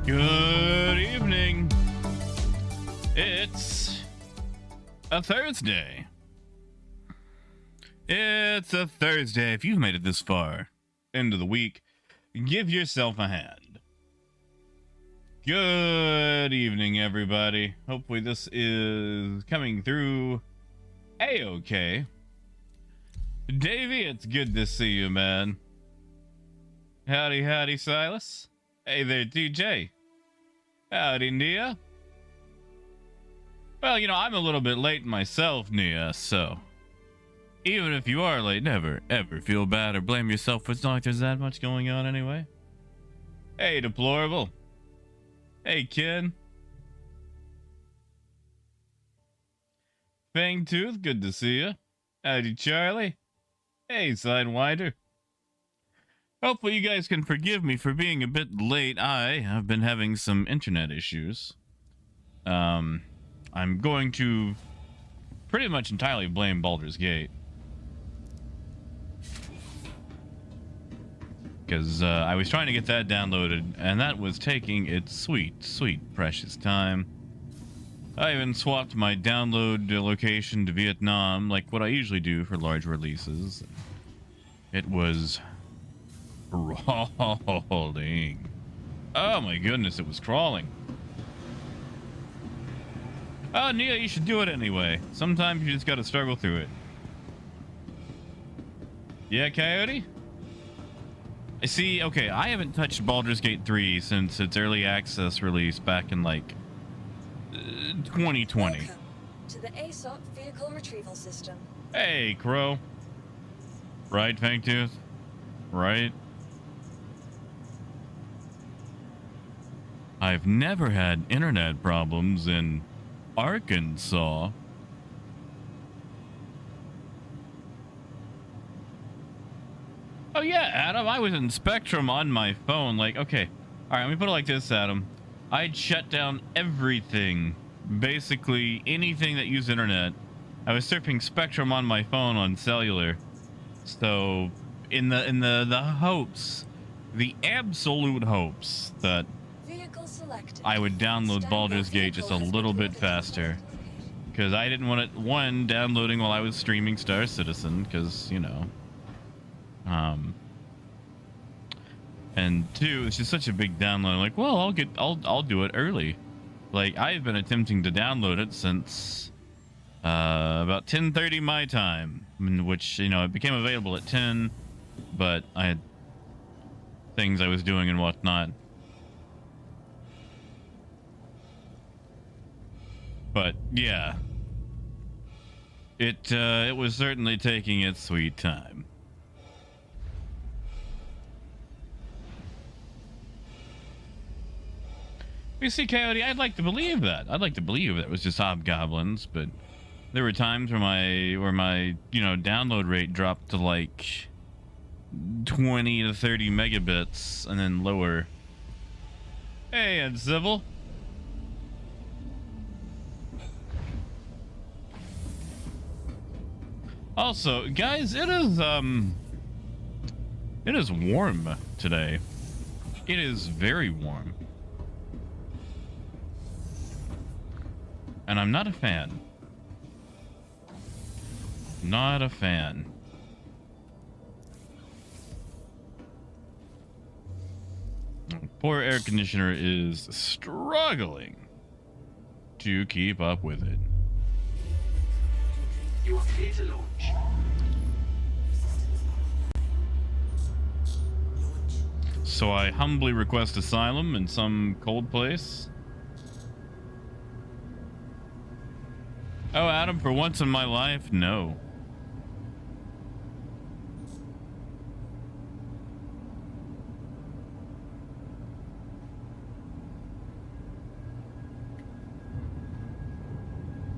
Good evening. It's a Thursday. It's a Thursday. If you've made it this far into the week, give yourself a hand. Good evening, everybody. Hopefully this is coming through A-okay. Davey, it's good to see you, man. Howdy, howdy, Silas. Hey there, DJ. Howdy, Nia. Well, you know, I'm a little bit late myself, Nia, so even if you are late, never, ever feel bad or blame yourself. It's not like there's that much going on anyway. Hey, Deplorable. Hey, Ken. Fangtooth, good to see you. Howdy, Charlie. Hey, Sidewinder. Hopefully you guys can forgive me for being a bit late. I have been having some internet issues. I'm going to pretty much entirely blame Baldur's Gate. Because I was trying to get that downloaded, and that was taking its sweet, sweet, precious time. I even swapped my download location to Vietnam, like what I usually do for large releases. It was crawling. Oh my goodness, it was crawling. Oh, Nia, you should do it anyway. Sometimes you just gotta struggle through it. Yeah, Coyote? I see, okay, I haven't touched Baldur's Gate 3 since its early access release back in like 2020. Welcome to the ASOP vehicle retrieval system. Hey, Crow. Right, Fangtooth? Right? I've never had internet problems in Arkansas. Oh yeah, Adam, I was in Spectrum on my phone. Like, okay, all right, let me put it like this, Adam. I'd shut down everything, basically anything that used internet. I was surfing Spectrum on my phone on cellular. So, in the hopes, the absolute hopes that I would download Baldur's Gate just a little bit faster, because I didn't want it, one, downloading while I was streaming Star Citizen, because, you know, and two, it's just such a big download. I'm like, well, I'll do it early. Like, I've been attempting to download it since about 10:30 my time, which, you know, it became available at 10, but I had things I was doing and whatnot. But yeah, it was certainly taking its sweet time. You see, Coyote, I'd like to believe that. I'd like to believe that it was just hobgoblins, but there were times where my you know, download rate dropped to like 20 to 30 megabits and then lower. Hey, Ed Civil. Also, guys, it is warm today. It is very warm. And I'm not a fan. Not a fan. Poor air conditioner is struggling to keep up with it. You are clear to launch. So I humbly request asylum in some cold place. Oh, Adam, for once in my life, no.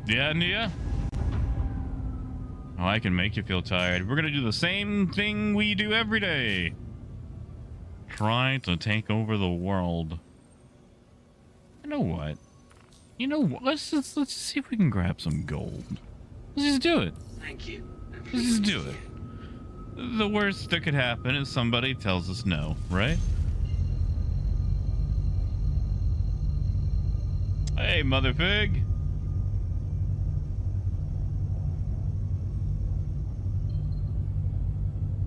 Yeah, Nia? Oh, I can make you feel tired. We're gonna do the same thing we do every day. Try to take over the world. You know what? You know what? Let's just see if we can grab some gold. Let's just do it. Thank you. Let's just do it. The worst that could happen is somebody tells us no, right? Hey, mother pig.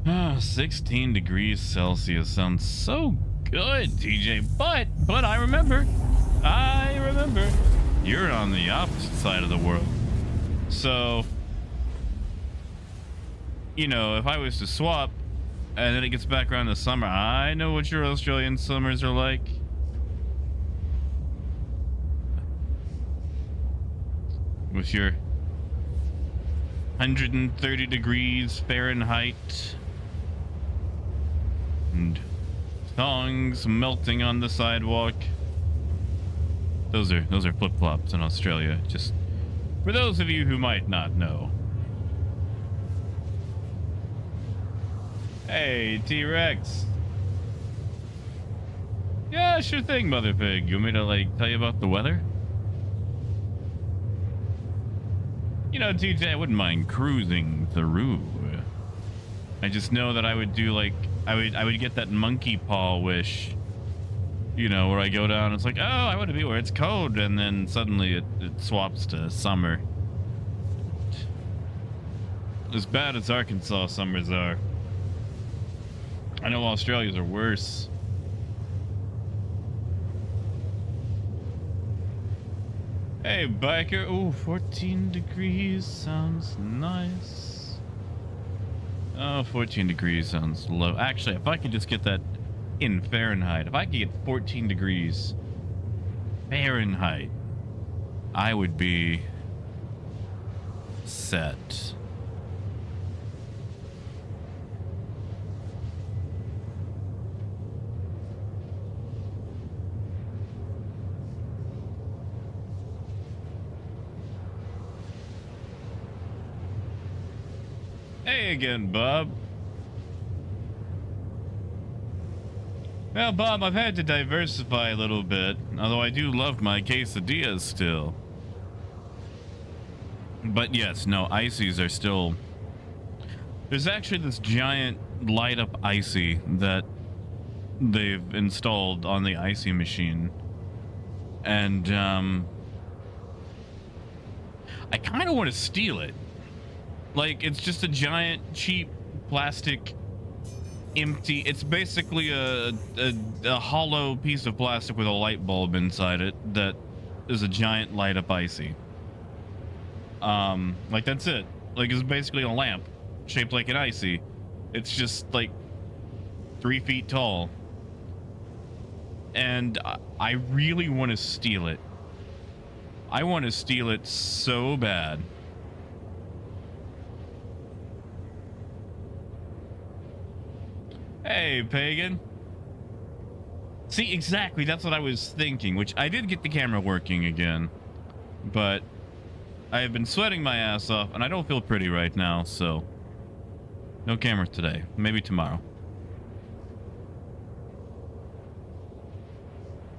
Ah, 16 degrees Celsius sounds so good, TJ. But I remember, you're on the opposite side of the world. So, you know, if I was to swap and then it gets back around the summer, I know what your Australian summers are like. With your 130 degrees Fahrenheit and thongs melting on the sidewalk. Those are flip-flops in Australia, just for those of you who might not know. Hey, T-Rex. Yeah, sure thing, mother pig. You want me to, like, tell you about the weather? You know, TJ, I wouldn't mind cruising through. I just know that I would do, like, I would get that monkey paw wish. You know, where I go down, it's like, oh, I want to be where it's cold, and then suddenly it swaps to summer. As bad as Arkansas summers are, I know Australia's are worse. Hey, biker. Ooh, 14 degrees sounds nice. Oh, 14 degrees sounds low. Actually, if I could just get that in Fahrenheit, if I could get 14 degrees Fahrenheit, I would be set. Hey again, Bob. Well, Bob, I've had to diversify a little bit, although I do love my quesadillas still. But yes, no, ices are still... There's actually this giant light-up icy that they've installed on the icy machine. And, I kind of want to steal it. Like, it's just a giant, cheap, plastic, empty... It's basically a hollow piece of plastic with a light bulb inside it that is a giant light-up icy. Like, that's it. Like, it's basically a lamp shaped like an icy. It's just, like, 3 feet tall. And I really want to steal it. I want to steal it so bad. Hey, Pagan. See, exactly, that's what I was thinking, which I did get the camera working again. But I have been sweating my ass off, and I don't feel pretty right now, so... No camera today. Maybe tomorrow.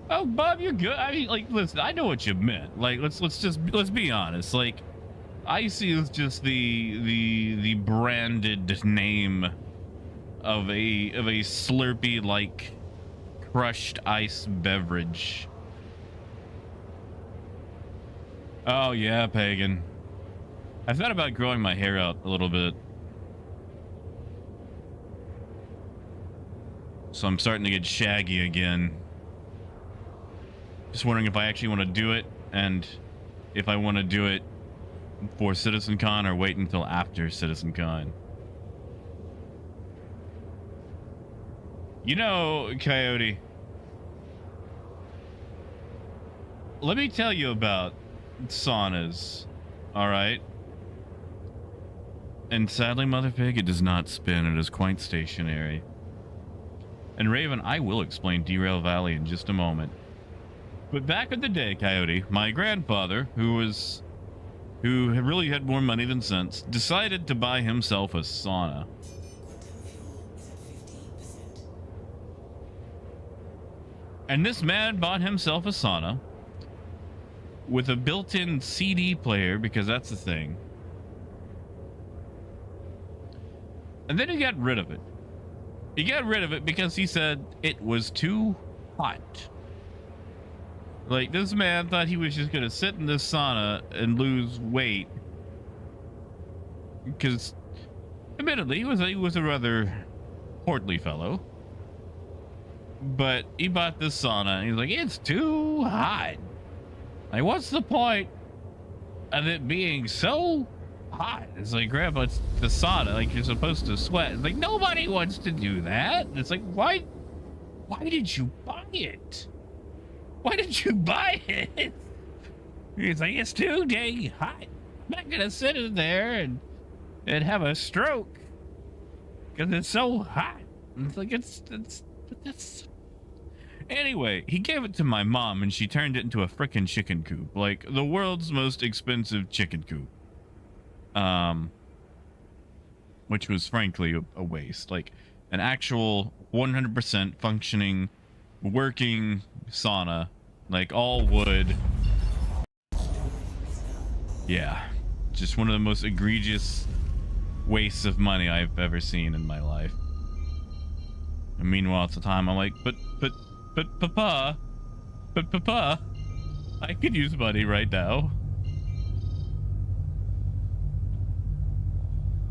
Oh, Bob, you're good. I mean, like, listen, I know what you meant. Like, let's be honest. Like, icy is just the branded name of a Slurpee like crushed ice beverage. Oh yeah, Pagan. I thought about growing my hair out a little bit. So I'm starting to get shaggy again. Just wondering if I actually want to do it, and if I want to do it for CitizenCon or wait until after CitizenCon. You know, Coyote, let me tell you about saunas, all right? And sadly, Mother Pig, it does not spin. It is quite stationary. And Raven, I will explain Derail Valley in just a moment. But back in the day, Coyote, my grandfather, who really had more money than sense, decided to buy himself a sauna. And this man bought himself a sauna with a built-in CD player, because that's the thing. And then he got rid of it. He got rid of it because he said it was too hot. Like, this man thought he was just gonna sit in this sauna and lose weight. Because, admittedly, he was a rather portly fellow. But he bought this sauna and he's like, it's too hot. Like, what's the point of it being so hot? It's like, Grandpa, it's the sauna. Like, you're supposed to sweat. It's like, nobody wants to do that. It's like, why did you buy it? Why did you buy it? He's like, it's too dang hot. I'm not gonna sit in there and have a stroke because it's so hot. And it's like, that's. Anyway, he gave it to my mom and she turned it into a frickin' chicken coop, like the world's most expensive chicken coop. Which was frankly a waste. Like an actual 100% functioning, working sauna, like all wood. Yeah, just one of the most egregious wastes of money I've ever seen in my life. And meanwhile, at the time, I'm like, but Papa, I could use money right now.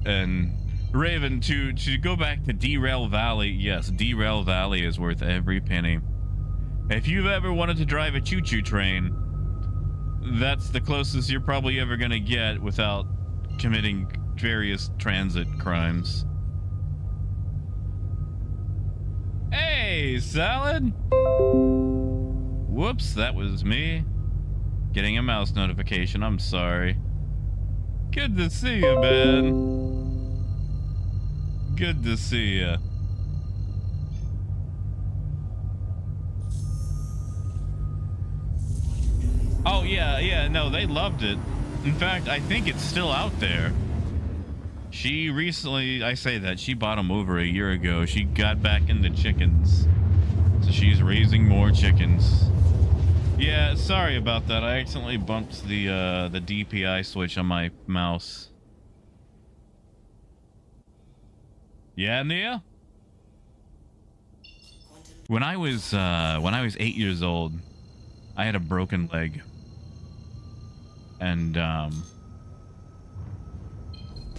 And Raven, to go back to Derail Valley, yes, Derail Valley is worth every penny. If you've ever wanted to drive a choo-choo train, that's the closest you're probably ever gonna get without committing various transit crimes. Hey, Salad! Whoops, that was me. Getting a mouse notification, I'm sorry. Good to see you, Ben. Good to see you. Oh, yeah, no, they loved it. In fact, I think it's still out there. She recently, I say that, she bought them over a year ago. She got back into chickens. So she's raising more chickens. Yeah, sorry about that. I accidentally bumped the DPI switch on my mouse. Yeah, Nia? When I was 8 years old, I had a broken leg. And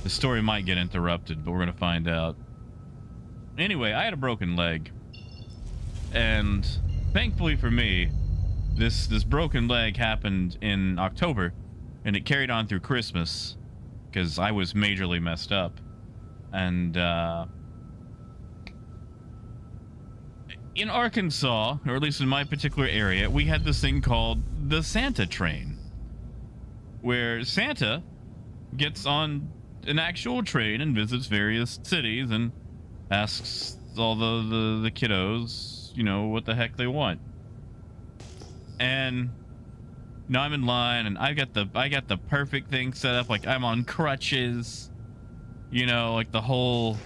the story might get interrupted, but we're gonna find out. Anyway, I had a broken leg. And thankfully for me, this broken leg happened in October, and it carried on through Christmas because I was majorly messed up. And in Arkansas, or at least in my particular area, we had this thing called the Santa train, where Santa gets on an actual train and visits various cities and asks all the kiddos, you know, what the heck they want. And now I'm in line and I got the perfect thing set up. Like, I'm on crutches, you know, like the whole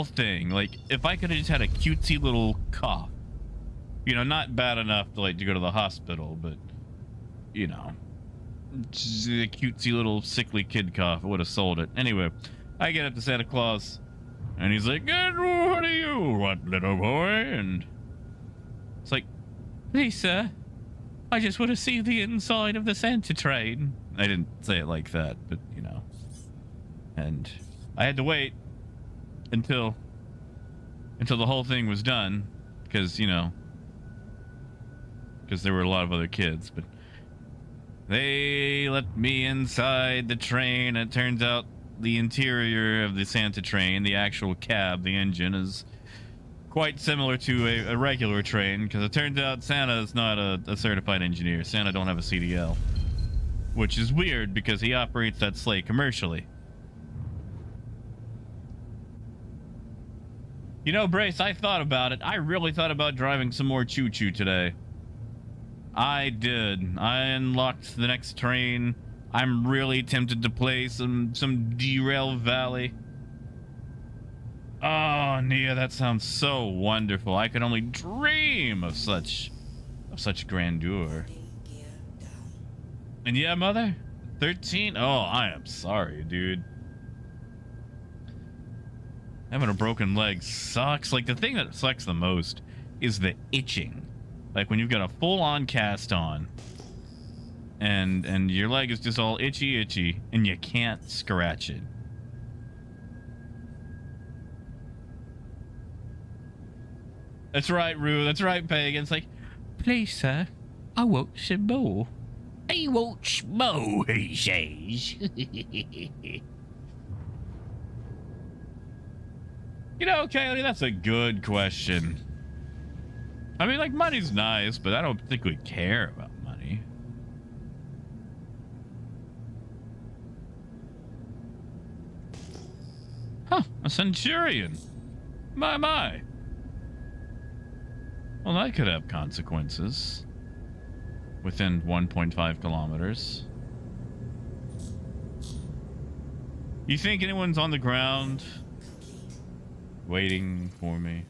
thing. Like, if I could have just had a cutesy little cough, you know, not bad enough to go to the hospital, but you know, just a cutesy little sickly kid cough, I would have sold it. Anyway, I get up to Santa Claus and he's like, "Good, what do you want, little boy?" And it's like, "Please, sir, I just want to see the inside of the Santa train." I didn't say it like that, but you know. And I had to wait until the whole thing was done, because, you know, because there were a lot of other kids, but they let me inside the train. It turns out the interior of the Santa train, the actual cab, the engine, is quite similar to a regular train, because it turns out Santa is not a certified engineer. Santa don't have a CDL, which is weird because he operates that sleigh commercially. You know, Brace, I thought about it. I really thought about driving some more choo-choo today. I did. I unlocked the next train. I'm really tempted to play some Derail Valley. Oh, Nia, that sounds so wonderful. I could only dream of such grandeur. And yeah, Mother? 13? Oh, I am sorry, dude. Having a broken leg sucks. Like, the thing that sucks the most is the itching. Like when you've got a full-on cast on, and your leg is just all itchy, and you can't scratch it. That's right, Rue. That's right, Pagan. It's like, please, sir, I want some more. I want more, he says. You know, Kaylee, that's a good question. I mean, like, money's nice, but I don't think we care about money. Huh, a centurion. My. Well, that could have consequences. Within 1.5 kilometers. You think anyone's on the ground waiting for me?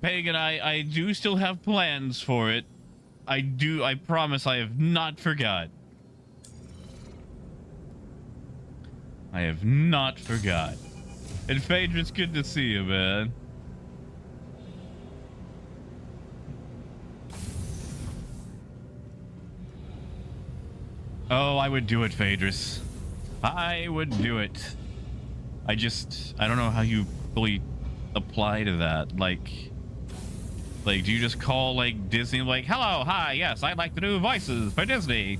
Pagan, I do still have plans for it. I promise I have not forgot. I have not forgot. And Phaedra, it's good to see you, man. Oh, I would do it, Phaedrus. I would do it. I don't know how you fully apply to that. Like, do you just call, like, Disney, like, hello, hi, yes, I'd like to do voices for Disney.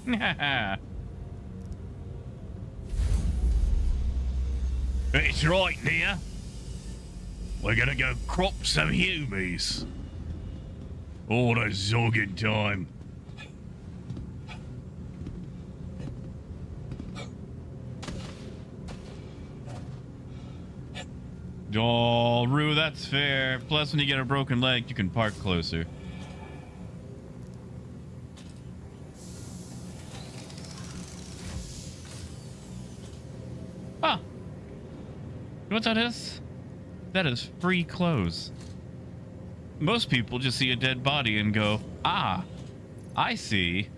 It's right, dear. We're gonna go crop some humies. Oh, that's zogging time. Oh, Rue, that's fair. Plus, when you get a broken leg, you can park closer. Huh. You know what that is? That is free clothes. Most people just see a dead body and go, ah, I see.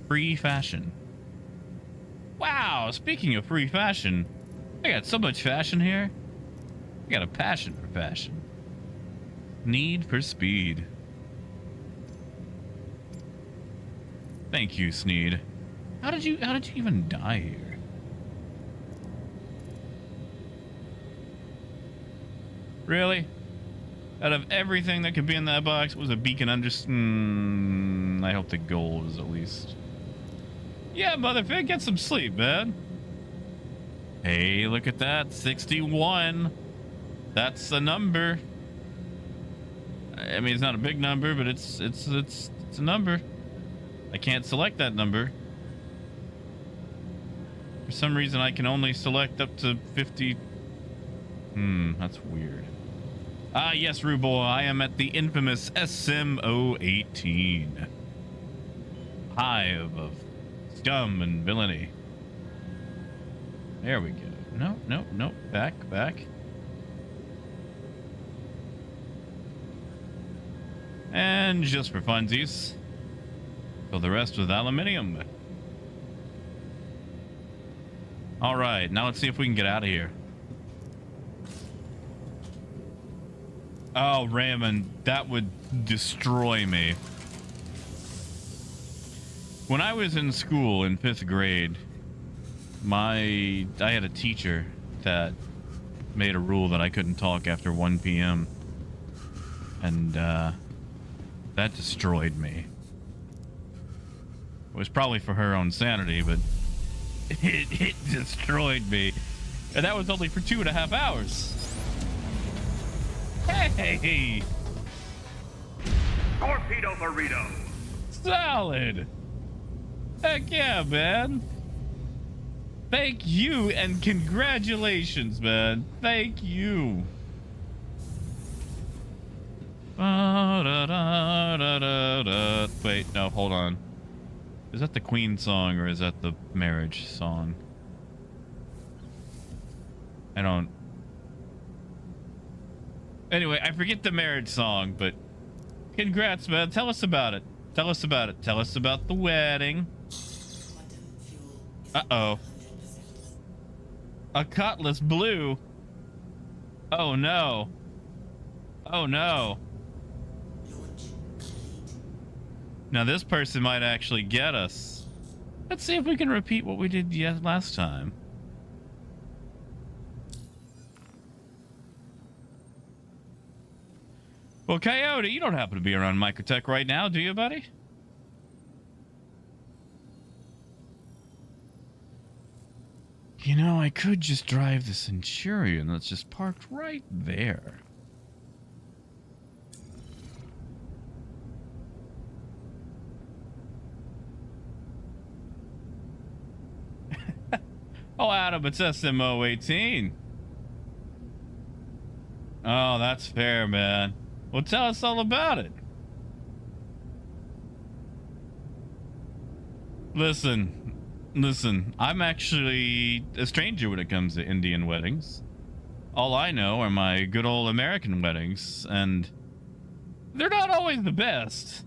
Free fashion. Wow, speaking of free fashion, I got so much fashion here. I got a passion for fashion. Need for speed. Thank you, Sneed. How did you even die here? Really? Out of everything that could be in that box, it was a beacon under... I hope the gold is at least... Yeah, motherfucker, get some sleep, man. Hey, look at that. 61. That's a number. I mean, it's not a big number, but it's a number. I can't select that number. For some reason, I can only select up to 50. That's weird. Ah, yes, Ruboy, I am at the infamous SM018. Hive of scum and villainy. There we go. No. Back. And just for funsies, fill the rest with aluminium. All right, now let's see if we can get out of here. Oh, Raymond, that would destroy me. When I was in school in 5th grade, I had a teacher that made a rule that I couldn't talk after 1 p.m. And that destroyed me. It was probably for her own sanity, but it destroyed me. And that was only for 2.5 hours. Hey! Torpedo burrito! Solid! Heck yeah, man! Thank you and congratulations, man. Thank you. Wait, no, hold on. Is that the Queen song or is that the marriage song? I don't... Anyway, I forget the marriage song, but congrats, man. Tell us about it. Tell us about it. Tell us about the wedding. Uh-oh. A Cutlass Blue. Oh, no. Oh, no. Now this person might actually get us. Let's see if we can repeat what we did last time. Well, Coyote, you don't happen to be around Microtech right now, do you, buddy? You know, I could just drive the Centurion that's just parked right there. Oh, Adam, it's SMO 18. Oh, that's fair, man. Well, tell us all about it. Listen, I'm actually a stranger when it comes to Indian weddings. All I know are my good old American weddings, and they're not always the best.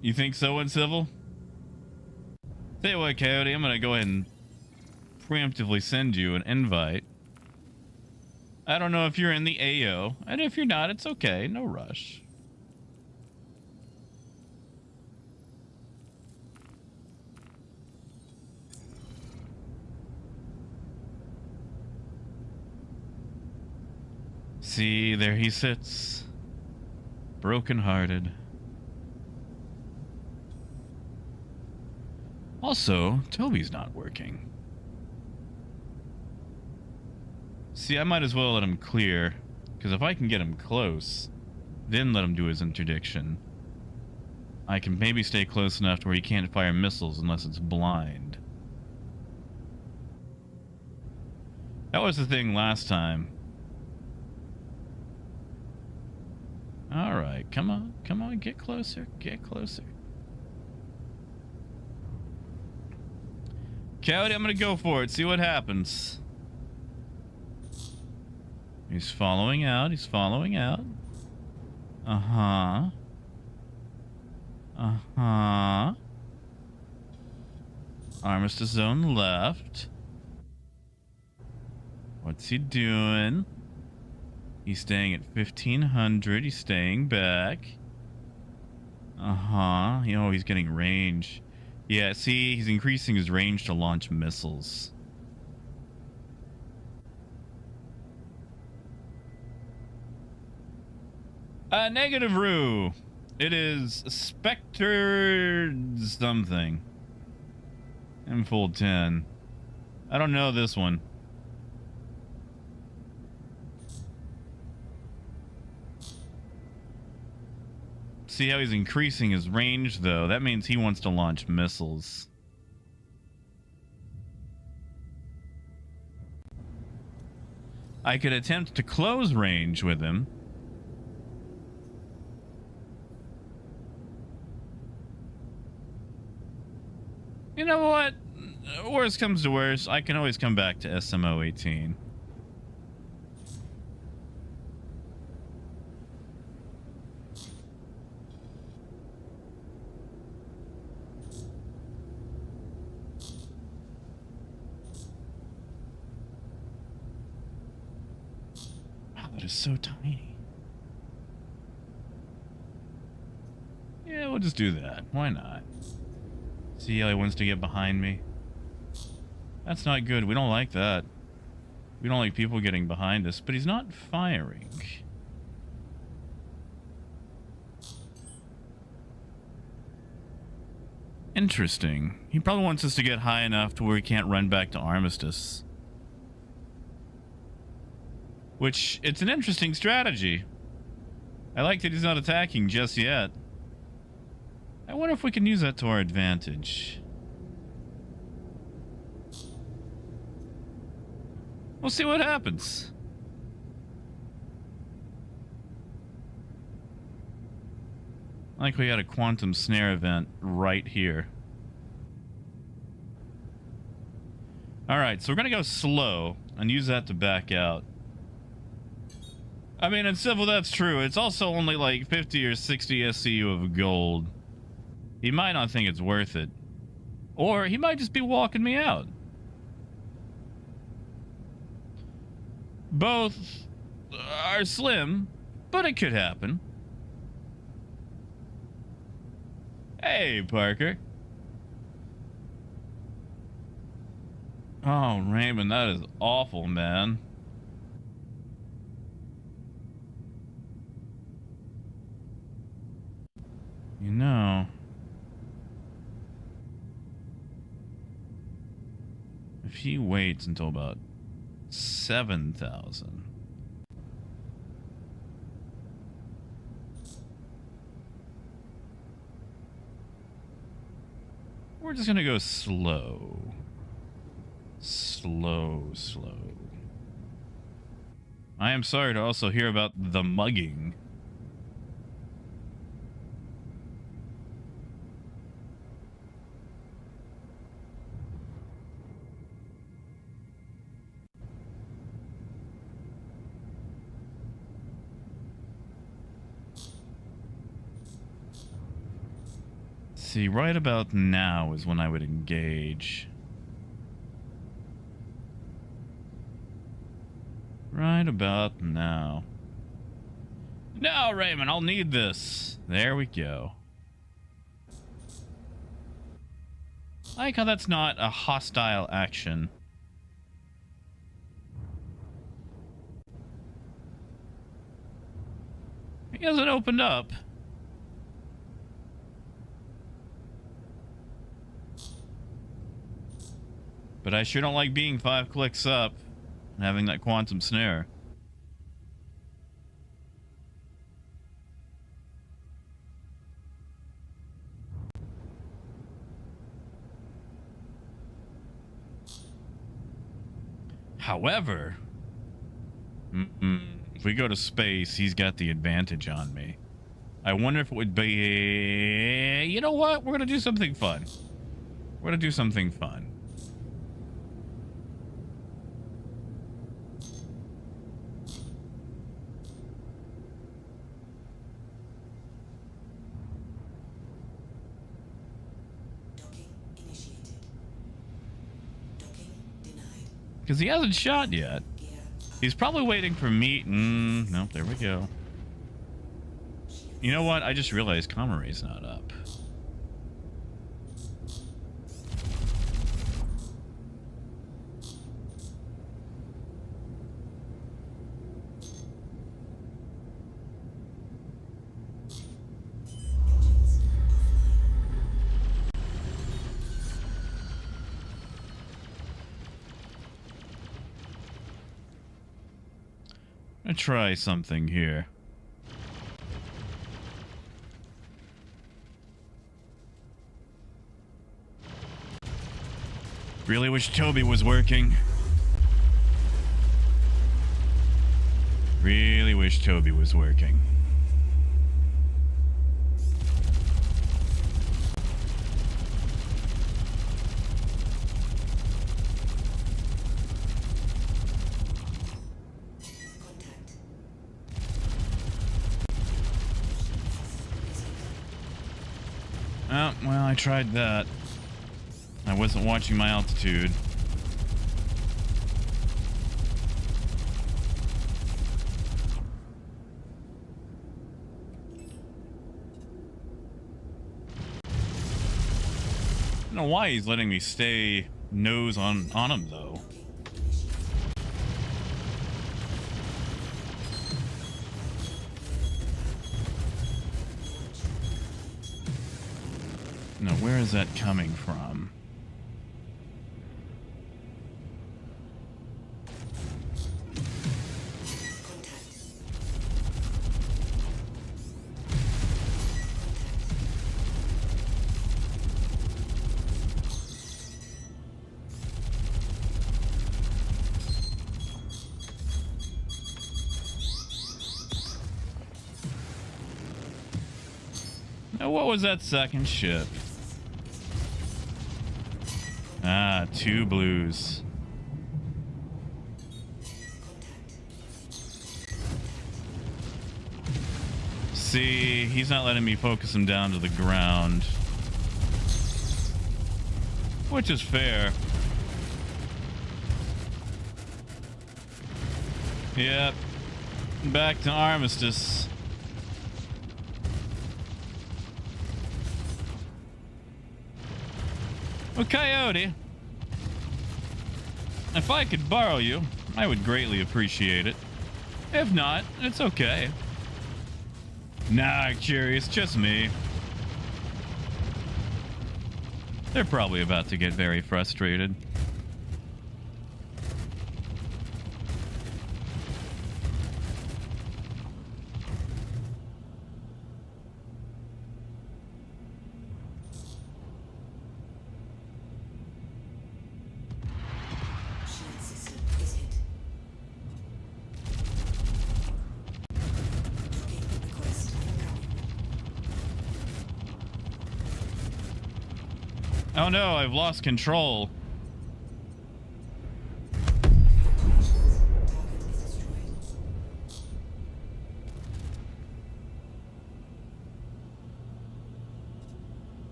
You think so, in civil? Tell you what, Coyote, I'm gonna go ahead and preemptively send you an invite. I don't know if you're in the AO, and if you're not, it's okay, no rush. See, there he sits, broken-hearted. Also, Toby's not working. See, I might as well let him clear, because if I can get him close, then let him do his interdiction, I can maybe stay close enough to where he can't fire missiles unless it's blind. That was the thing last time. Alright, come on, get closer, get closer. Coyote, I'm gonna go for it, see what happens. He's following out, he's following out. Uh-huh. Uh-huh. Armistice zone left. What's he doing? He's staying at 1500. He's staying back. Uh-huh. Oh, he's getting range. Yeah, see, he's increasing his range to launch missiles. Negative Rue. It is Spectre something. M full 10. I don't know this one. See how he's increasing his range, though? That means he wants to launch missiles. I could attempt to close range with him. You know what? Worst comes to worst, I can always come back to SMO 18. Wow, that is so tiny. Yeah, we'll just do that. Why not? See how he wants to get behind me? That's not good. We don't like that. We don't like people getting behind us, but he's not firing. Interesting. He probably wants us to get high enough to where he can't run back to Armistice. Which, it's an interesting strategy. I like that he's not attacking just yet. I wonder if we can use that to our advantage. We'll see what happens. Like we had a quantum snare event right here. Alright, so we're gonna go slow and use that to back out. I mean, in civil, that's true. It's also only like 50 or 60 SCU of gold. He might not think it's worth it. Or he might just be walking me out. Both are slim, but it could happen. Hey, Parker. Oh, Raymond, that is awful, man. You know, if he waits until about 7,000. We're just gonna go slow. Slow. I am sorry to also hear about the mugging. See, right about now is when I would engage. Right about now. No, Raymond, I'll need this. There we go. I like how that's not a hostile action. He hasn't opened up. But I sure don't like being 5 clicks up and having that quantum snare. However, if we go to space, he's got the advantage on me. I wonder if it would be... You know what? We're going to do something fun. We're going to do something fun. Because he hasn't shot yet. He's probably waiting for me. Nope, there we go. You know what? I just realized Kamaray's not up. I'm gonna try something here. Really wish Toby was working. Really wish Toby was working. Oh, well, I tried that. I wasn't watching my altitude. I don't know why he's letting me stay nose on him, though. Now, where is that coming from? Now, what was that second ship? Ah, 2 blues. See, he's not letting me focus him down to the ground. Which is fair. Yep. Back to Armistice. Well, Coyote, if I could borrow you, I would greatly appreciate it. If not, it's okay. Nah, curious, just me. They're probably about to get very frustrated. Oh no, I've lost control.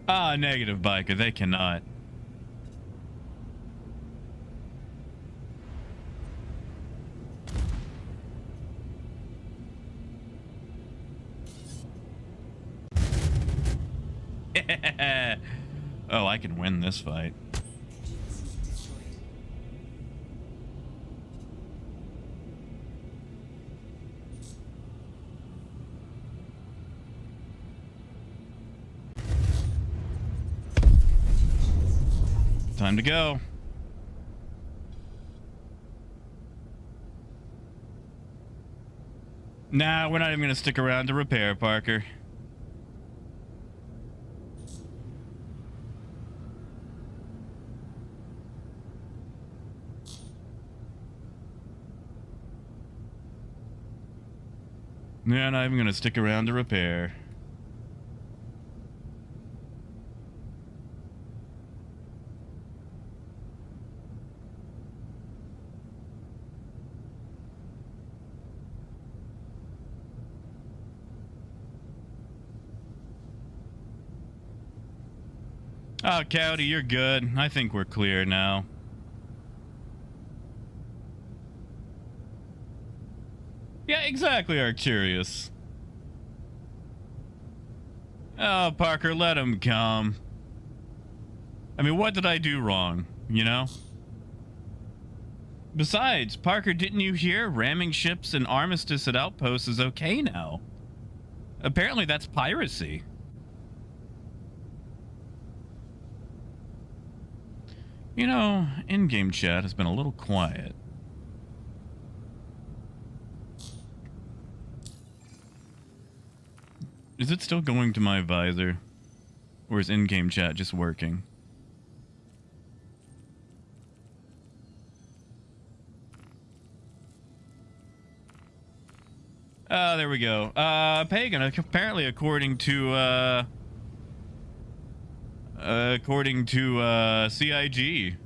Ah, negative, biker. They cannot. Oh, I can win this fight. Time to go. Nah, we're not even gonna stick around to repair, Parker. Yeah, not even gonna stick around to repair. Oh, Cowdy, you're good. I think we're clear now. Yeah, exactly, Arcturus. Oh, Parker, let him come. I mean, what did I do wrong, you know? Besides, Parker, didn't you hear ramming ships and armistice at outposts is okay now? Apparently that's piracy. You know, in-game chat has been a little quiet. Is it still going to my visor? Or is in-game chat just working? There we go. Pagan, apparently according to CIG.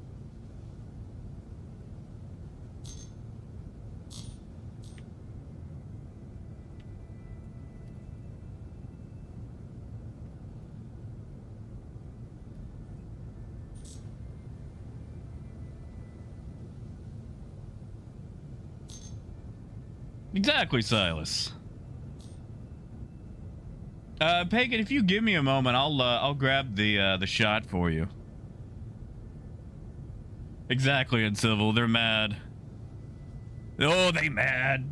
Exactly, Silas. Pagan, if you give me a moment, I'll grab the shot for you. Exactly, Uncivil. They're mad. Oh, they mad.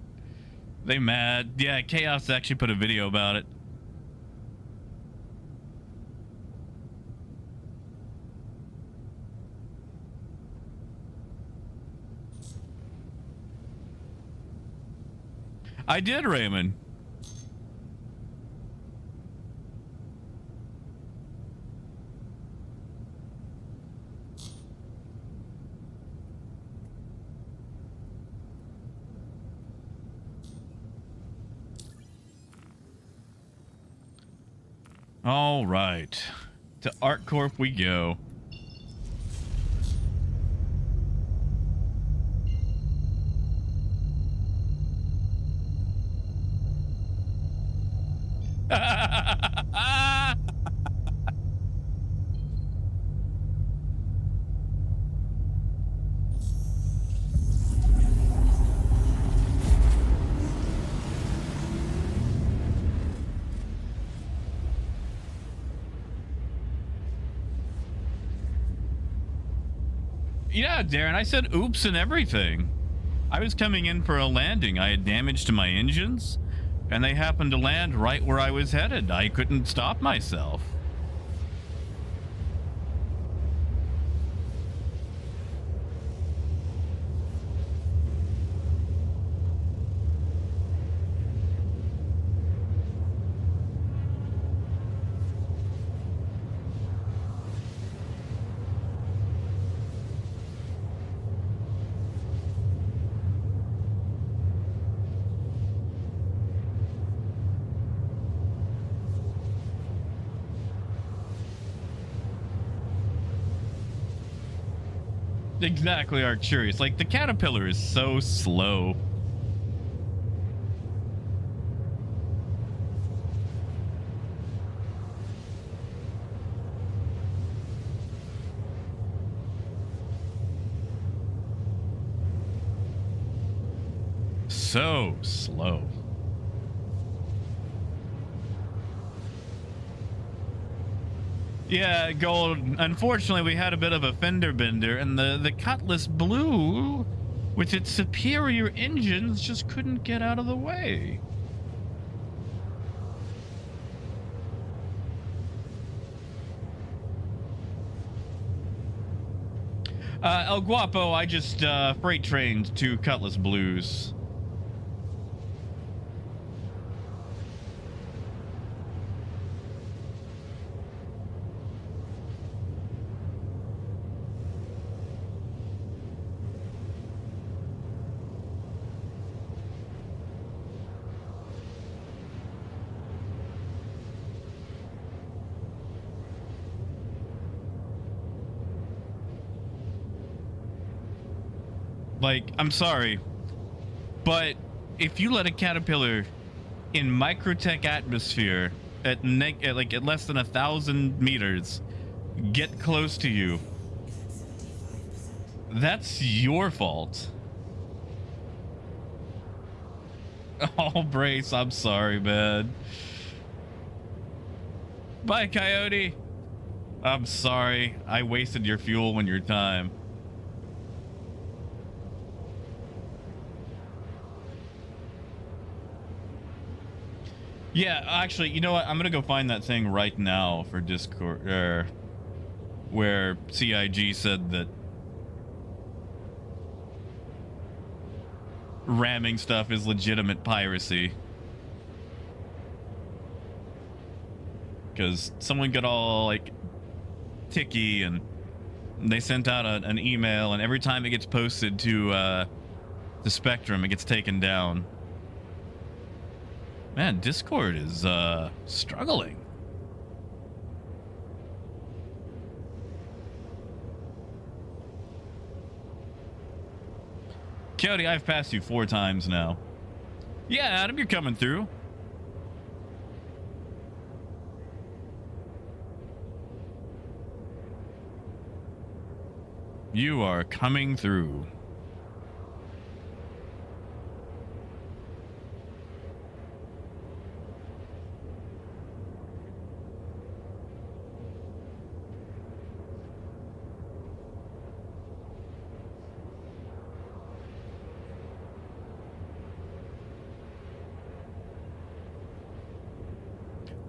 They mad. Yeah, Chaos actually put a video about it. I did, Raymond. All right. To ArcCorp we go. Yeah, Darren, I said oops and everything. I was coming in for a landing. I had damage to my engines, and they happened to land right where I was headed. I couldn't stop myself. Exactly, Arcturus. Like, the caterpillar is so slow. So slow. Yeah, Gold. Unfortunately, we had a bit of a fender bender, and the Cutlass Blue, with its superior engines, just couldn't get out of the way. El Guapo, I just freight trained 2 Cutlass Blues. Like, I'm sorry, but if you let a caterpillar in microtech atmosphere at less than 1,000 meters get close to you, that's your fault. Oh, Brace, I'm sorry, man. Bye, Coyote. I'm sorry. I wasted your fuel and your time. Yeah, actually, you know what? I'm gonna go find that thing right now for Discord, where CIG said that ramming stuff is legitimate piracy. Because someone got all, like, ticky, and they sent out an email, and every time it gets posted to the Spectrum, it gets taken down. Man, Discord is struggling. Coyote, I've passed you 4 times now. Yeah, Adam, you're coming through. You are coming through.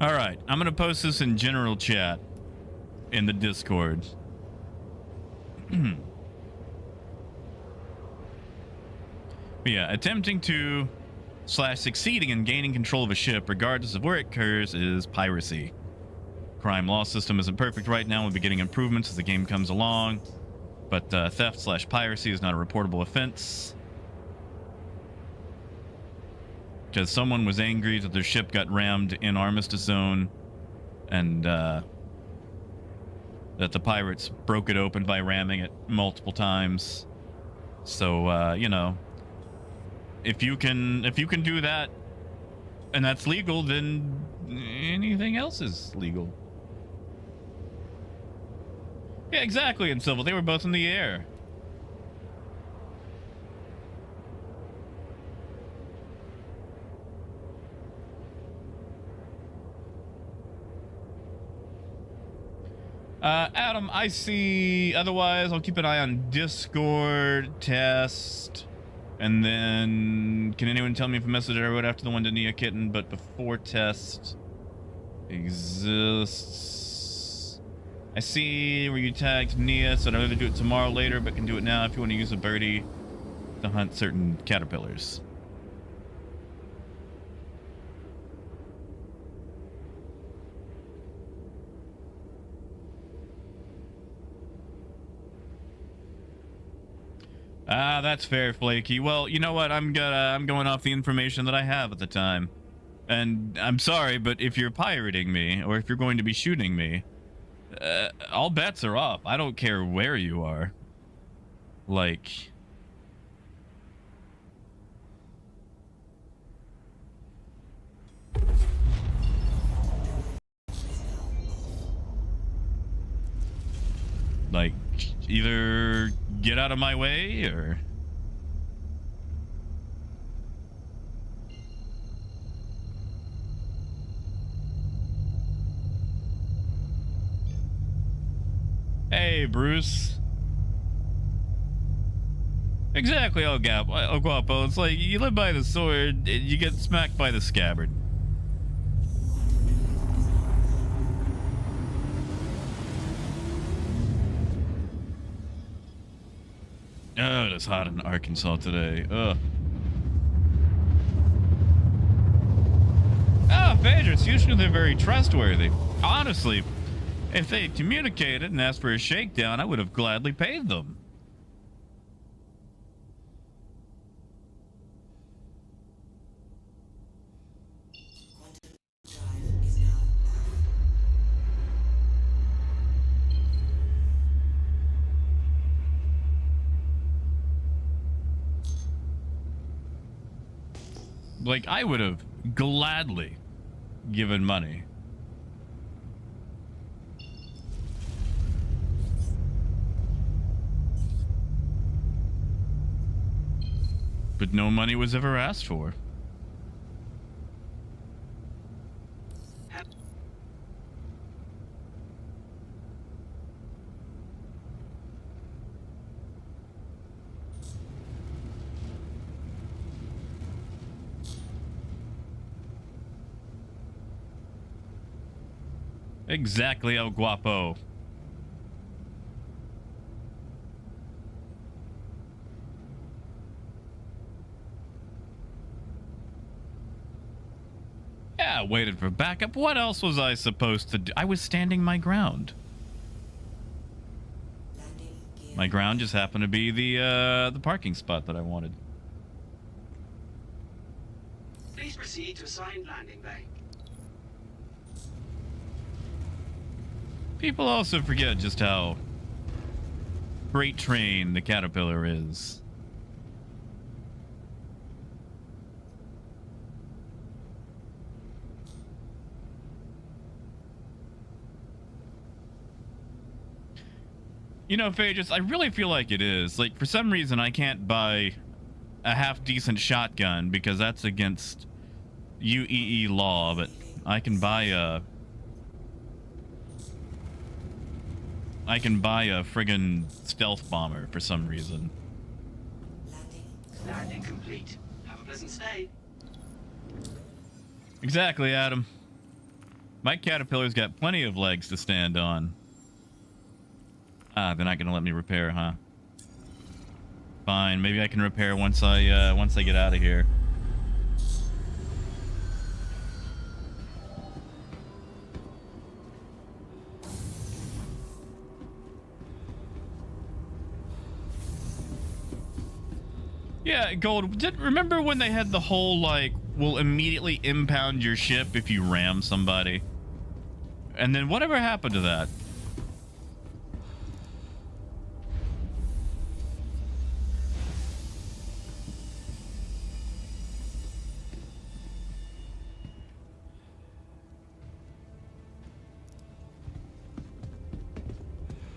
All right, I'm going to post this in general chat in the Discord. Yeah, attempting to / succeeding in gaining control of a ship, regardless of where it occurs, is piracy. Crime law system isn't perfect right now. We'll be getting improvements as the game comes along, but theft / piracy is not a reportable offense. Because someone was angry that their ship got rammed in Armistice Zone, and that the pirates broke it open by ramming it multiple times. So you know, if you can do that, and that's legal, then anything else is legal. Yeah, exactly. In Civil, they were both in the air. Adam, I see. Otherwise, I'll keep an eye on Discord, test, and then can anyone tell me if a message I wrote after the one to Nia Kitten, but before test exists? I see where you tagged Nia, so I'd rather do it tomorrow later, but can do it now if you want to use a birdie to hunt certain caterpillars. Ah, that's fair, Flaky. Well, you know what? I'm going off the information that I have at the time. And I'm sorry, but if you're pirating me, or if you're going to be shooting me, all bets are off. I don't care where you are. Like... Like, either get out of my way, or... Hey, Bruce. Exactly, El Guapo. It's like, you live by the sword, you get smacked by the scabbard. Oh, it's hot in Arkansas today. Ugh. Ah, Phaedrus, usually they're very trustworthy. Honestly, if they had communicated and asked for a shakedown, I would have gladly paid them. Like, I would have gladly given money. But no money was ever asked for. Exactly, El Guapo. Yeah, waited for backup. What else was I supposed to do? I was standing my ground. My ground just happened to be the parking spot that I wanted. Please proceed to assigned landing bay. People also forget just how freight train the Caterpillar is. You know, Phaedrus, I really feel like it is. Like, for some reason, I can't buy a half-decent shotgun because that's against UEE law, but I can buy a... friggin' stealth bomber for some reason. Landing complete. Have a pleasant stay. Exactly, Adam. My Caterpillar's got plenty of legs to stand on. Ah, they're not gonna let me repair, huh? Fine, maybe I can repair once I get out of here. Yeah, Gold, remember when they had the whole, like, will immediately impound your ship if you ram somebody? And then whatever happened to that?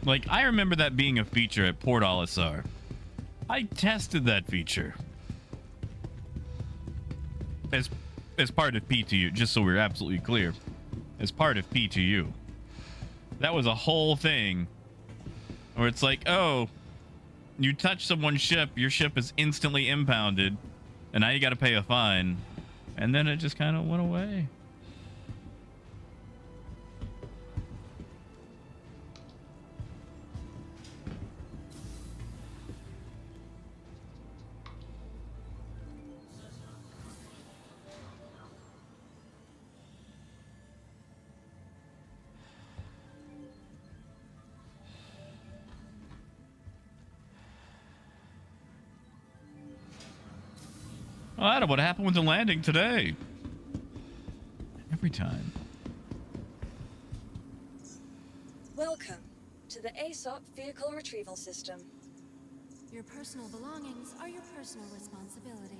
Like, I remember that being a feature at Port Olisar. I tested that feature. As part of P2U, just so we're absolutely clear. As part of P2U. That was a whole thing where it's like, oh, you touch someone's ship, your ship is instantly impounded, and now you got to pay a fine. And then it just kind of went away. Oh, I don't know what happened with the landing today. Every time. Welcome to the ASOP Vehicle Retrieval System. Your personal belongings are your personal responsibility.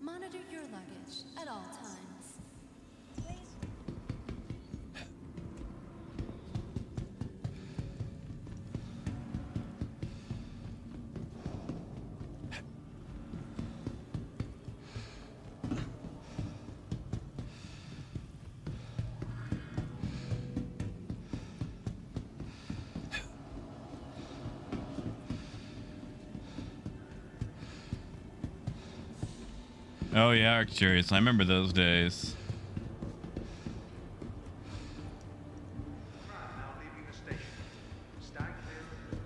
Monitor your luggage at all times. Oh yeah, Arcturus. I remember those days. Now leaving the station. Stand clear.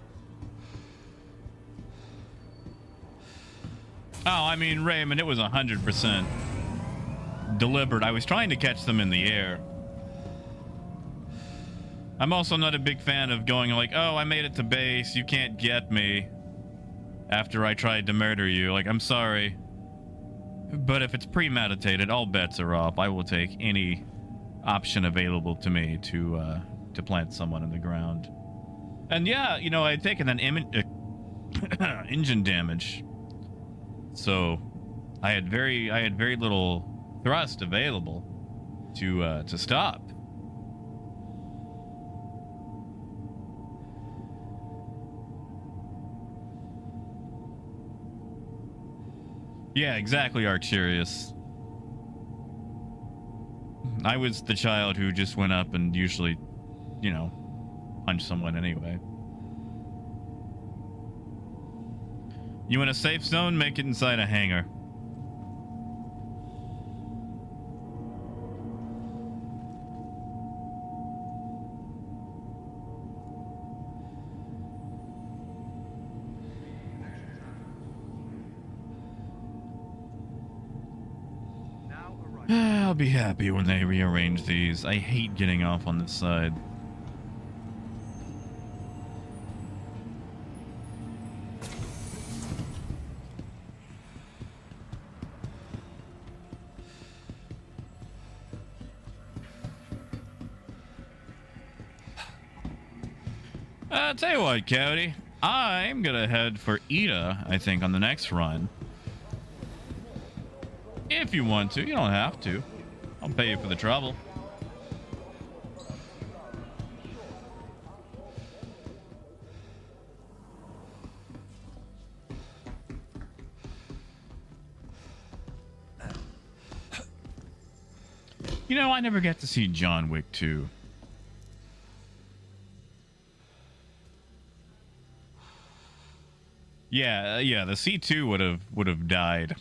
Oh, I mean, Raymond, it was 100% deliberate. I was trying to catch them in the air. I'm also not a big fan of going like, oh, I made it to base, you can't get me, after I tried to murder you. Like, I'm sorry. But if it's premeditated, all bets are off. I will take any option available to me to plant someone in the ground. And yeah, you know, I had taken an engine damage, so I had very little thrust available to stop. Yeah, exactly, Arcturus. I was the child who just went up and usually, you know, punched someone anyway. You in a safe zone? Make it inside a hangar. I'll be happy when they rearrange these. I hate getting off on this side. Tell you what, Cody. I'm gonna head for Ida, I think, on the next run. If you want to, you don't have to. I'll pay you for the trouble. You know, I never got to see John Wick 2. Yeah, the C2 would have died.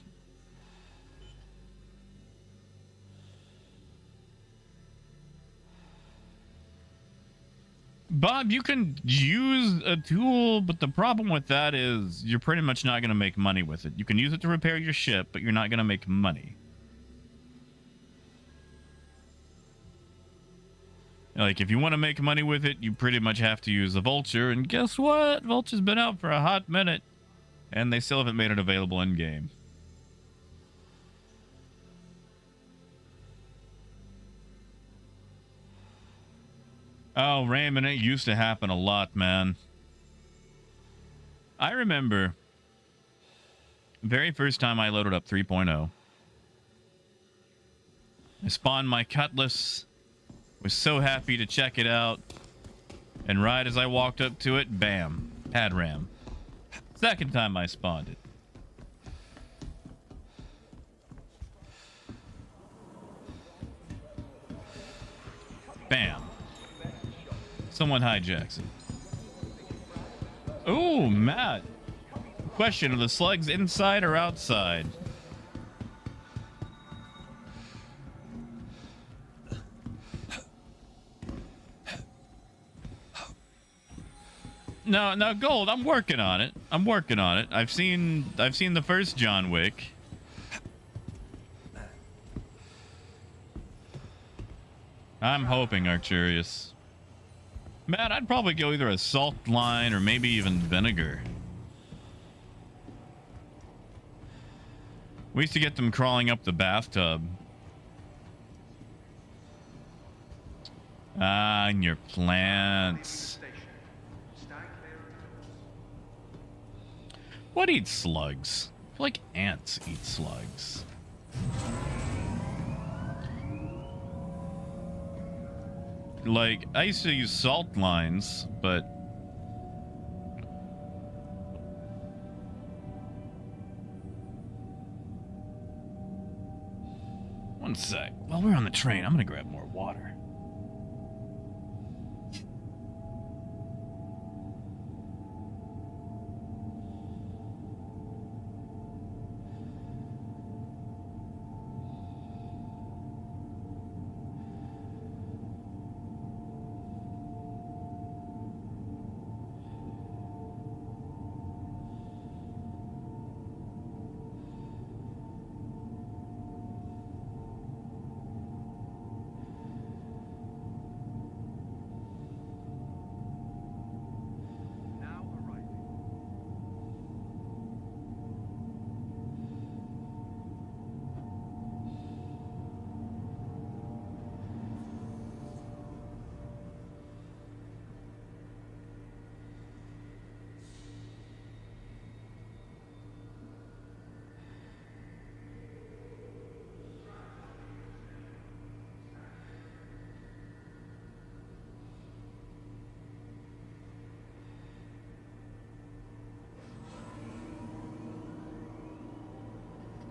Bob, you can use a tool, but the problem with that is you're pretty much not going to make money with it. You can use it to repair your ship, but you're not going to make money. Like, if you want to make money with it, you pretty much have to use the Vulture, and guess what? Vulture's been out for a hot minute, and they still haven't made it available in-game. Oh, Raymond, it used to happen a lot, man. I remember very first time I loaded up 3.0. I spawned my Cutlass, was so happy to check it out, and right as I walked up to it, bam, pad ram. Second time I spawned it. Bam. Someone hijacks it. Oh, Matt. Question, are the slugs inside or outside? No, Gold, I'm working on it. I've seen the first John Wick. I'm hoping, Arcturus. Matt, I'd probably go either a salt line or maybe even vinegar. We used to get them crawling up the bathtub. Ah, and your plants. What eats slugs? I feel like ants eat slugs. Like, I used to use salt lines, but... One sec. While we're on the train, I'm gonna grab more water.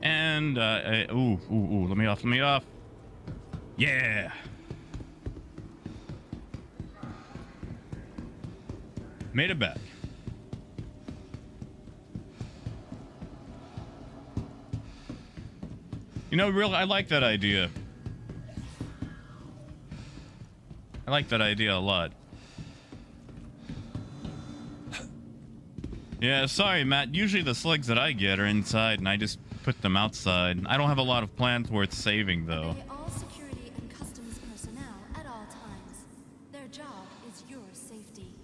And, ooh, let me off. Yeah. Made it back. You know, I like that idea. I like that idea a lot. Yeah, sorry, Matt. Usually the slugs that I get are inside, and I just put them outside. I don't have a lot of plants worth saving, though. Obey all security and customs personnel at all times. Their job is your safety.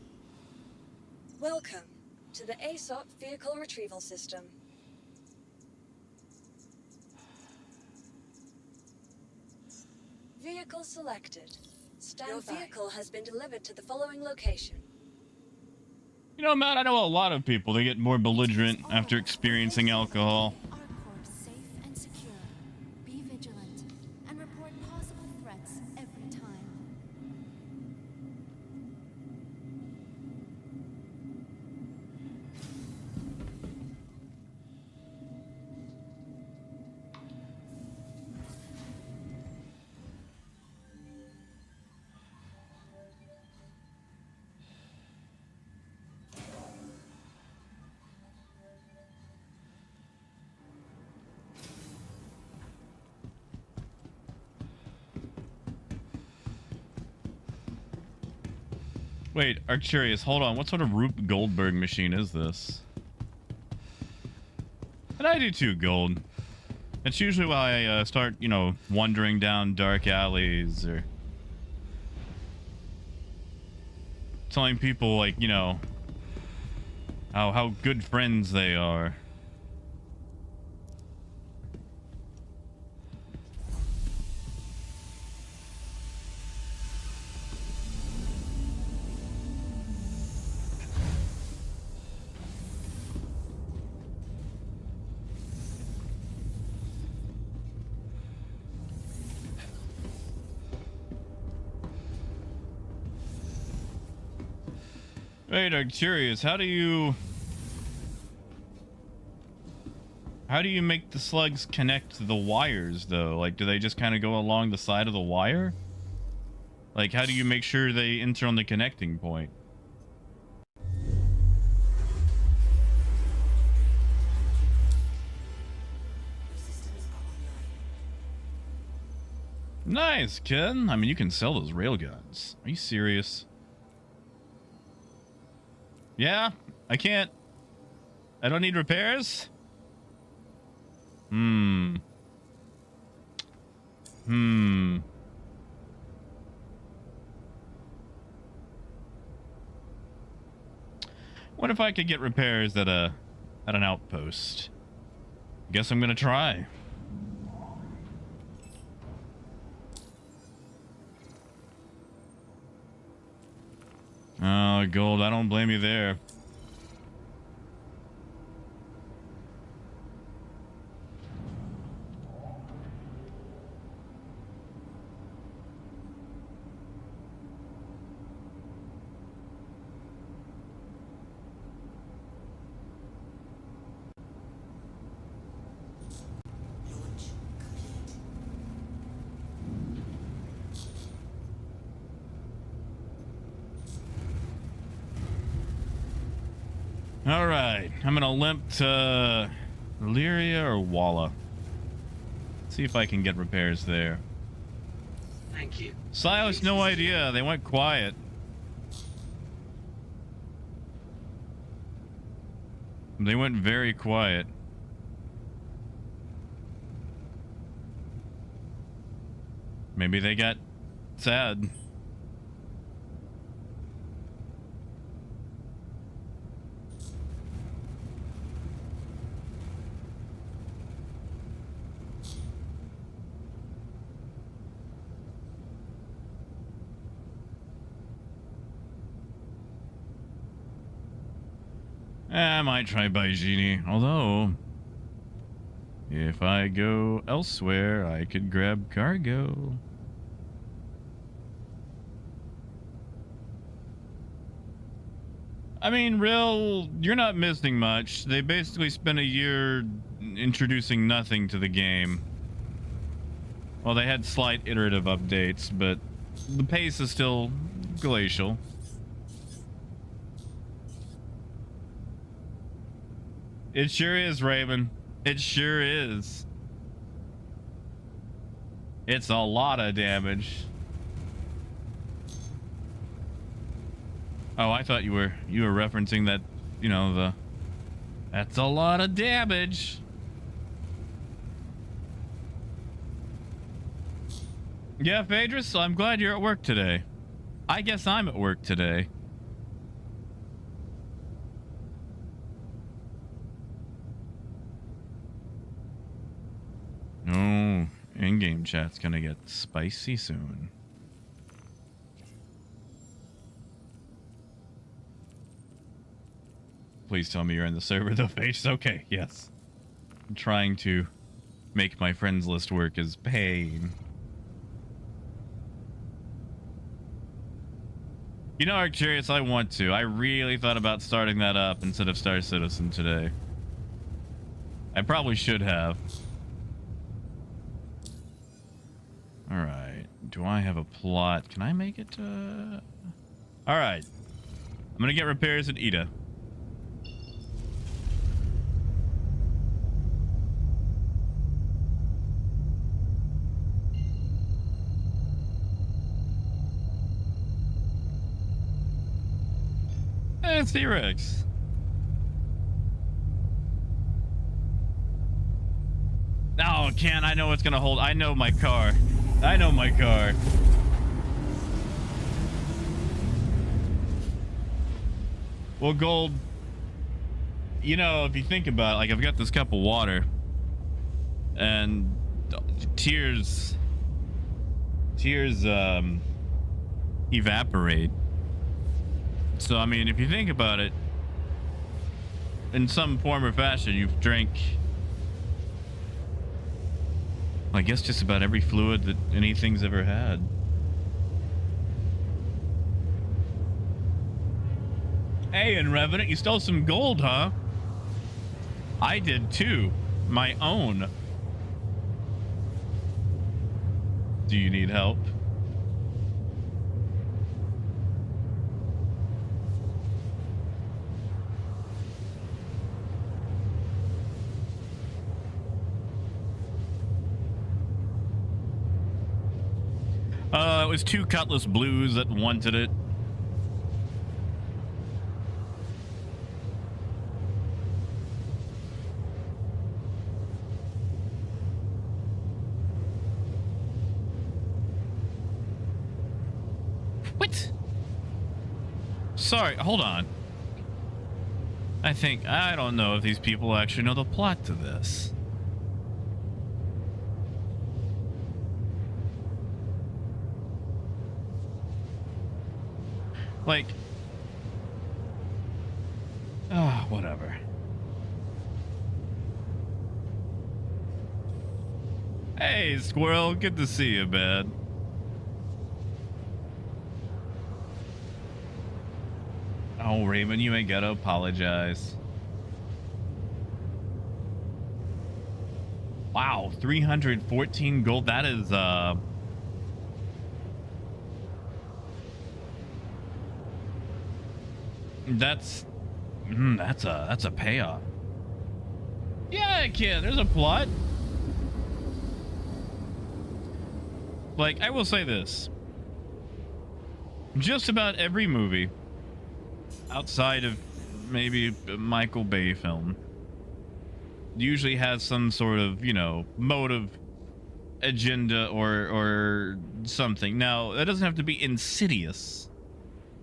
Welcome to the ASOP Vehicle Retrieval System. Vehicle selected. Your vehicle has been delivered to the following location. You know, Matt, I know a lot of people that get more belligerent after experiencing alcohol. Our course safe and secure. Be vigilant and report possible threats every time. Wait, Arcturus, hold on. What sort of Rube Goldberg machine is this? And I do too, Gold. It's usually why I start, you know, wandering down dark alleys or telling people, like, you know, how good friends they are. Wait, I'm curious. How do you make the slugs connect to the wires, though? Like, do they just kind of go along the side of the wire? Like, how do you make sure they enter on the connecting point? Nice, kid. I mean, you can sell those railguns. Are you serious? Yeah, I can't. I don't need repairs? What if I could get repairs at an outpost? Guess I'm gonna try. Oh, gold, I don't blame you there. All right, I'm gonna limp to Lyria or Walla. See if I can get repairs there. Thank you. Silas, no idea. They went quiet. They went very quiet. Maybe they got sad. I might try Baijini, although if I go elsewhere, I could grab cargo. I mean, you're not missing much. They basically spent a year introducing nothing to the game. Well, they had slight iterative updates, but the pace is still glacial. It sure is, Raven. It sure is. It's a lot of damage. Oh, I thought you were referencing that, you know, that's a lot of damage. Yeah, Phaedrus, I'm glad you're at work today. I guess I'm at work today. Oh, in-game chat's gonna get spicy soon. Please tell me you're in the server though, Phaedrus. Okay, yes. I'm trying to make my friends list work as pain. You know, Arcturus, I want to. I really thought about starting that up instead of Star Citizen today. I probably should have. Alright. Do I have a plot? Can I make it to... Alright. I'm gonna get repairs at Ida. It's T-Rex. Oh, Ken, I know what's gonna hold. I know my car. I know my car. Well, Gold, you know, if you think about it, like, I've got this cup of water and tears evaporate. So, I mean, if you think about it, in some form or fashion, you've drank, I guess, just about every fluid that anything's ever had. Hey, and Revenant, you stole some gold, huh? I did too. My own. Do you need help? it was 2 Cutlass Blues that wanted it. What? Sorry, hold on. I don't know if these people actually know the plot to this. Like, whatever. Hey, Squirrel, good to see you, man. Oh, Raymond, you ain't gotta apologize. Wow, 314 gold. That is, that's a payoff. Yeah, kid, there's a plot. Like, I will say this. Just about every movie outside of maybe a Michael Bay film usually has some sort of, you know, motive, agenda, or something. Now, that doesn't have to be insidious.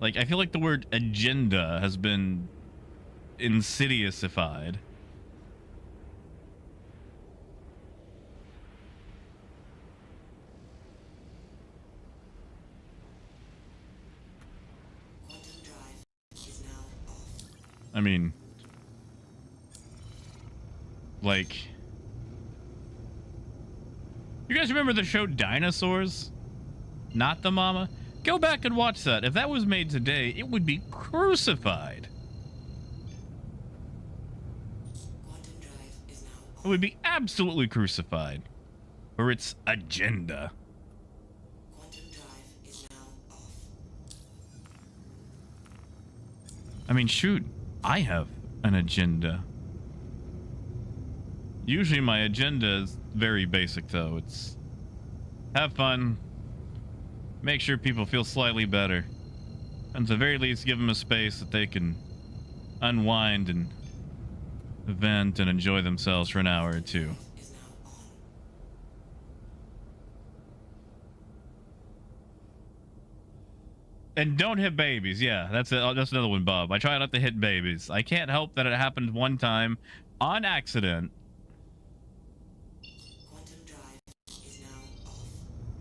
Like, I feel like the word agenda has been insidiousified. I mean, like, you guys remember the show Dinosaurs? Not the Mama? Go back and watch that. If that was made today, it would be crucified. It would be absolutely crucified for its agenda. I mean, shoot, I have an agenda. Usually my agenda is very basic, though. It's have fun, make sure people feel slightly better, and at the very least give them a space that they can unwind and vent and enjoy themselves for an hour or two. And don't hit babies. Yeah, that's another one, Bob. I try not to hit babies. I can't help that it happened one time on accident.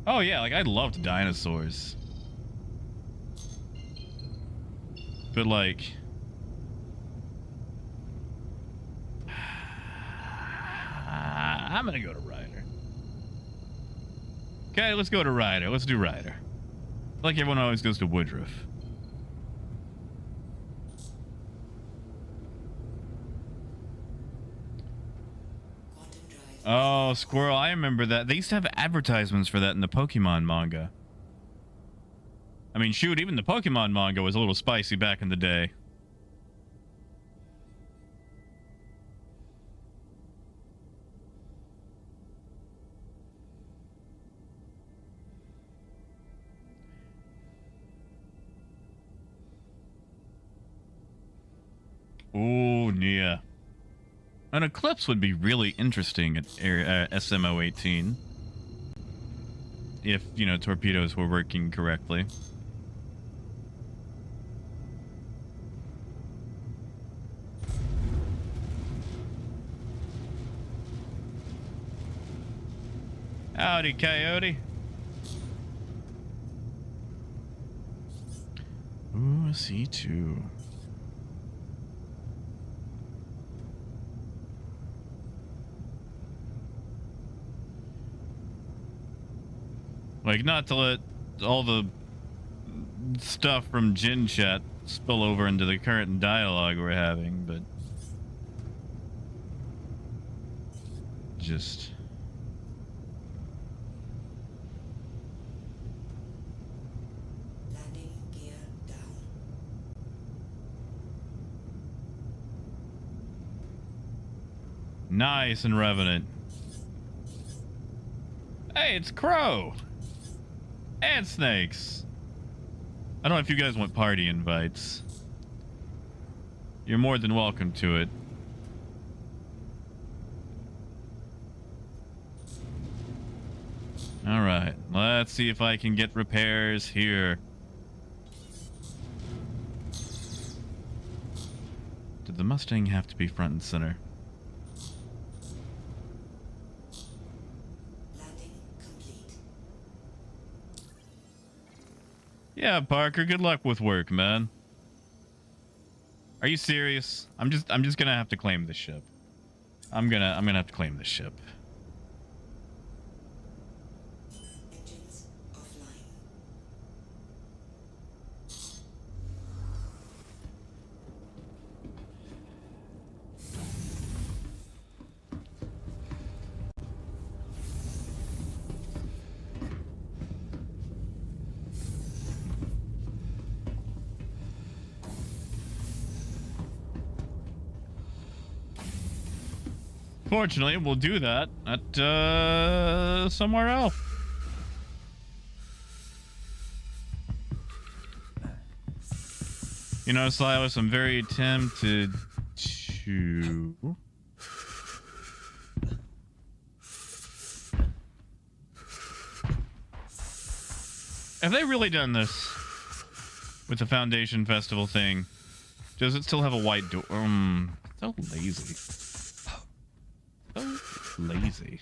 Oh yeah, like I loved dinosaurs. But like, I'm gonna go to Ryder. Okay, let's go to Ryder. Let's do Ryder. Like everyone always goes to Woodruff. Oh, Squirrel, I remember that. They used to have advertisements for that in the Pokemon manga. I mean, shoot, even the Pokemon manga was a little spicy back in the day. Oh, yeah. An eclipse would be really interesting at SMO 18. If, you know, torpedoes were working correctly. Howdy, Coyote. Ooh, a C2. Like, not to let all the stuff from Gin Chat spill over into the current dialogue we're having, but just landing gear down. nice and Revenant. Hey, it's Crow. And snakes. I don't know if you guys want party invites. You're more than welcome to it. All right, let's see if I can get repairs here. Did the Mustang have to be front and center? Landing complete. Yeah, Parker, good luck with work, man. Are you serious? I'm just gonna have to claim this ship. I'm gonna have to claim this ship. Engines offline. Fortunately, we'll do that at somewhere else. You know, Silas, I'm very tempted to... Have they really done this with the Foundation Festival thing? Does it still have a white door? So lazy. So lazy.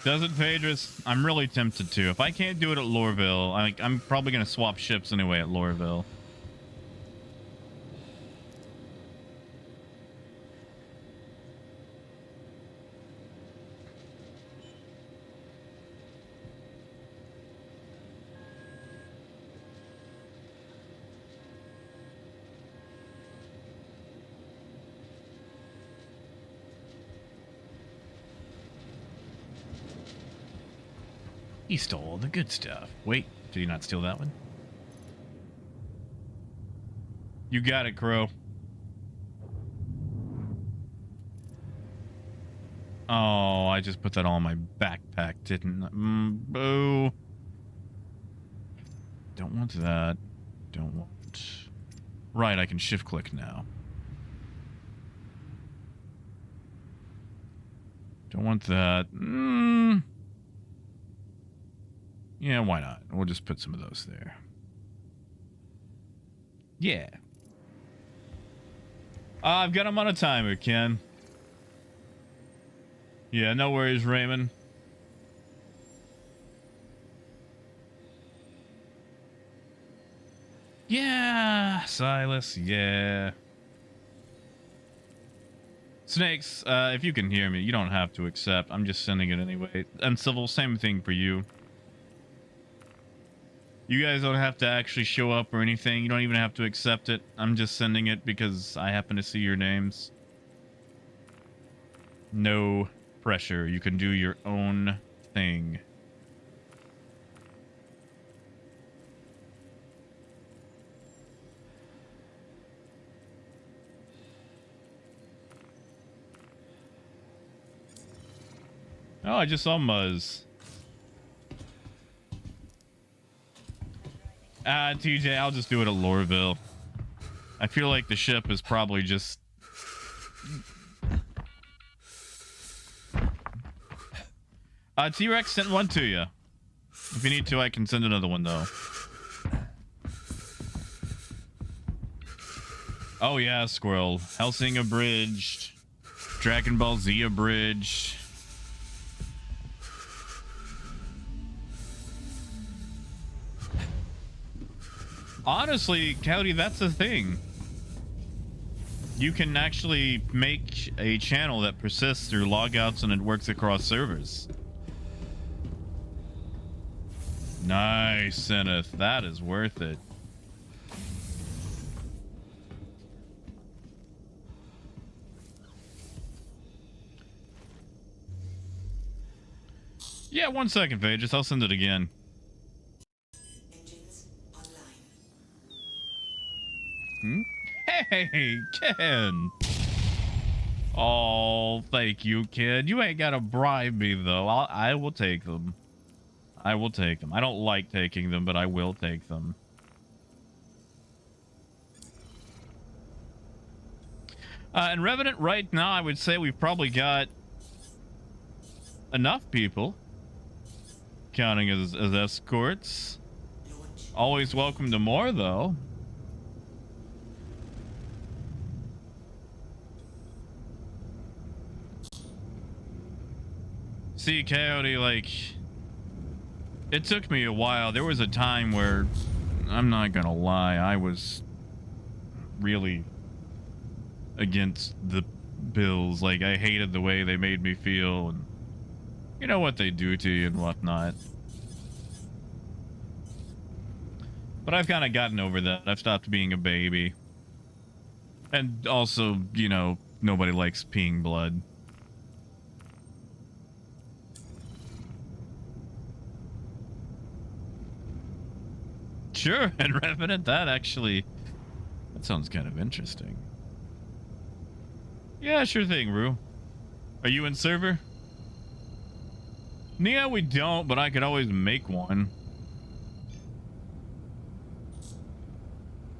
Does it, Phaedrus? I'm really tempted to. If I can't do it at Lorville, I'm probably going to swap ships anyway at Lorville. He stole all the good stuff. Wait, did he not steal that one? You got it, Crow. Oh, I just put that all in my backpack, didn't I? Boo. Don't want that. Don't want... Right, I can shift click now. Don't want that. Yeah, why not? We'll just put some of those there. Yeah. I've got him on a timer, Ken. Yeah, no worries, Raymond. Yeah, Silas, yeah. Snakes, if you can hear me, you don't have to accept. I'm just sending it anyway. And Civil, same thing for you. You guys don't have to actually show up or anything. You don't even have to accept it. I'm just sending it because I happen to see your names. No pressure. You can do your own thing. Oh, I just saw Muzz. TJ, I'll just do it at Lorville. I feel like the ship is probably just... T-Rex sent one to you. If you need to, I can send another one, though. Oh, yeah, Squirrel. Helsing abridged. Dragon Ball Z abridged. Honestly, Cowdy, that's the thing. You can actually make a channel that persists through logouts and it works across servers. Nice, Zenith. That is worth it. Yeah, 1 second, Phaedrus. I'll send it again. Engines online. Hey, Hey, Ken. Oh, thank you, kid. You ain't gotta bribe me, though. I will take them. I will take them. I don't like taking them, but I will take them. And Revenant, right now, I would say we've probably got enough people. Counting as escorts. Always welcome to more, though. See, Coyote, like, it took me a while. There was a time where, I'm not gonna lie, I was really against the bills. Like, I hated the way they made me feel, and you know what they do to you and whatnot. But I've kind of gotten over that. I've stopped being a baby. And also, you know, nobody likes peeing blood. Sure, and Revenant, that sounds kind of interesting. Yeah, sure thing, Rue. Are you in server? Yeah, we don't, but I could always make one.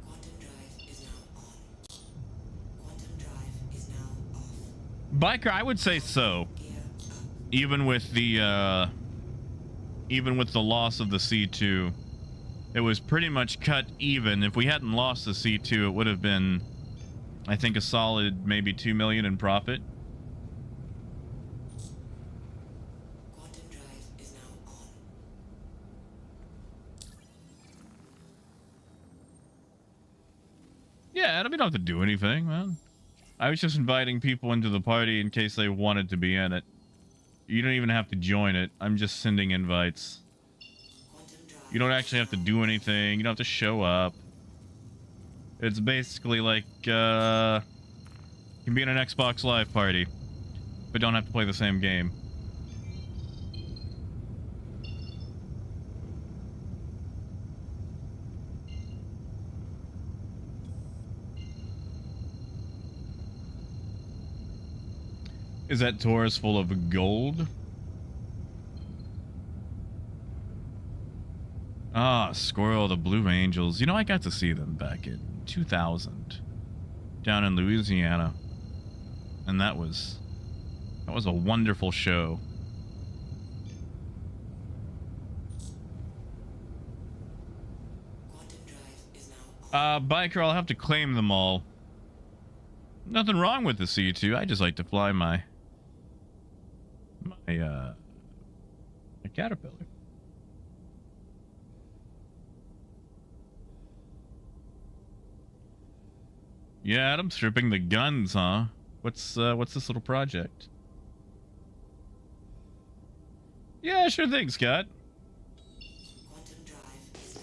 Quantum drive is now on. Quantum drive is now off. Biker, I would say so. Gear up. Even with the loss of the C2, it was pretty much cut even. If we hadn't lost the C2, it would have been, I think, a solid maybe 2 million in profit. Quantum drive is now on. Yeah, Adam, you don't have to do anything, man. I was just inviting people into the party in case they wanted to be in it. You don't even have to join it. I'm just sending invites. Quantum drive. You don't actually have to do anything. You don't have to show up. It's basically like, you can be in an Xbox Live party, but don't have to play the same game. Is that Taurus full of gold? Ah, Squirrel, the Blue Angels. You know, I got to see them back in 2000 down in Louisiana. And that was a wonderful show. Quantum drive is now on. Biker, I'll have to claim them all. Nothing wrong with the C2. I just like to fly my Caterpillar. Yeah, Adam, stripping the guns, huh? What's this little project? Yeah, sure thing, Scott. Quantum drive is now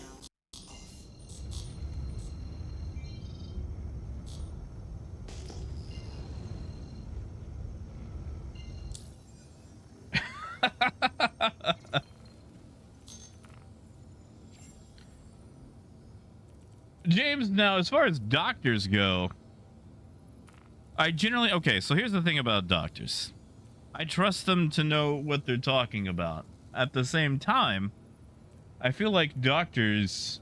James, now as far as doctors go, I generally, okay, so here's the thing about doctors. I trust them to know what they're talking about. At the same time, I feel like doctors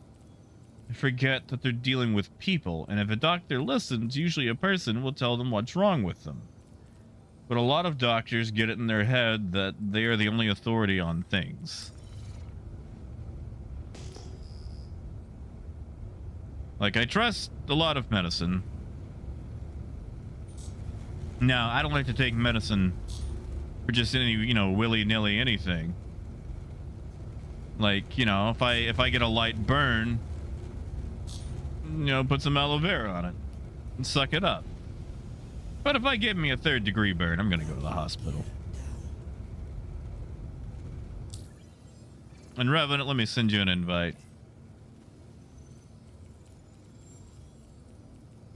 forget that they're dealing with people, and if a doctor listens, usually a person will tell them what's wrong with them. But a lot of doctors get it in their head that they are the only authority on things. Like, I trust a lot of medicine. Now, I don't like to take medicine for just any, you know, willy-nilly anything. Like, you know, if I get a light burn, you know, put some aloe vera on it and suck it up. But if I get me a 3rd-degree burn, I'm gonna go to the hospital. And Revenant, let me send you an invite.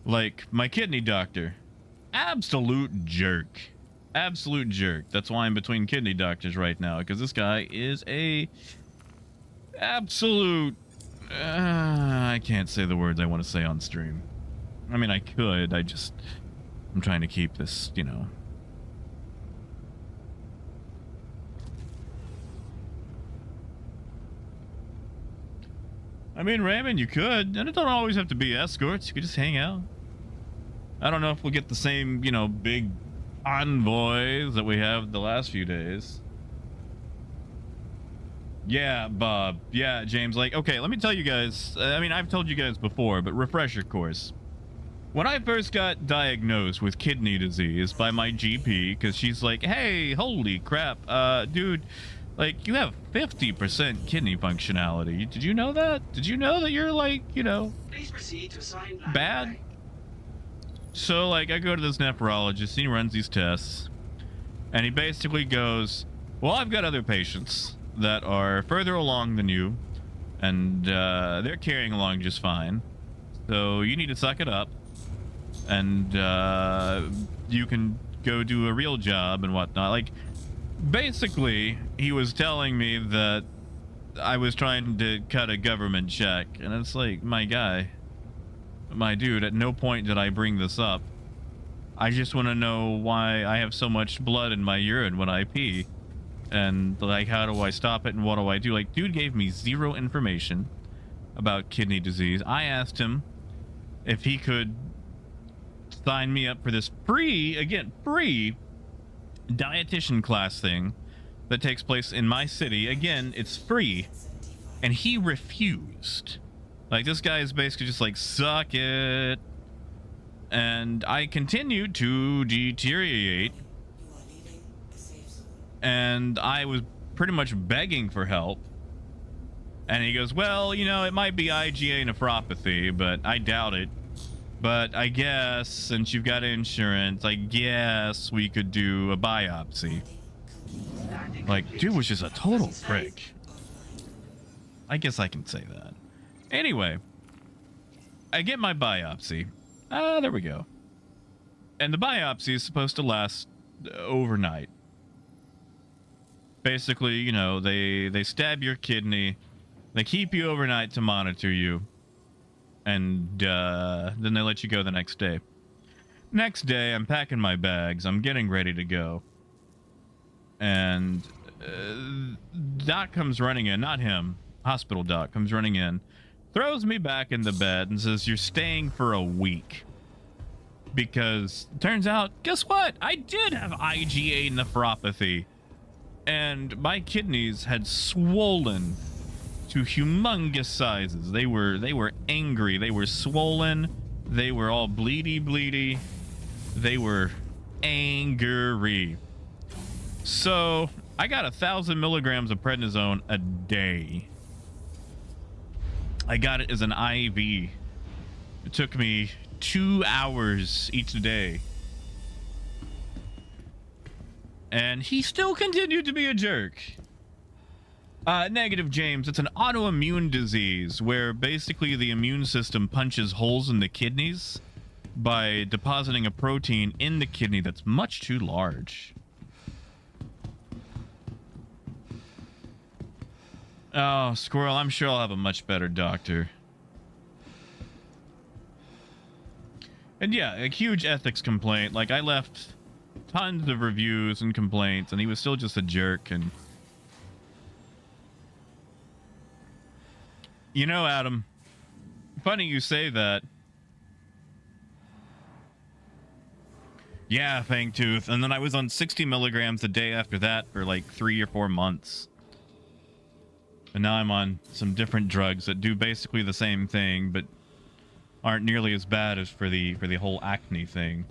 Like, my kidney doctor. Absolute jerk. Absolute jerk. That's why I'm between kidney doctors right now, because this guy is a absolute... I can't say the words I want to say on stream. I mean, I could. I'm trying to keep this, you know. I mean, Raymond, you could. And it don't always have to be escorts. You could just hang out. I don't know if we'll get the same, you know, big envoys that we have the last few days. Yeah, Bob. Yeah, James. Like, okay, let me tell you guys. I mean, I've told you guys before, but refresher course. When I first got diagnosed with kidney disease by my GP, because she's like, hey, holy crap, dude, like, you have 50% kidney functionality. Did you know that? Did you know that you're, like, you know, Please proceed to assign bad? So, like, I go to this nephrologist, and he runs these tests, and he basically goes, well, I've got other patients that are further along than you, and they're carrying along just fine. So you need to suck it up, and you can go do a real job and whatnot. Like, basically, he was telling me that I was trying to cut a government check, and it's like, my guy, my dude, at no point did I bring this up. I just want to know why I have so much blood in my urine when I pee. And, like, how do I stop it and what do I do? Like, dude gave me zero information about kidney disease. I asked him if he could sign me up for this free dietitian class thing that takes place in my city. Again, it's free. And he refused. Like, this guy is basically just like, suck it. And I continued to deteriorate. And I was pretty much begging for help. And he goes, well, you know, it might be IgA nephropathy, but I doubt it. But I guess, since you've got insurance, I guess we could do a biopsy. Like, dude was just a total prick. I guess I can say that. Anyway, I get my biopsy. There we go. And the biopsy is supposed to last overnight. Basically, you know, they stab your kidney, they keep you overnight to monitor you, and then they let you go the next day. Next day, I'm packing my bags, I'm getting ready to go, and Doc comes running in, not him, hospital Doc comes running in, throws me back in the bed and says, you're staying for a week. Because, turns out, guess what? I did have IgA nephropathy. And my kidneys had swollen to humongous sizes. They were angry. They were swollen. They were all bleedy. They were angry. So I got 1,000 milligrams of prednisone a day. I got it as an IV. It took me 2 hours each day. And he still continued to be a jerk. Negative, James. It's an autoimmune disease where basically the immune system punches holes in the kidneys by depositing a protein in the kidney that's much too large. Oh, Squirrel, I'm sure I'll have a much better doctor. And yeah, a huge ethics complaint. Like, I left tons of reviews and complaints, and he was still just a jerk. And you know, Adam, funny you say that. Yeah, Fangtooth. And then I was on 60 milligrams a day after that for like 3 or 4 months. And now I'm on some different drugs that do basically the same thing, but aren't nearly as bad as for the whole acne thing.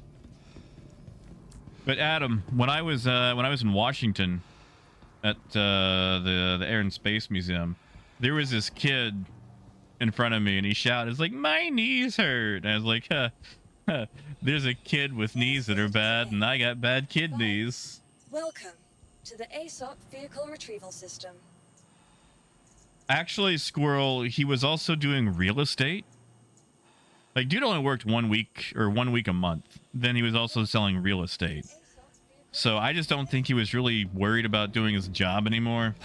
But Adam, when I was in Washington at the Air and Space Museum, there was this kid in front of me, and he shouted, "It's like, my knees hurt." And I was like, there's a kid with knees that are bad, and I got bad kidneys. Welcome to the ASOP Vehicle Retrieval System. Actually, Squirrel, he was also doing real estate. Like, dude only worked 1 week or 1 week a month. Then he was also selling real estate. So I just don't think he was really worried about doing his job anymore.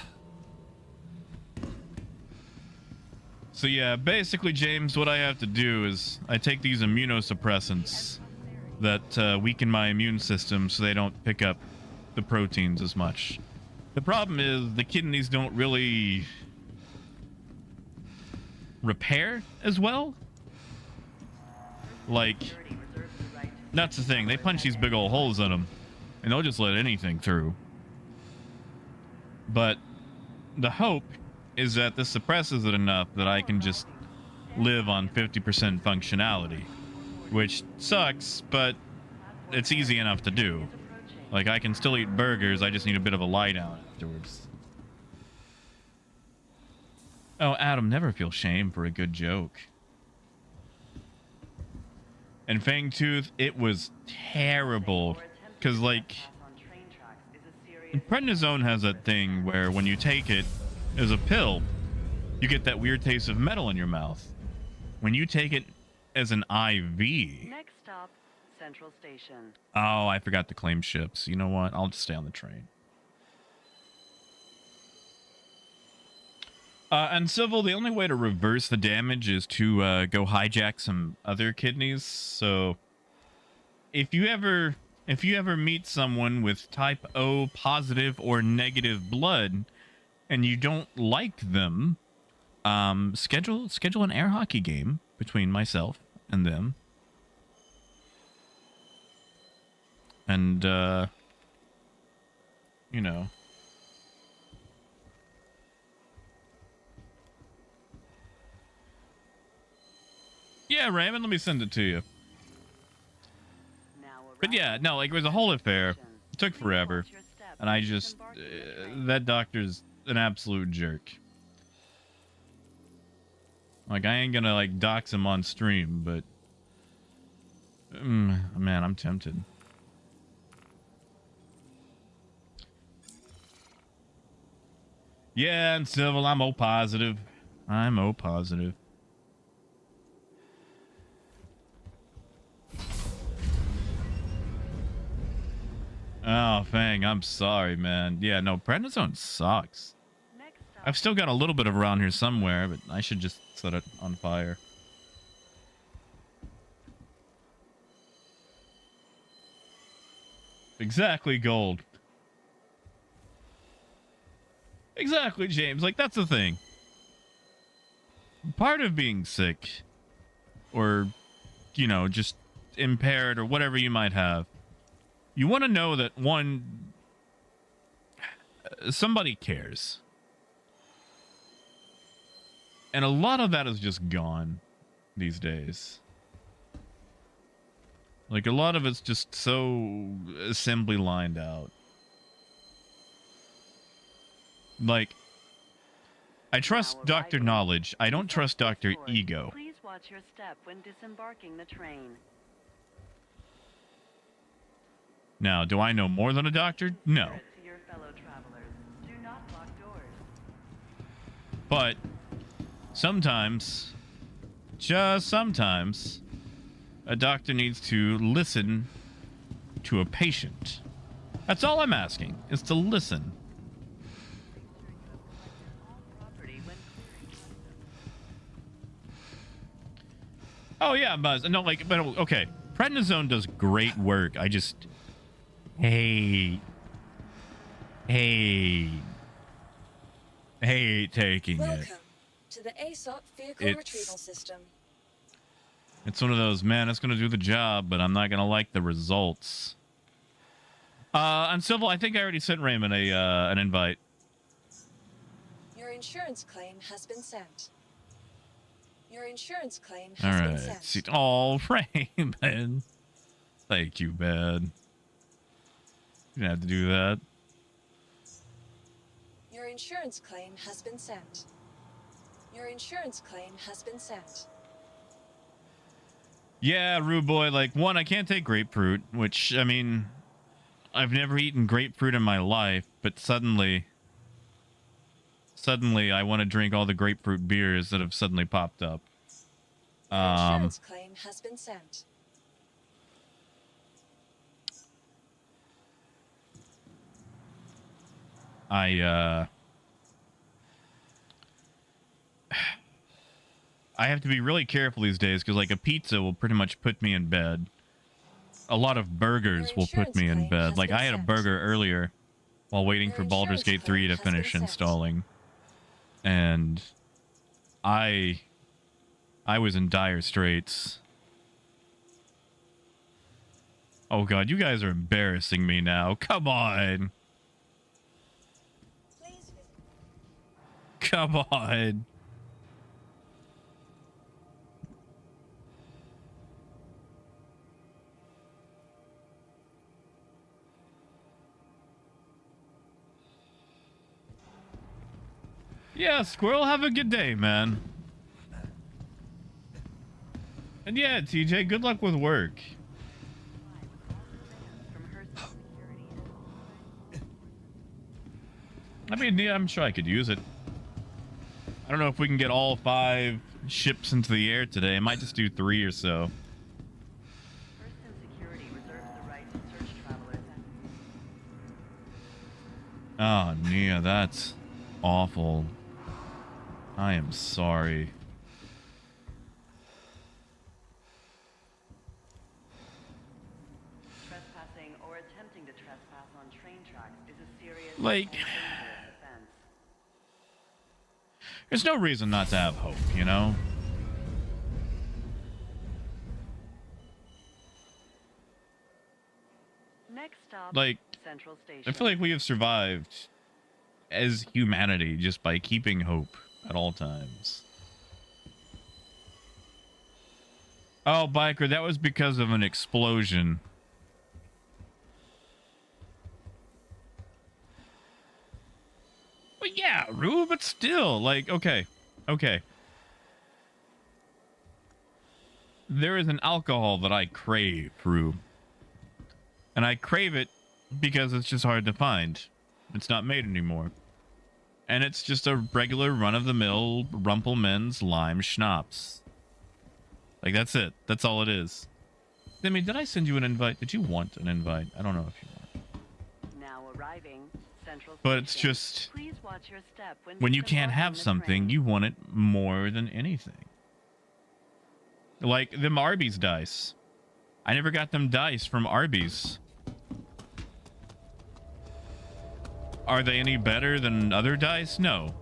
So yeah, basically, James, what I have to do is I take these immunosuppressants that weaken my immune system so they don't pick up the proteins as much. The problem is the kidneys don't really repair as well. Like, that's the thing. They punch these big old holes in them, and they'll just let anything through. But the hope is that this suppresses it enough that I can just live on 50% functionality, which sucks, but it's easy enough to do. Like, I can still eat burgers, I just need a bit of a lie down afterwards. Oh, Adam, never feel shame for a good joke. And Fangtooth, it was terrible. Because, like, prednisone has that thing where when you take it as a pill, you get that weird taste of metal in your mouth. When you take it as an IV... Next stop, Central Station. Oh, I forgot to claim ships. You know what? I'll just stay on the train. And Civil, the only way to reverse the damage is to go hijack some other kidneys. So if you ever meet someone with type O positive or negative blood and you don't like them, schedule an air hockey game between myself and them. And you know, yeah, Raymond, let me send it to you. But yeah, no, like, it was a whole affair. It took forever. And I just... that doctor's an absolute jerk. Like, I ain't gonna, like, dox him on stream, but... man, I'm tempted. Yeah, and Civil, I'm O positive. I'm O positive. Oh, Fang, I'm sorry, man. Yeah, no, prednisone sucks. I've still got a little bit of it around here somewhere, but I should just set it on fire. Exactly, Gold. Exactly, James. Like, that's the thing. Part of being sick, or, you know, just impaired, or whatever you might have, you want to know that, one, somebody cares. And a lot of that is just gone these days. Like, a lot of it's just so assembly lined out. Like, I trust Dr. Knowledge. I don't trust Dr. Ego. Please watch your step when disembarking the train. Now, do I know more than a doctor? No. To your fellow travelers, do not lock doors. But sometimes, just sometimes, a doctor needs to listen to a patient. That's all I'm asking, is to listen. Oh yeah, Buzz. No, like, but okay. Prednisone does great work. I just hate taking Welcome it. to the ASOP vehicle retrieval system. It's one of those, man, it's gonna do the job, but I'm not gonna like the results. On Civil, I think I already sent Raymond an invite. Your insurance claim has been sent. Your insurance claim All has right. been sent. Oh, Raymond. Thank you, man. You didn't have to do that. Your insurance claim has been sent. Your insurance claim has been sent. Yeah, Rude Boy, like, one, I can't take grapefruit, which, I mean, I've never eaten grapefruit in my life, but suddenly I want to drink all the grapefruit beers that have suddenly popped up. Your insurance claim has been sent. I have to be really careful these days because, like, a pizza will pretty much put me in bed. A lot of burgers will put me in bed. Like, I had a burger earlier while waiting for Baldur's Gate 3 to finish installing. And I was in dire straits. Oh, God, you guys are embarrassing me now. Come on. Come on. Yeah, Squirrel, have a good day, man. And yeah, TJ, good luck with work. I mean, yeah, I'm sure I could use it. I don't know if we can get all 5 ships into the air today. I might just do 3 or so. Oh, Nia, that's awful. I am sorry. Trespassing or attempting to trespass on train tracks is a serious Like, and dangerous offense. there's no reason not to have hope, you know? Next stop, Like, Central Station. I feel like we have survived as humanity just by keeping hope at all times. Oh, Biker, that was because of an explosion. Well, yeah, Rue, but still, like, okay. There is an alcohol that I crave, Rue. And I crave it because it's just hard to find. It's not made anymore. And it's just a regular run-of-the-mill Rumpelmann's lime schnapps. Like, that's it. That's all it is. Demi, did I send you an invite? Did you want an invite? I don't know if you want. Now arriving, Central But it's Station. just, Please watch your step when you can't disembarking have the something, train. you want it more than anything. Like them Arby's dice. I never got them dice from Arby's. Are they any better than other dice? No.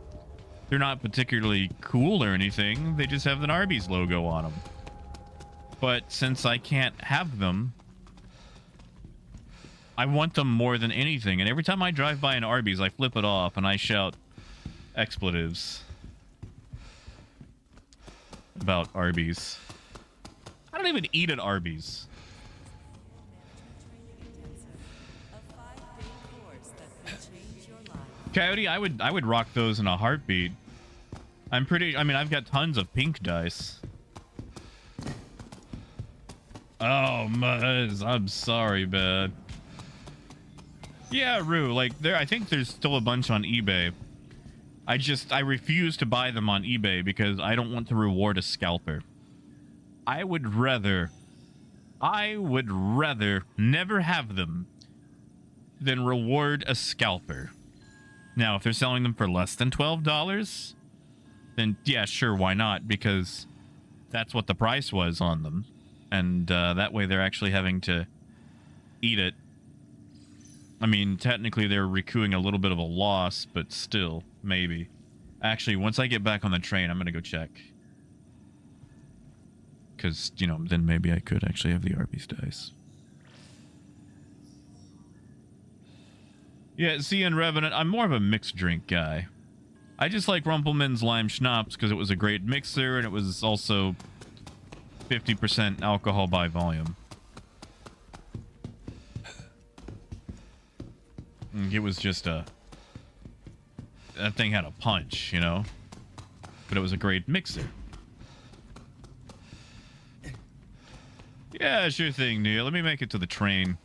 They're not particularly cool or anything. They just have an Arby's logo on them. But since I can't have them, I want them more than anything. And every time I drive by an Arby's, I flip it off and I shout expletives about Arby's. I don't even eat at Arby's. Coyote, I would rock those in a heartbeat. I mean, I've got tons of pink dice. Oh, Muzz, I'm sorry, bud. Yeah, Rue, like, I think there's still a bunch on eBay. I refuse to buy them on eBay because I don't want to reward a scalper. I would rather never have them than reward a scalper. Now, if they're selling them for less than $12, then yeah, sure, why not? Because that's what the price was on them. And that way they're actually having to eat it. I mean, technically they're recouping a little bit of a loss, but still, maybe. Actually, once I get back on the train, I'm going to go check. Because, you know, then maybe I could actually have the Arby's dice. Yeah, see, in Revenant, I'm more of a mixed drink guy. I just like Rumpelmann's lime schnapps because it was a great mixer and it was also 50% alcohol by volume. It was just that thing had a punch, you know? But it was a great mixer. Yeah, sure thing, Neil. Let me make it to the train.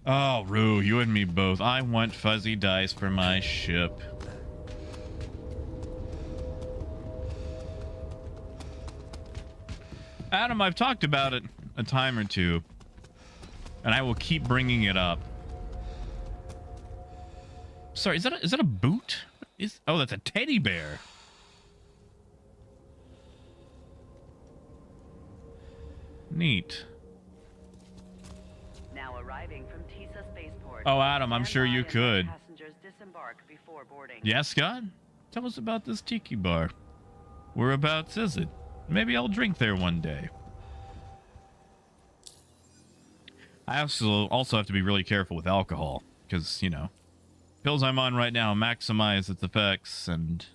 Oh, Rue, you and me both. I want fuzzy dice for my ship. Adam, I've talked about it a time or two, and I will keep bringing it up. sorry, is that a boot? Oh, that's a teddy bear. Neat. Now arriving from Tisa Spaceport. Oh, Adam, I'm Stand sure by you and let could. Passengers disembark before boarding. Yeah, Scott? Tell us about this tiki bar. Whereabouts is it? Maybe I'll drink there one day. I also have to be really careful with alcohol, because, you know, pills I'm on right now maximize its effects and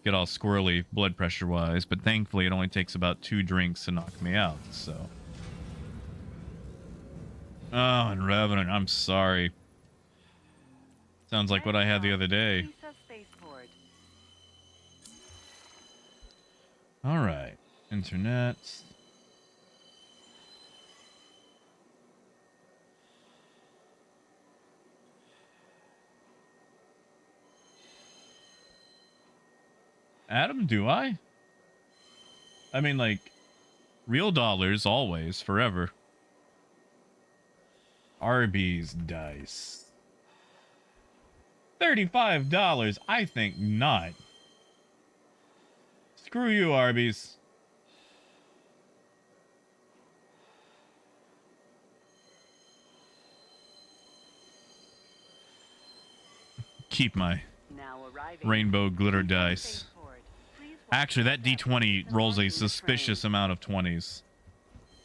get all squirrely blood pressure-wise, but thankfully it only takes about 2 drinks to knock me out, so... Oh, and Revenant, I'm sorry. Sounds like what I had the other day. Tisa Spaceport. Alright. Internet. Adam, do I? I mean, like, real dollars, always, forever. Arby's dice. $35? I think not. Screw you, Arby's. Keep my Now arriving rainbow glitter Tisa dice. Spaceport. Please watch Actually, that your step D20 when rolls a boarding the suspicious train. amount of 20s.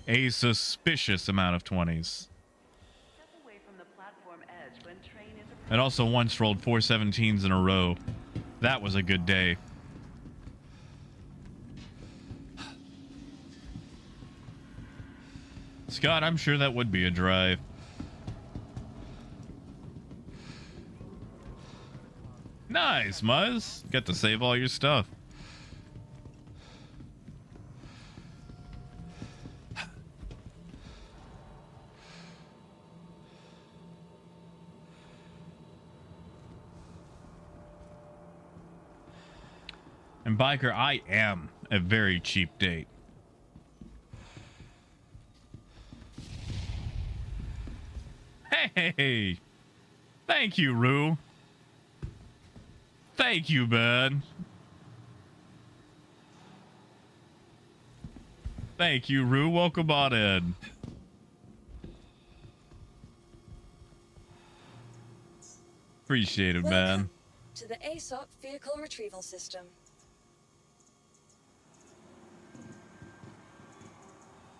A suspicious amount of 20s. Step away from the platform edge when train is approaching. It also once rolled 4 17s in a row. That was a good day. Scott, I'm sure that would be a drive. Nice, Muzz. Got to save all your stuff. And Biker, I am a very cheap date. Hey! Thank you, Rue. Thank you, bud. Thank you, Rue. Welcome on in. Appreciate it, man. Welcome to the ASOP Vehicle Retrieval System.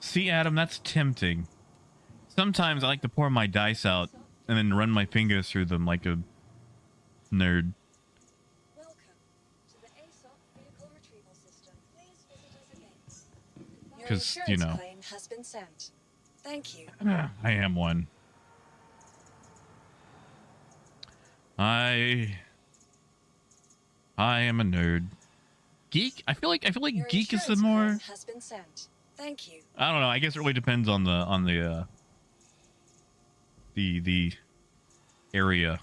See, Adam, that's tempting. Sometimes I like to pour my dice out and then run my fingers through them like a nerd. Welcome to the ASOP Vehicle Retrieval System. Please visit us again. Your 'Cause, insurance you know. claim has been sent. Thank you. I am one. I am a nerd. Geek? I feel like Your geek is the insurance more. claim has been sent. Thank you. I don't know. I guess it really depends on the area.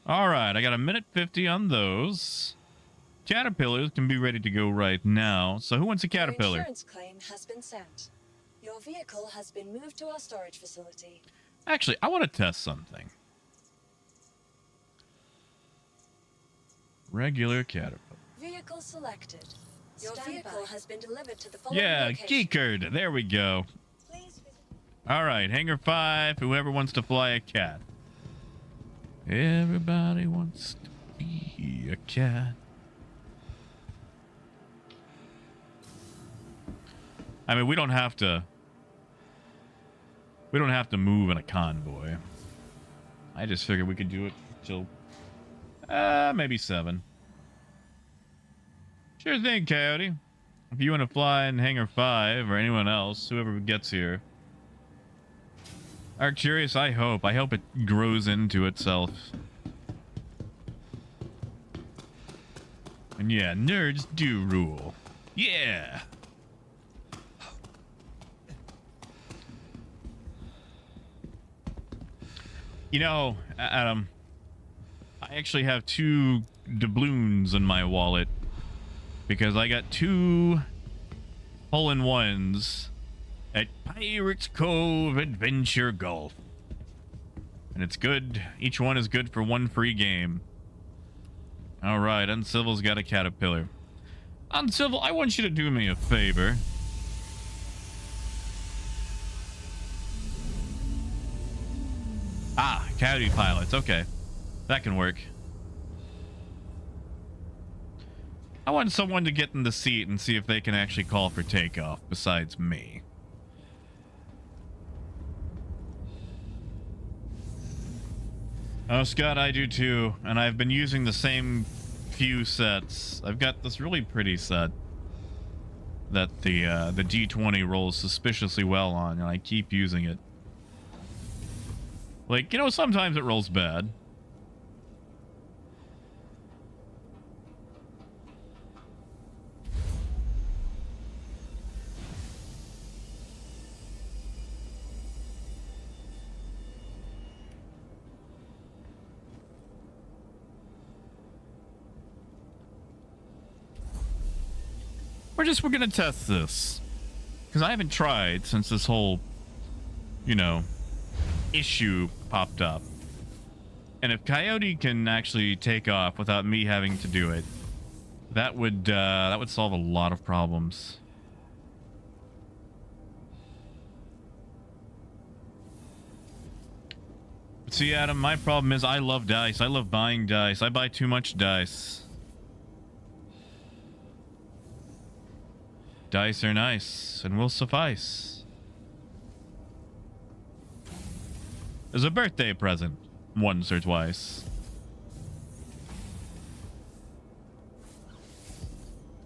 All right, I got a minute 50 on those. Caterpillars can be ready to go right now. So who wants a Your caterpillar? insurance claim has been sent. Your vehicle has been moved to our storage facility. Actually, I want to test something. Regular caterpillar. Vehicle selected. Your vehicle has been delivered to the following Yeah, location. geekered. There we go. Please visit. All right, Hangar 5, whoever wants to fly a cat. Everybody wants to be a cat. I mean, we don't have to move in a convoy. I just figured we could do it till maybe 7. Sure thing, Coyote. If you want to fly in Hangar 5 or anyone else, whoever gets here. Arcturus, I hope it grows into itself. And yeah, nerds do rule. Yeah. You know, Adam, I actually have 2 doubloons in my wallet because I got 2 hole-in-ones at Pirates Cove Adventure Golf. And it's good. Each one is good for one free game. All right, Uncivil's got a caterpillar. Uncivil, I want you to do me a favor. Ah, coyote pilots. Okay, that can work. I want someone to get in the seat and see if they can actually call for takeoff besides me. Oh, Scott, I do too. And I've been using the same few sets. I've got this really pretty set that the D20 rolls suspiciously well on, and I keep using it. Like, you know, sometimes it rolls bad. We're gonna test this, because I haven't tried since this whole, you know, issue popped up. And if Coyote can actually take off without me having to do it, that would solve a lot of problems. See, Adam, my problem is I love dice. I love buying dice. I buy too much dice. Dice are nice and will suffice. As a birthday present, once or twice.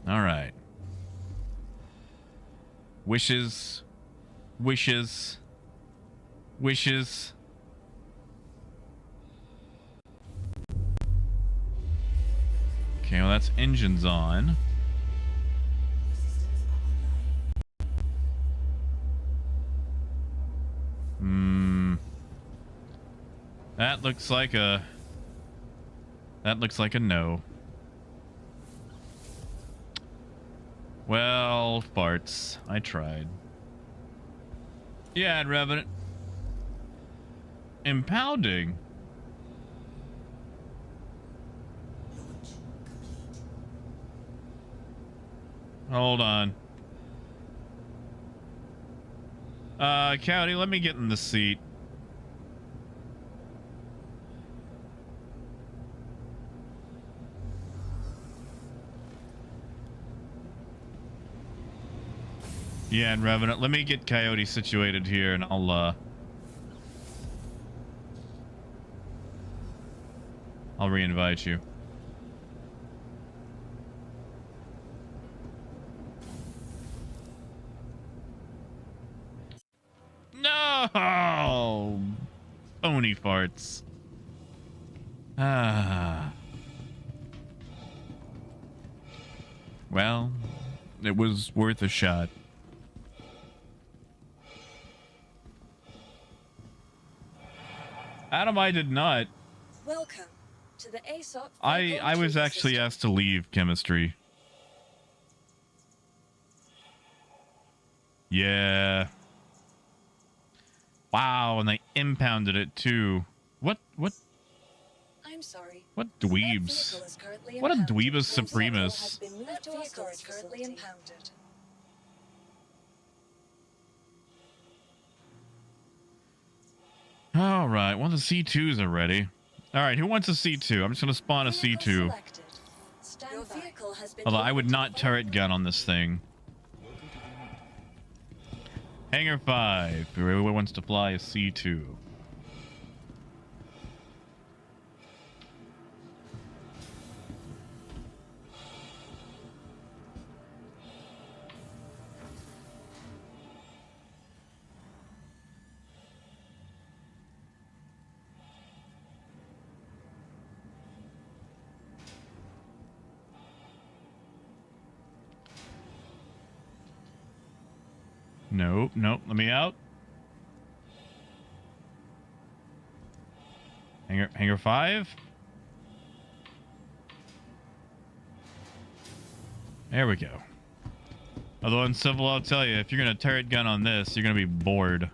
All right. Wishes. Wishes. Wishes. Okay, well, that's engines on. That looks like a no. Well, farts. I tried. Yeah, Revenant. Impounding. Hold on. Coyote, let me get in the seat. Yeah, and Revenant, let me get Coyote situated here, and I'll re-invite you. No! Phony farts. Ah. Well, it was worth a shot. Adam, I did not. Welcome to the ASOP. I was actually asked to leave chemistry. Yeah. Wow, and they impounded it too. What? I'm sorry. What dweebs? What a dweebus supremus. That vehicle is currently impounded. All right, well, the C2s are ready. All right, who wants a C2? I'm just going to spawn a C2. Your vehicle has been Although I would not turret gun on this thing. Hangar 5. Whoever wants to fly a C2. Nope, nope, let me out. Hangar 5. There we go. Although in Civil, I'll tell you, if you're going to turret gun on this, you're going to be bored.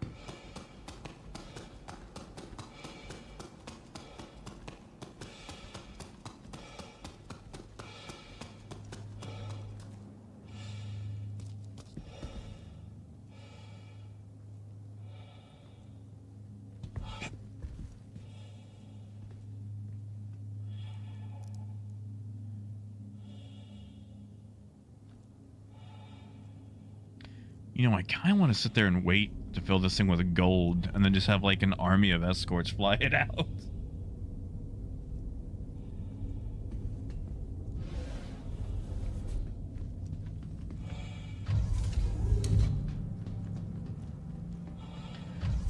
You know, I kind of want to sit there and wait to fill this thing with gold and then just have like an army of escorts fly it out.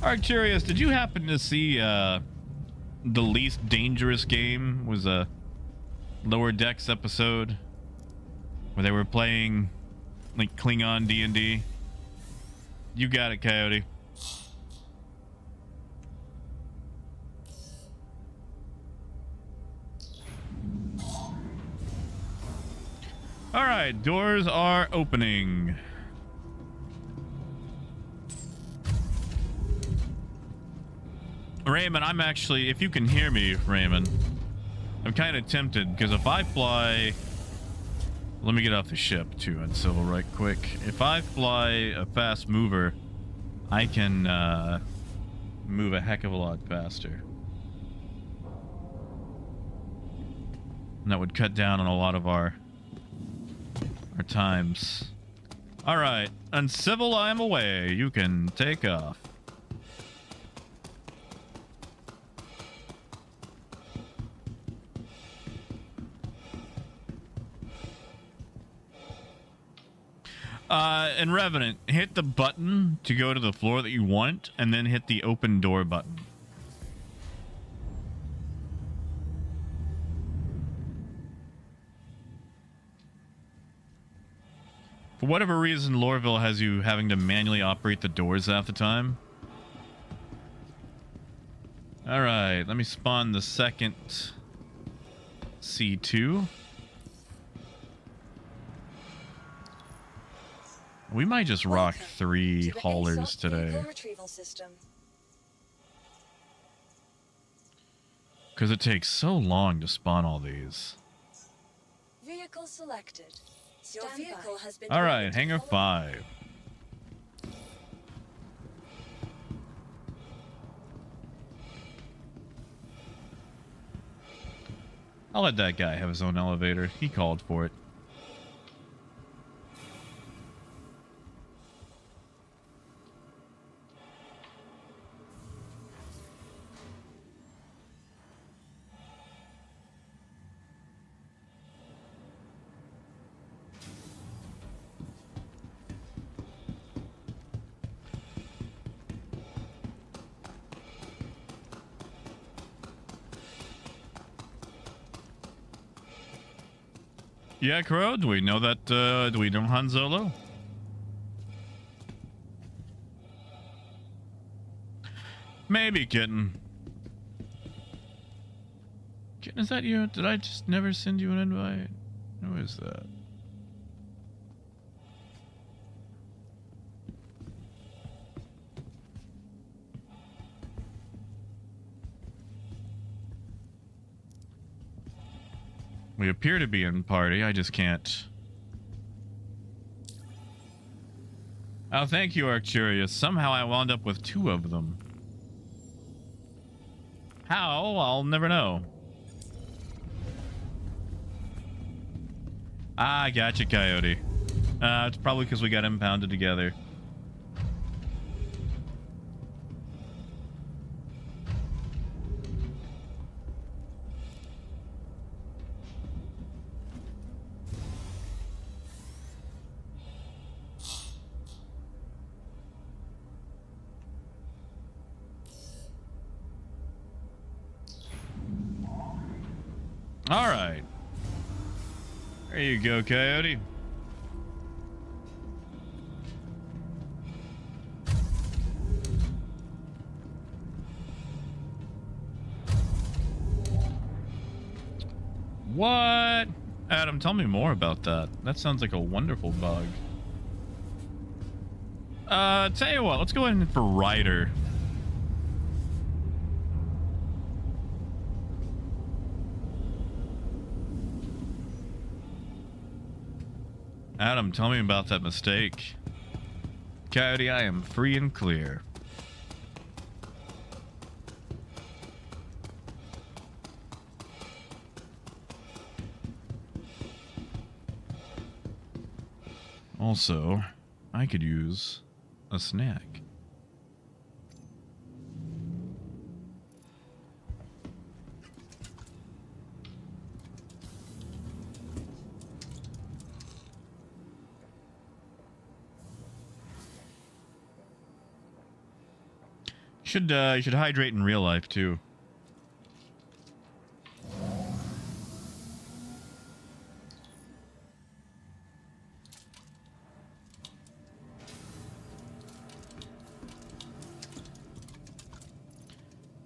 Alright, curious, did you happen to see the least dangerous game was a Lower Decks episode where they were playing like Klingon D&D? You got it, Coyote. All right, doors are opening. Raymond, I'm actually, if you can hear me, Raymond, I'm kind of tempted because if I fly, let me get off the ship too on Civil right quick. If I fly a fast mover, I can move a heck of a lot faster. And that would cut down on a lot of our times. All right, Uncivil, I am away. You can take off. And Revenant, hit the button to go to the floor that you want, and then hit the open door button. For whatever reason, Lorville has you having to manually operate the doors half the time. Alright, let me spawn the second C2. We might just rock 3 haulers today. Retrieval system. Because it takes so long to spawn all these. Vehicle selected. Your vehicle has been. Alright, Hangar 5. I'll let that guy have his own elevator. He called for it. Yeah, Crow, do we know that, do we know Han Solo? Maybe, Kitten. Kitten, is that you? Did I just never send you an invite? Who is that? We appear to be in party, I just can't. Oh, thank you, Arcturious. Somehow I wound up with 2 of them. How? I'll never know. Ah, gotcha, Coyote. It's probably because we got impounded together. All right. There you go, Coyote. What? Adam, tell me more about that. That sounds like a wonderful bug. Tell you what, let's go in for Ryder. Adam, tell me about that mistake. Coyote, I am free and clear. Also, I could use a snack. You should hydrate in real life too.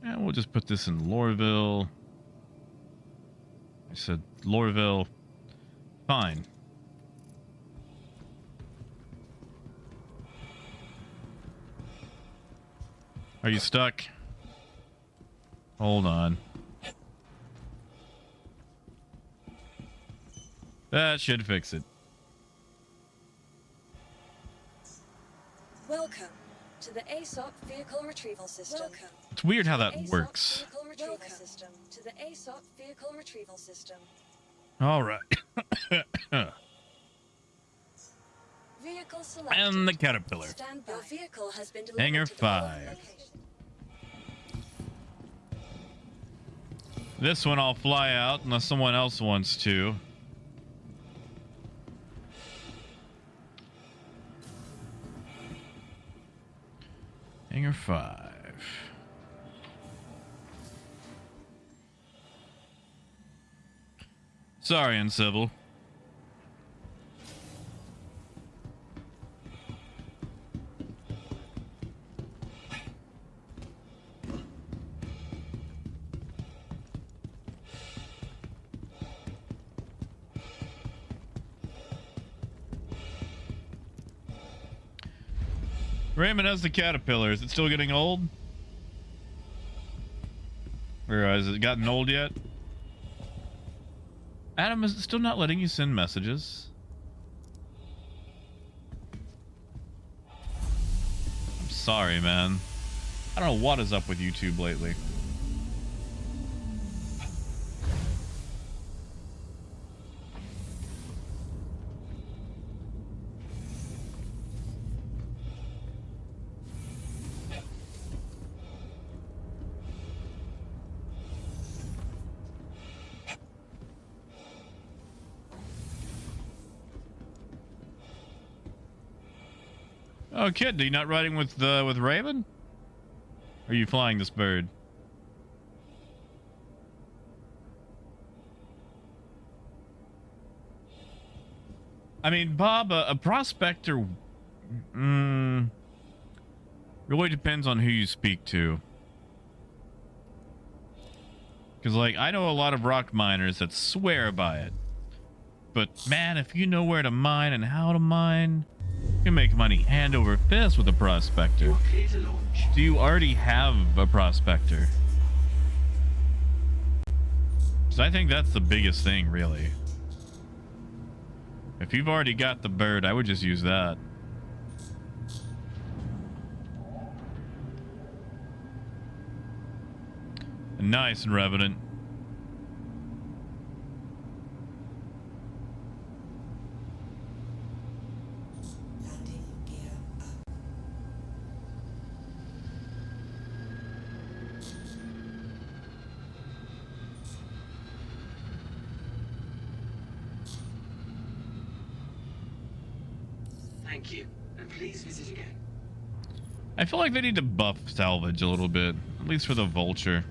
And we'll just put this in Lorville. I said Lorville. Fine. Are you stuck? Hold on. That should fix it. Welcome to the ASOP vehicle retrieval system. Welcome. It's weird how that ASOP works. Vehicle retrieval system. To the ASOP vehicle retrieval system. All right. Vehicle selected. And the caterpillar. Stand by. Your vehicle has been delivered Hangar to the following 5. location. This one I'll fly out unless someone else wants to. Hangar 5. Sorry, Uncivil. Raymond has the caterpillar. Is it still getting old? Or has it gotten old yet? Adam, is it still not letting you send messages? I'm sorry, man. I don't know what is up with YouTube lately. Oh, kid, are you not riding with Raven? Or are you flying this bird? I mean, Bob, a prospector really depends on who you speak to. Because, like, I know a lot of rock miners that swear by it. But, man, if you know where to mine and how to mine, you can make money hand over fist with a prospector. You're clear to launch. Do you already have a prospector? So I think that's the biggest thing, really. If you've already got the bird, I would just use that. Nice and Revenant. Landing gear up. Thank you, and please visit again. I feel like they need to buff salvage a little bit, at least for the Vulture.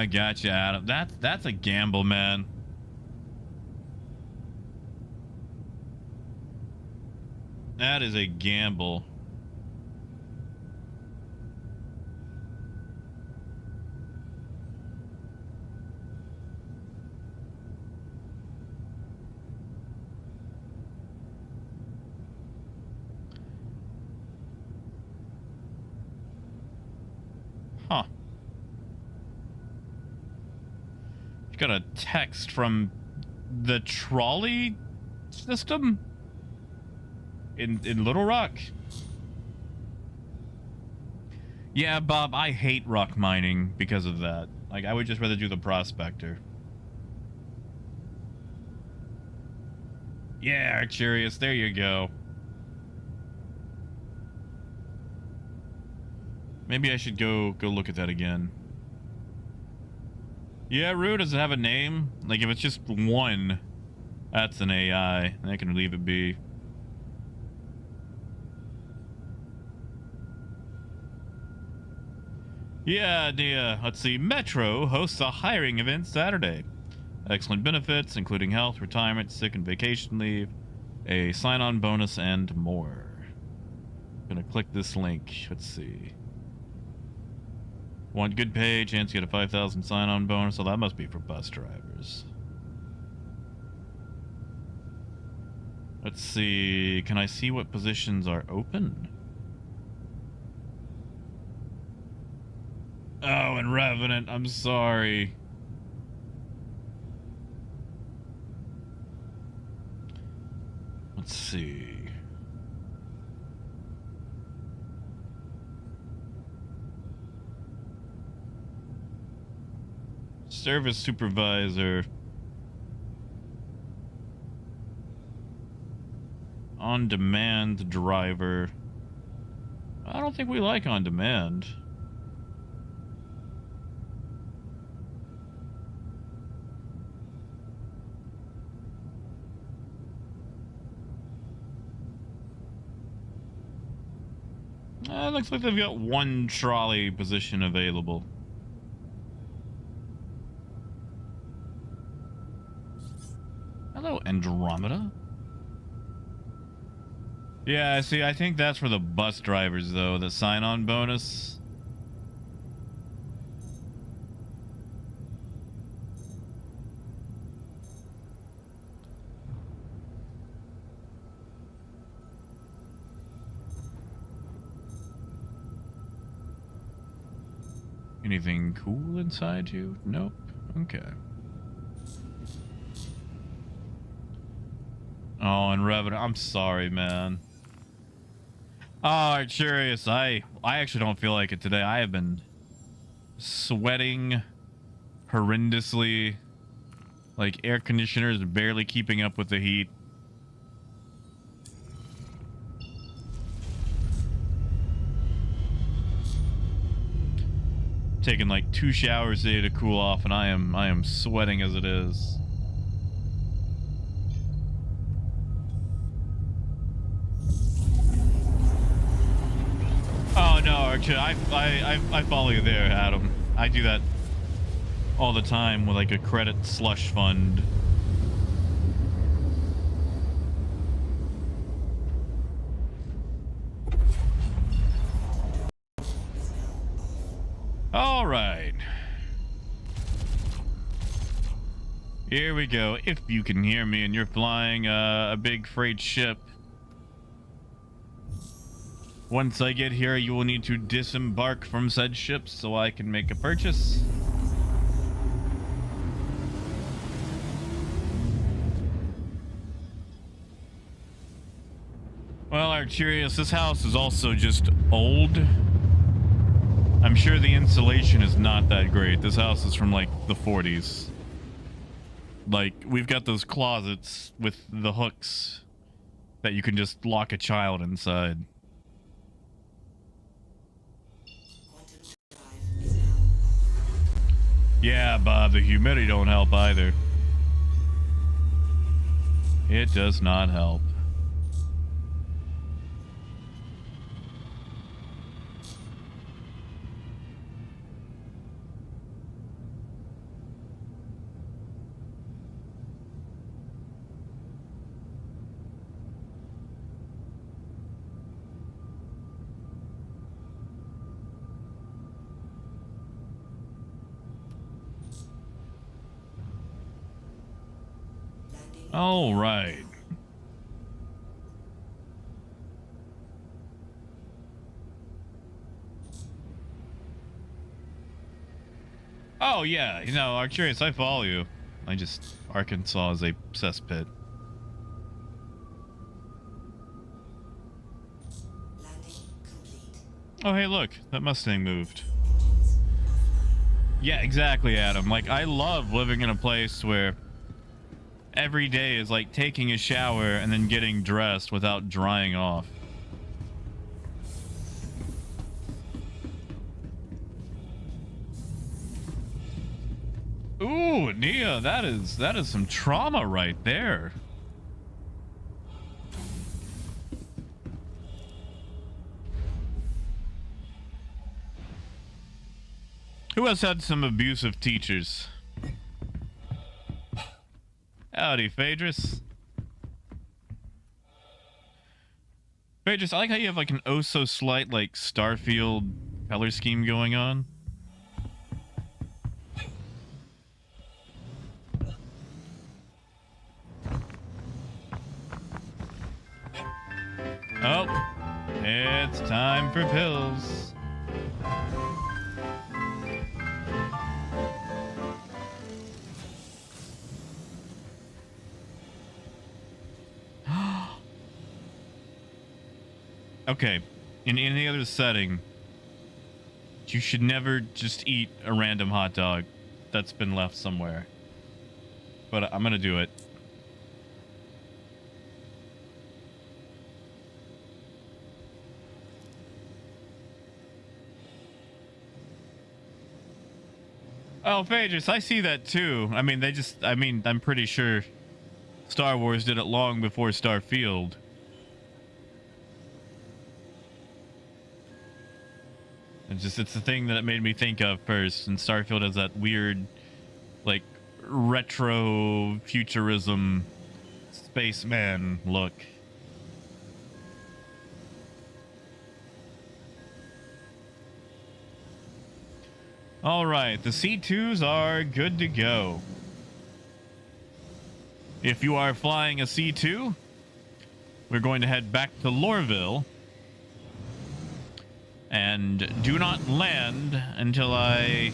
Gotcha, Adam. That's a gamble, man. That is a gamble. Huh. Got a text from the trolley system in Little Rock. Yeah, Bob, I hate rock mining because of that. Like, I would just rather do the prospector. Yeah, Arcturus, there you go. Maybe I should go look at that again. Yeah, Rue doesn't have a name. Like, if it's just one, that's an AI. I can leave it be. Yeah, let's see. Metro hosts a hiring event Saturday. Excellent benefits, including health, retirement, sick and vacation leave, a sign-on bonus, and more. Gonna click this link. Let's see. Want good pay, chance to get a 5,000 sign-on bonus. So that must be for bus drivers. Let's see. Can I see what positions are open? Oh, and Revenant. I'm sorry. Let's see. Service supervisor. On-demand driver. I don't think we like on-demand. Looks like they've got one trolley position available. Hello, Andromeda. Yeah, see, I think that's for the bus drivers, though. The sign-on bonus. Anything cool inside you? Nope. Okay. Oh, and Revenant, I'm sorry, man. Oh, Arcturus, I actually don't feel like it today. I have been sweating horrendously. Like, air conditioners barely keeping up with the heat. Taking like 2 showers a day to cool off, and I am sweating as it is. Oh no, Archer, I follow you there, Adam. I do that all the time with like a credit slush fund. All right. Here we go. If you can hear me and you're flying a big freight ship. Once I get here, you will need to disembark from said ship so I can make a purchase. Well, Arcturus, this house is also just old. I'm sure the insulation is not that great. This house is from like the 40s. Like, we've got those closets with the hooks that you can just lock a child inside. Yeah, Bob, the humidity don't help either. It does not help. All right. Oh, yeah. You know, Arcturus, I follow you. Arkansas is a cesspit. Oh, hey, look. That Mustang moved. Yeah, exactly, Adam. Like, I love living in a place where every day is like taking a shower and then getting dressed without drying off. Ooh, Nia, that is some trauma right there. Who has had some abusive teachers? Howdy, Phaedrus. Phaedrus, I like how you have like an oh so slight like Starfield color scheme going on. Oh, it's time for pills. Okay, in any other setting, you should never just eat a random hot dog that's been left somewhere. But I'm gonna do it. Oh, Phaedrus, I see that too. I mean, I'm pretty sure Star Wars did it long before Starfield. It's the thing that it made me think of first, and Starfield has that weird, like, retro futurism spaceman look. All right, the C2s are good to go. If you are flying a C2, we're going to head back to Lorville. And do not land until I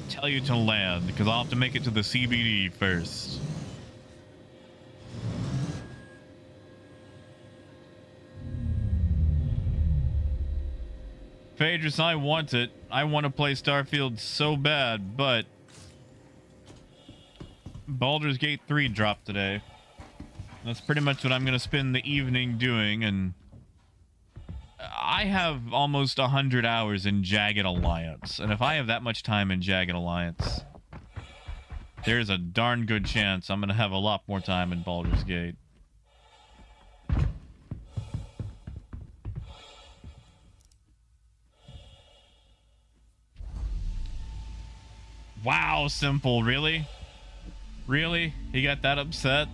tell you to land, because I'll have to make it to the CBD first. Phaedrus, I want it. I want to play Starfield so bad, but Baldur's Gate 3 dropped today. That's pretty much what I'm going to spend the evening doing, and I have almost 100 hours in Jagged Alliance, and if I have that much time in Jagged Alliance, there's a darn good chance I'm going to have a lot more time in Baldur's Gate. Wow, Simple, really? Really? He got that upset?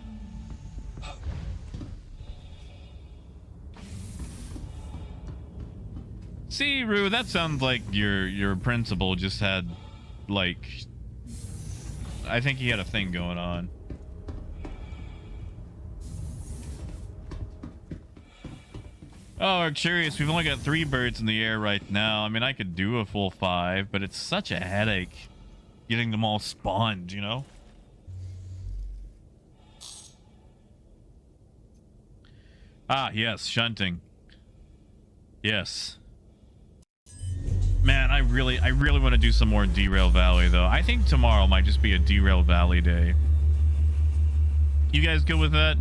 See, Rue, that sounds like your principal just had, like, I think he had a thing going on. Oh, Arcturus, we've only got 3 birds in the air right now. I mean, I could do a full 5, but it's such a headache getting them all spawned, you know? Ah, yes, shunting. Yes. Man, I really want to do some more Derail Valley, though. I think tomorrow might just be a Derail Valley day. You guys good with that?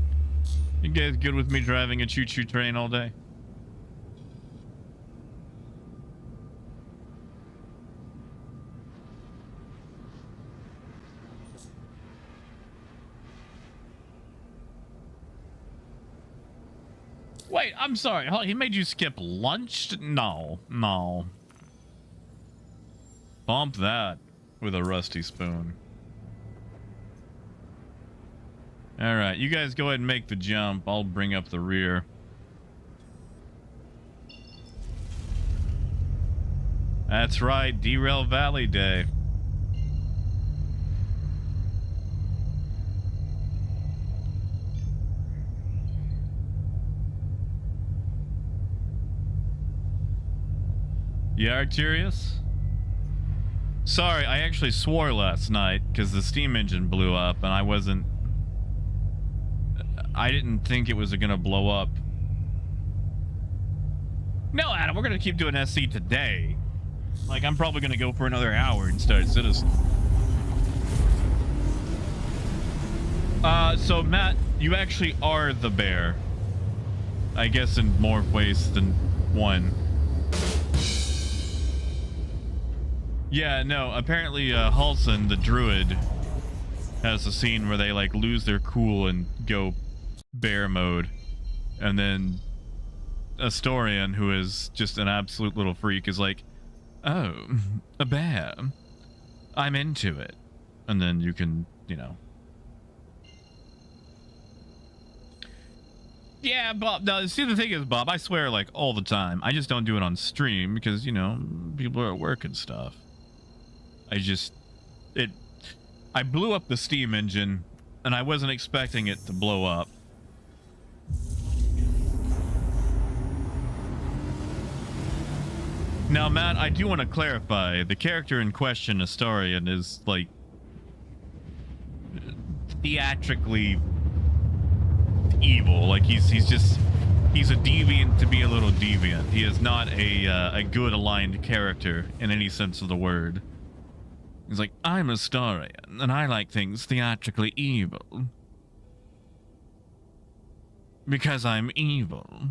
You guys good with me driving a choo-choo train all day? Wait, I'm sorry. He made you skip lunch? No, no. Bump that with a rusty spoon. All right, you guys go ahead and make the jump. I'll bring up the rear. That's right, Derail Valley Day. You are curious? Sorry, I actually swore last night because the steam engine blew up and I didn't think it was gonna blow up. No, Adam, we're gonna keep doing SC today. Like, I'm probably gonna go for another hour and start Citizen. So Matt, you actually are the bear. I guess in more ways than one. Yeah, no, apparently Halson, the druid, has a scene where they like lose their cool and go bear mode. And then Astorian, who is just an absolute little freak, is like, oh, a bear. I'm into it. And then you can, you know. Yeah, Bob. No, see, the thing is, Bob, I swear like all the time. I just don't do it on stream because, you know, people are at work and stuff. I blew up the Steam engine and I wasn't expecting it to blow up. Now, Matt, I do want to clarify. The character in question, Astorian, is like theatrically evil. Like he's a deviant to be a little deviant. He is not a good aligned character in any sense of the word. He's like, I'm Astorian and I like things theatrically evil because I'm evil.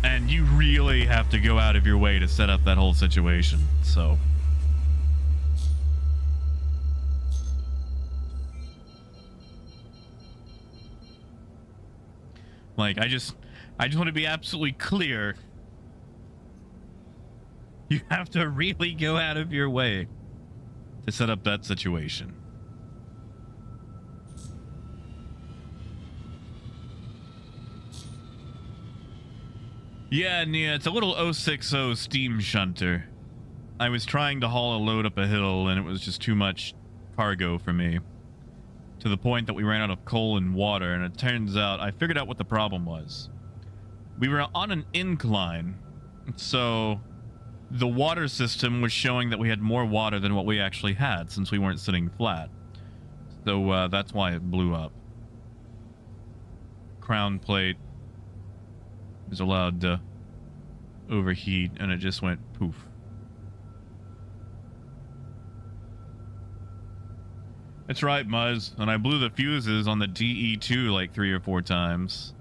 And you really have to go out of your way to set up that whole situation, so. Like, I just want to be absolutely clear. You have to really go out of your way to set up that situation. Yeah, Nia, it's a little 060 steam shunter. I was trying to haul a load up a hill and it was just too much cargo for me. To the point that we ran out of coal and water, and it turns out I figured out what the problem was. We were on an incline, so the water system was showing that we had more water than what we actually had since we weren't sitting flat. So that's why it blew up. Crown plate was allowed to overheat and it just went poof. That's right, Muzz. And I blew the fuses on the DE2 like 3 or 4 times.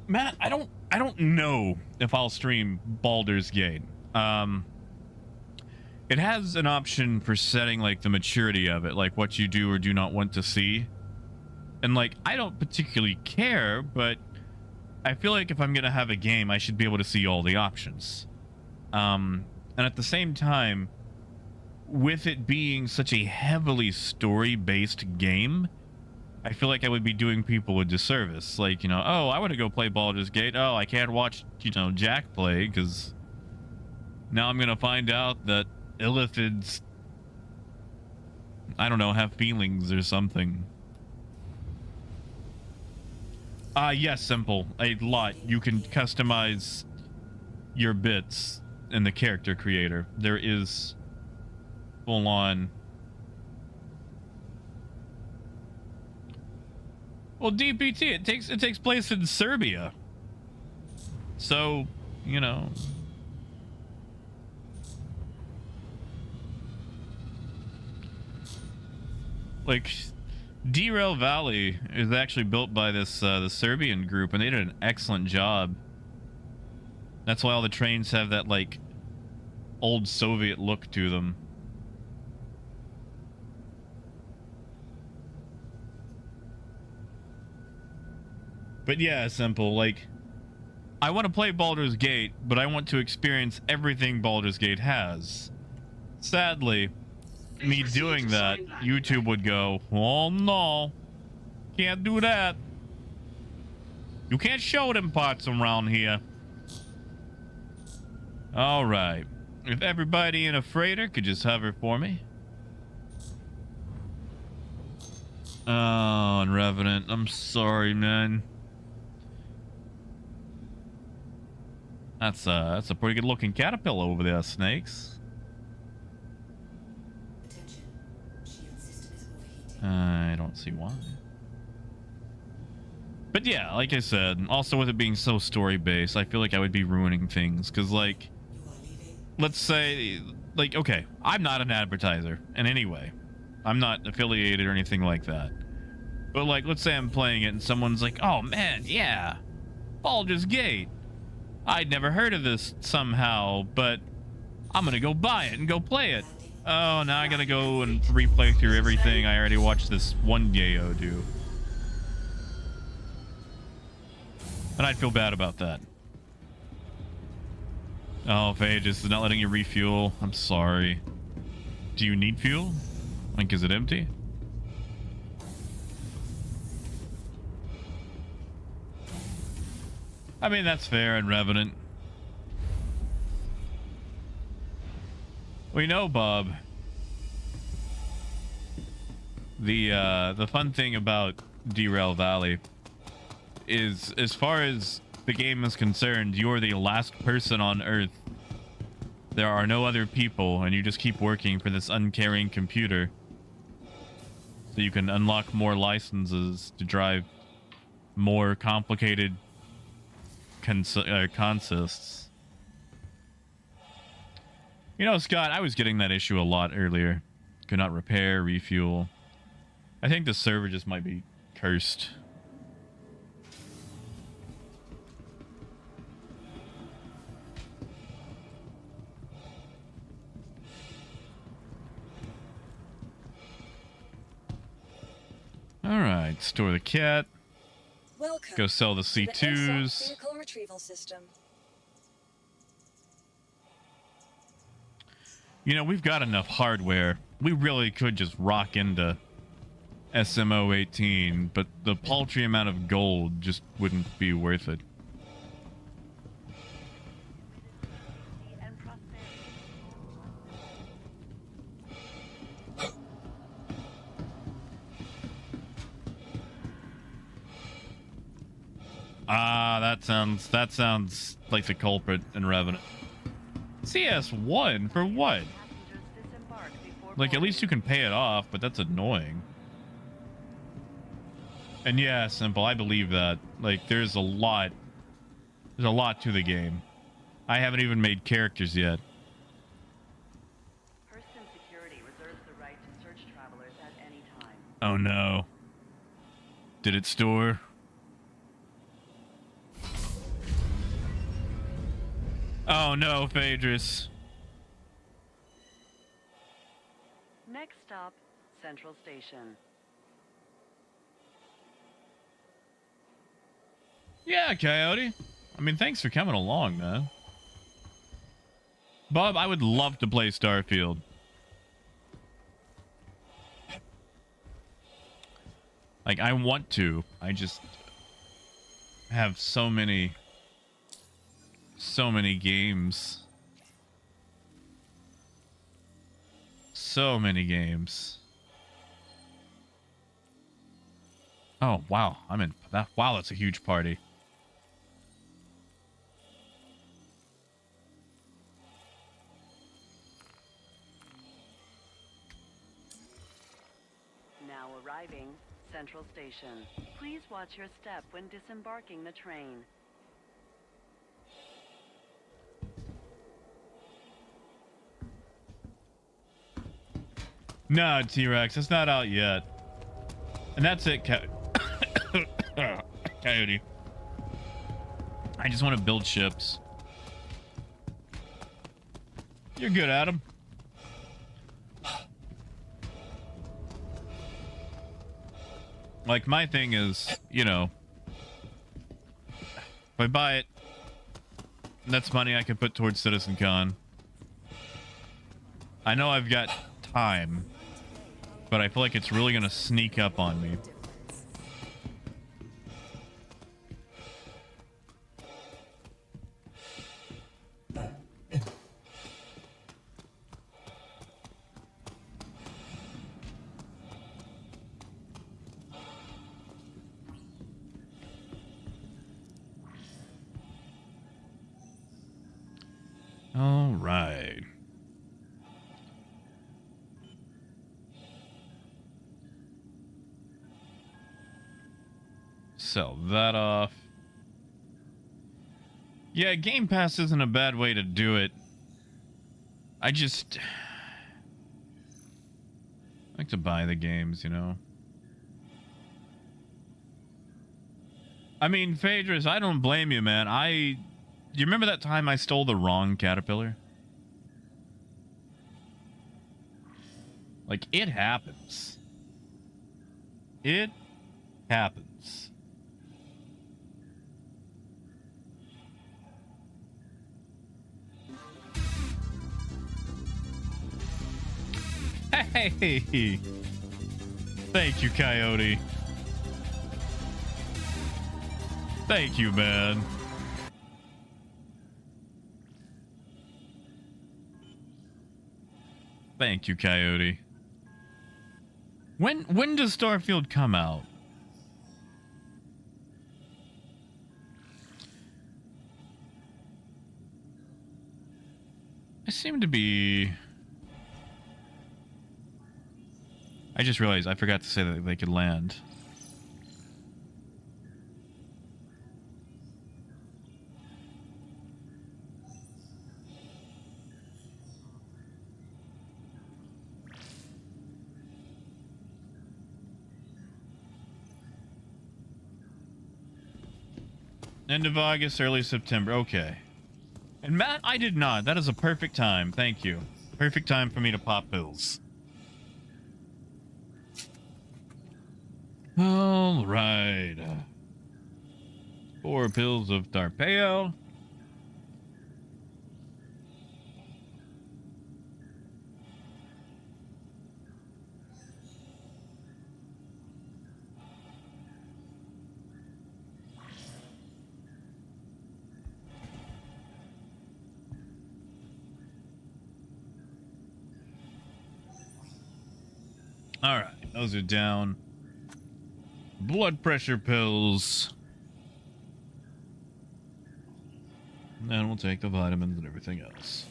Matt, I don't know if I'll stream Baldur's Gate. It has an option for setting like the maturity of it, like what you do or do not want to see. And like, I don't particularly care, but I feel like if I'm gonna have a game, I should be able to see all the options. And at the same time, with it being such a heavily story-based game, I feel like I would be doing people a disservice. Like, you know, oh, I want to go play Baldur's Gate. Oh, I can't watch, you know, Jack play because now I'm gonna find out that Illithids, I don't know, have feelings or something. Yes, simple. A lot. You can customize your bits in the character creator. There is full on. Well, DPT, it takes place in Serbia. So, you know. Like, Derail Valley is actually built by this the Serbian group, and they did an excellent job. That's why all the trains have that like old Soviet look to them. But yeah, simple. Like, I want to play Baldur's Gate, but I want to experience everything Baldur's Gate has. Sadly, me doing that, YouTube would go, oh no, can't do that. You can't show them parts around here. All right. If everybody in a freighter could just hover for me. Oh, and Revenant, I'm sorry, man. That's a pretty good looking caterpillar over there, Snakes. Attention. Shield system is overheating. I don't see why. But yeah, like I said, also with it being so story based, I feel like I would be ruining things. Because, like, You are leaving. let's say, like, okay, I'm not an advertiser in any way. I'm not affiliated or anything like that. But, like, let's say I'm playing it and someone's like, oh man, yeah, Baldur's Gate. I'd never heard of this somehow, but I'm gonna go buy it and go play it. Oh, now I gotta go and replay through everything I already watched this one yayo do. And I'd feel bad about that. Oh, Phage, this is not letting you refuel. I'm sorry. Do you need fuel? Like, is it empty? I mean, that's fair and Revenant. We know, Bob. The fun thing about Derail Valley is, as far as the game is concerned, you're the last person on Earth. There are no other people, and you just keep working for this uncaring computer. So you can unlock more licenses to drive more complicated consists. You know, Scott, I was getting that issue a lot earlier. Could not repair, refuel. I think the server just might be cursed. Alright, store the cat. Welcome Go sell the to the C2s. ASOC vehicle retrieval system. You know, we've got enough hardware. We really could just rock into SMO 18, but the paltry amount of gold just wouldn't be worth it. And prosperity. Ah, that sounds like the culprit in Revenant. CS1 for what? Passengers disembark before Like, at least you can pay it off, but that's annoying. And yeah, Simple, I believe that. Like, there's a lot to the game. I haven't even made characters yet. Hurston Security reserves the right to search travelers at any time. Oh no. Did it store? Oh no, Phaedrus. Next stop, Central Station. Yeah, Coyote. I mean, thanks for coming along, man. Bob, I would love to play Starfield. Like, I want to. I just have so many games. So many games. Oh, wow. I'm in that. Wow, that's a huge party. Now arriving, Central Station. Please watch your step when disembarking the train. No, T-Rex, it's not out yet. And that's it, Coyote. I just want to build ships. You're good, Adam. Like, my thing is, you know, if I buy it, that's money I can put towards Citizen Con. I know I've got time, but I feel like it's really going to sneak up on me. All right. sell that off. Yeah, Game Pass isn't a bad way to do it. I just like to buy the games, you know. I mean, Phaedrus, I don't blame you, man. Do you remember that time I stole the wrong caterpillar? Like, it happens. It happens. Hey! Thank you, Coyote. Thank you, man. Thank you, Coyote. When does Starfield come out? I seem to be... I just realized I forgot to say that they could land. End of August, early September. Okay. And Matt, I did not. That is a perfect time. Thank you. Perfect time for me to pop pills. All right. 4 pills of Tarpeo. All right, those are down. Blood pressure pills. And then we'll take the vitamins and everything else.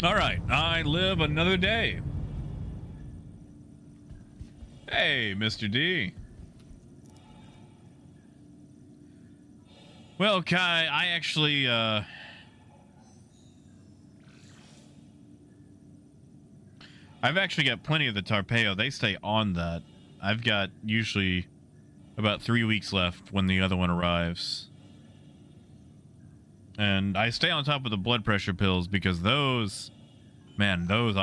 All right, I live another day. Hey, Mr. D. Well, Kai, I actually, I've actually got plenty of the Tarpeo. They stay on that. I've got usually about 3 weeks left when the other one arrives. And I stay on top of the blood pressure pills because those, man, those if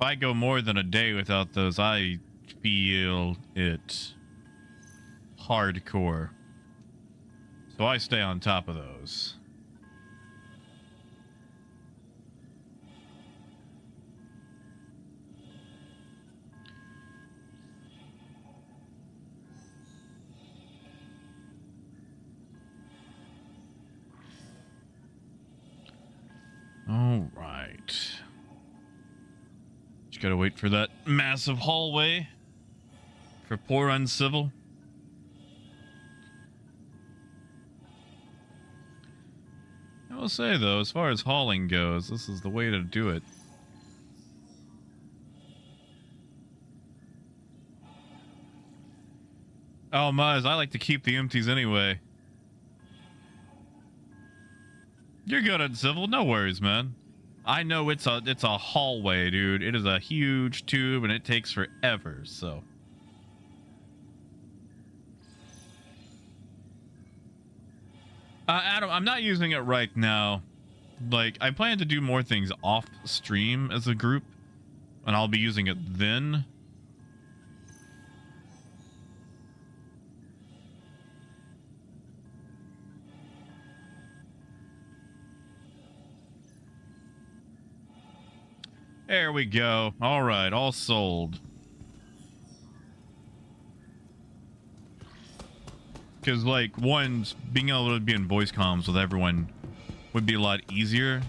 I go more than a day without those, I feel it hardcore. So I stay on top of those. All right. Just gotta wait for that massive hallway for poor uncivil. I will say, though, as far as hauling goes, this is the way to do it. Oh, Muzz, I like to keep the empties anyway. You're good at civil, no worries, man. I know it's a hallway, dude. It is a huge tube and it takes forever, so. Adam, I'm not using it right now. Like, I plan to do more things off stream as a group, and I'll be using it then. There we go. All right, all sold. Because, like, being able to be in voice comms with everyone would be a lot easier.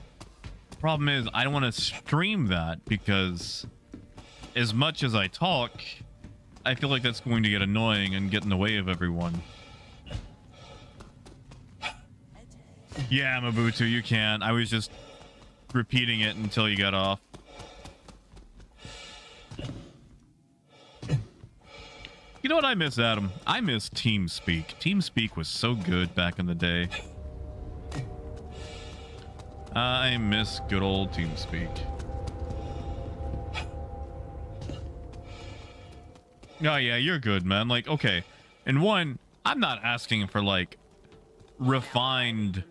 Problem is, I don't want to stream that because as much as I talk, I feel like that's going to get annoying and get in the way of everyone. Yeah, Mabutu, you can. I was just repeating it until you got off. You know what I miss, Adam? I miss TeamSpeak. TeamSpeak was so good back in the day. I miss good old TeamSpeak. Oh yeah, you're good, man. Like, okay. And one, I'm not asking for like refined,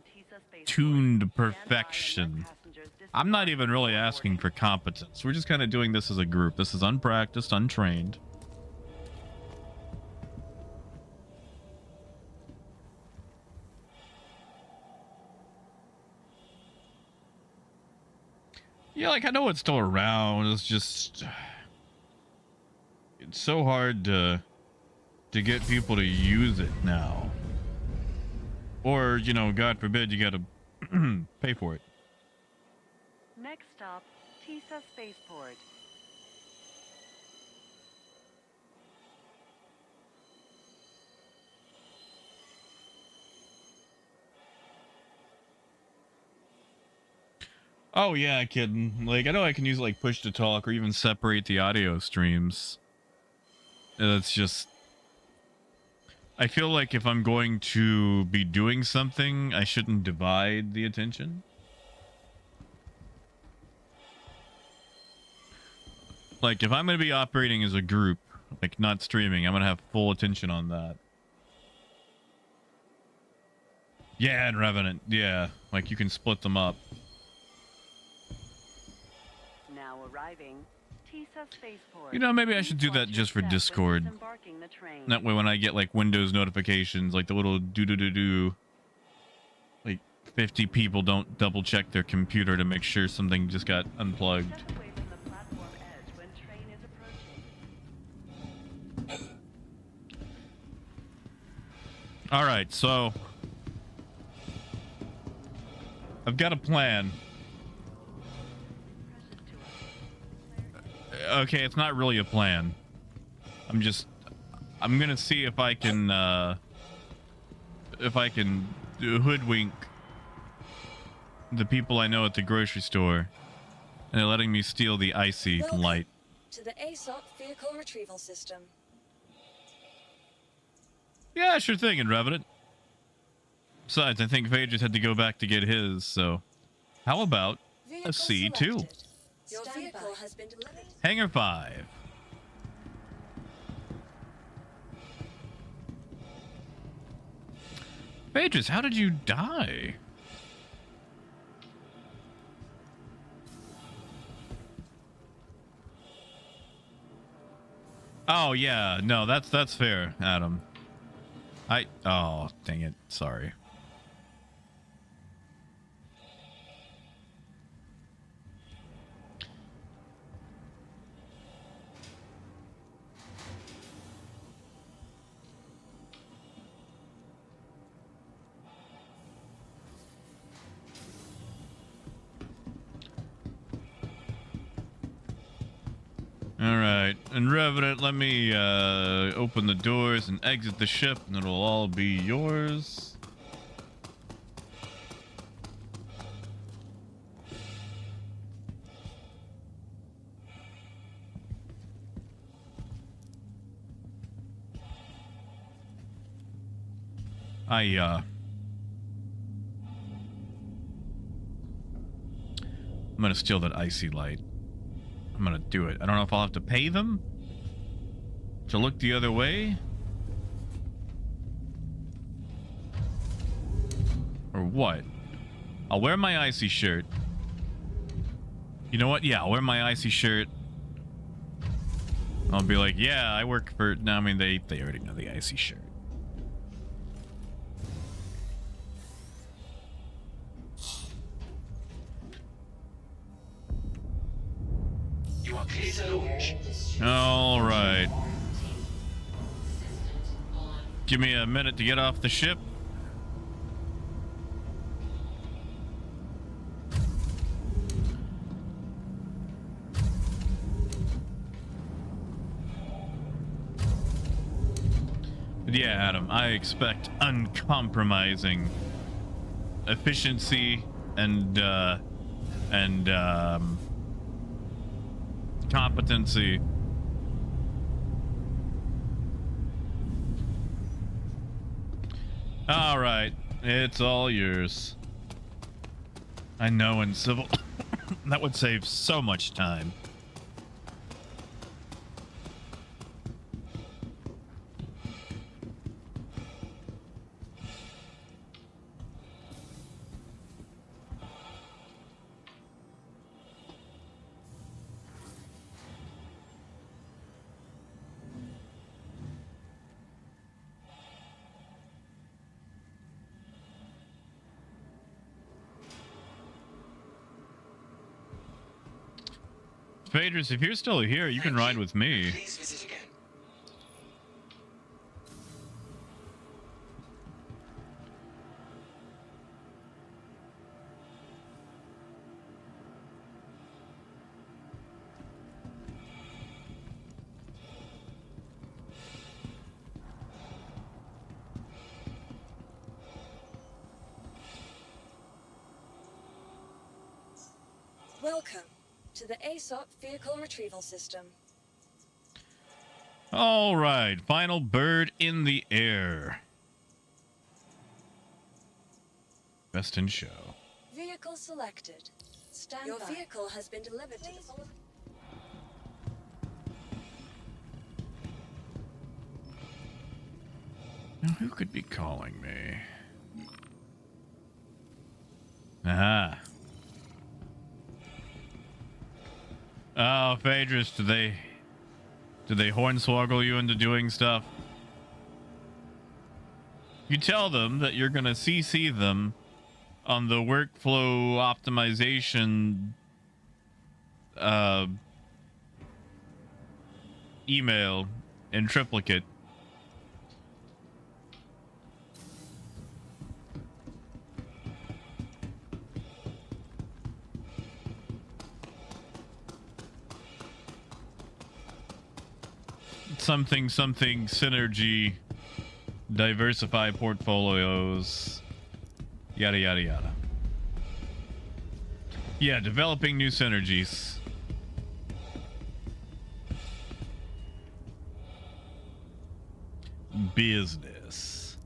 tuned perfection. I'm not even really asking for competence. We're just kind of doing this as a group. This is unpracticed, untrained. Yeah, like I know it's still around. It's just it's so hard to get people to use it now. Or, you know, God forbid you gotta pay for it. Next stop, Tisa Spaceport. Oh yeah, kidding. Like I know I can use like push to talk or even separate the audio streams. It's just I feel like if I'm going to be doing something, I shouldn't divide the attention. Like if I'm going to be operating as a group, like not streaming, I'm going to have full attention on that. Yeah, and Revenant. Yeah, like you can split them up. Now arriving, Tisa Spaceport. You know, maybe I should do that just for Discord. That way when I get like Windows notifications, like the little do-do-do-do, like 50 people don't double check their computer to make sure something just got unplugged. Step away from the platform edge when train is approaching. All right, so I've got a plan. Okay, it's not really a plan. I'm gonna see if I can hoodwink the people I know at the grocery store, and they're letting me steal the icy Welcome light. to the ASOC vehicle retrieval system. Yeah, sure thing, in Revenant. Besides, I think Vay just had to go back to get his, so how about a Vehicle C2? selected. Your vehicle has been delivered. Hangar 5. Phaedrus, how did you die? Oh yeah, no, that's fair, Adam. Oh, dang it. Sorry. All right, and Revenant, let me open the doors and exit the ship, and it'll all be yours. I'm gonna steal that icy light. I'm gonna do it. I don't know if I'll have to pay them to look the other way or what. I'll wear my icy shirt. You know what? Yeah, I'll wear my icy shirt. I'll be like, yeah, I work for... No, I mean, they already know the icy shirt. You are clear to launch. All right. Give me a minute to get off the ship. But yeah, Adam, I expect uncompromising efficiency and competency. All right, it's all yours. I know in civil that would save so much time. Phaedrus, if you're still here, you can ride with me. Please visit again. Welcome to the ASOP Vehicle Retrieval System. All right, final bird in the air. Best in show. Vehicle selected. Stand Your vehicle has been delivered to the... Now, who could be calling me? Aha. Oh, Phaedrus, do they hornswoggle you into doing stuff? You tell them that you're gonna CC them on the workflow optimization email in triplicate. Something synergy, diversify portfolios, yada yada yada. Yeah, developing new synergies. Business.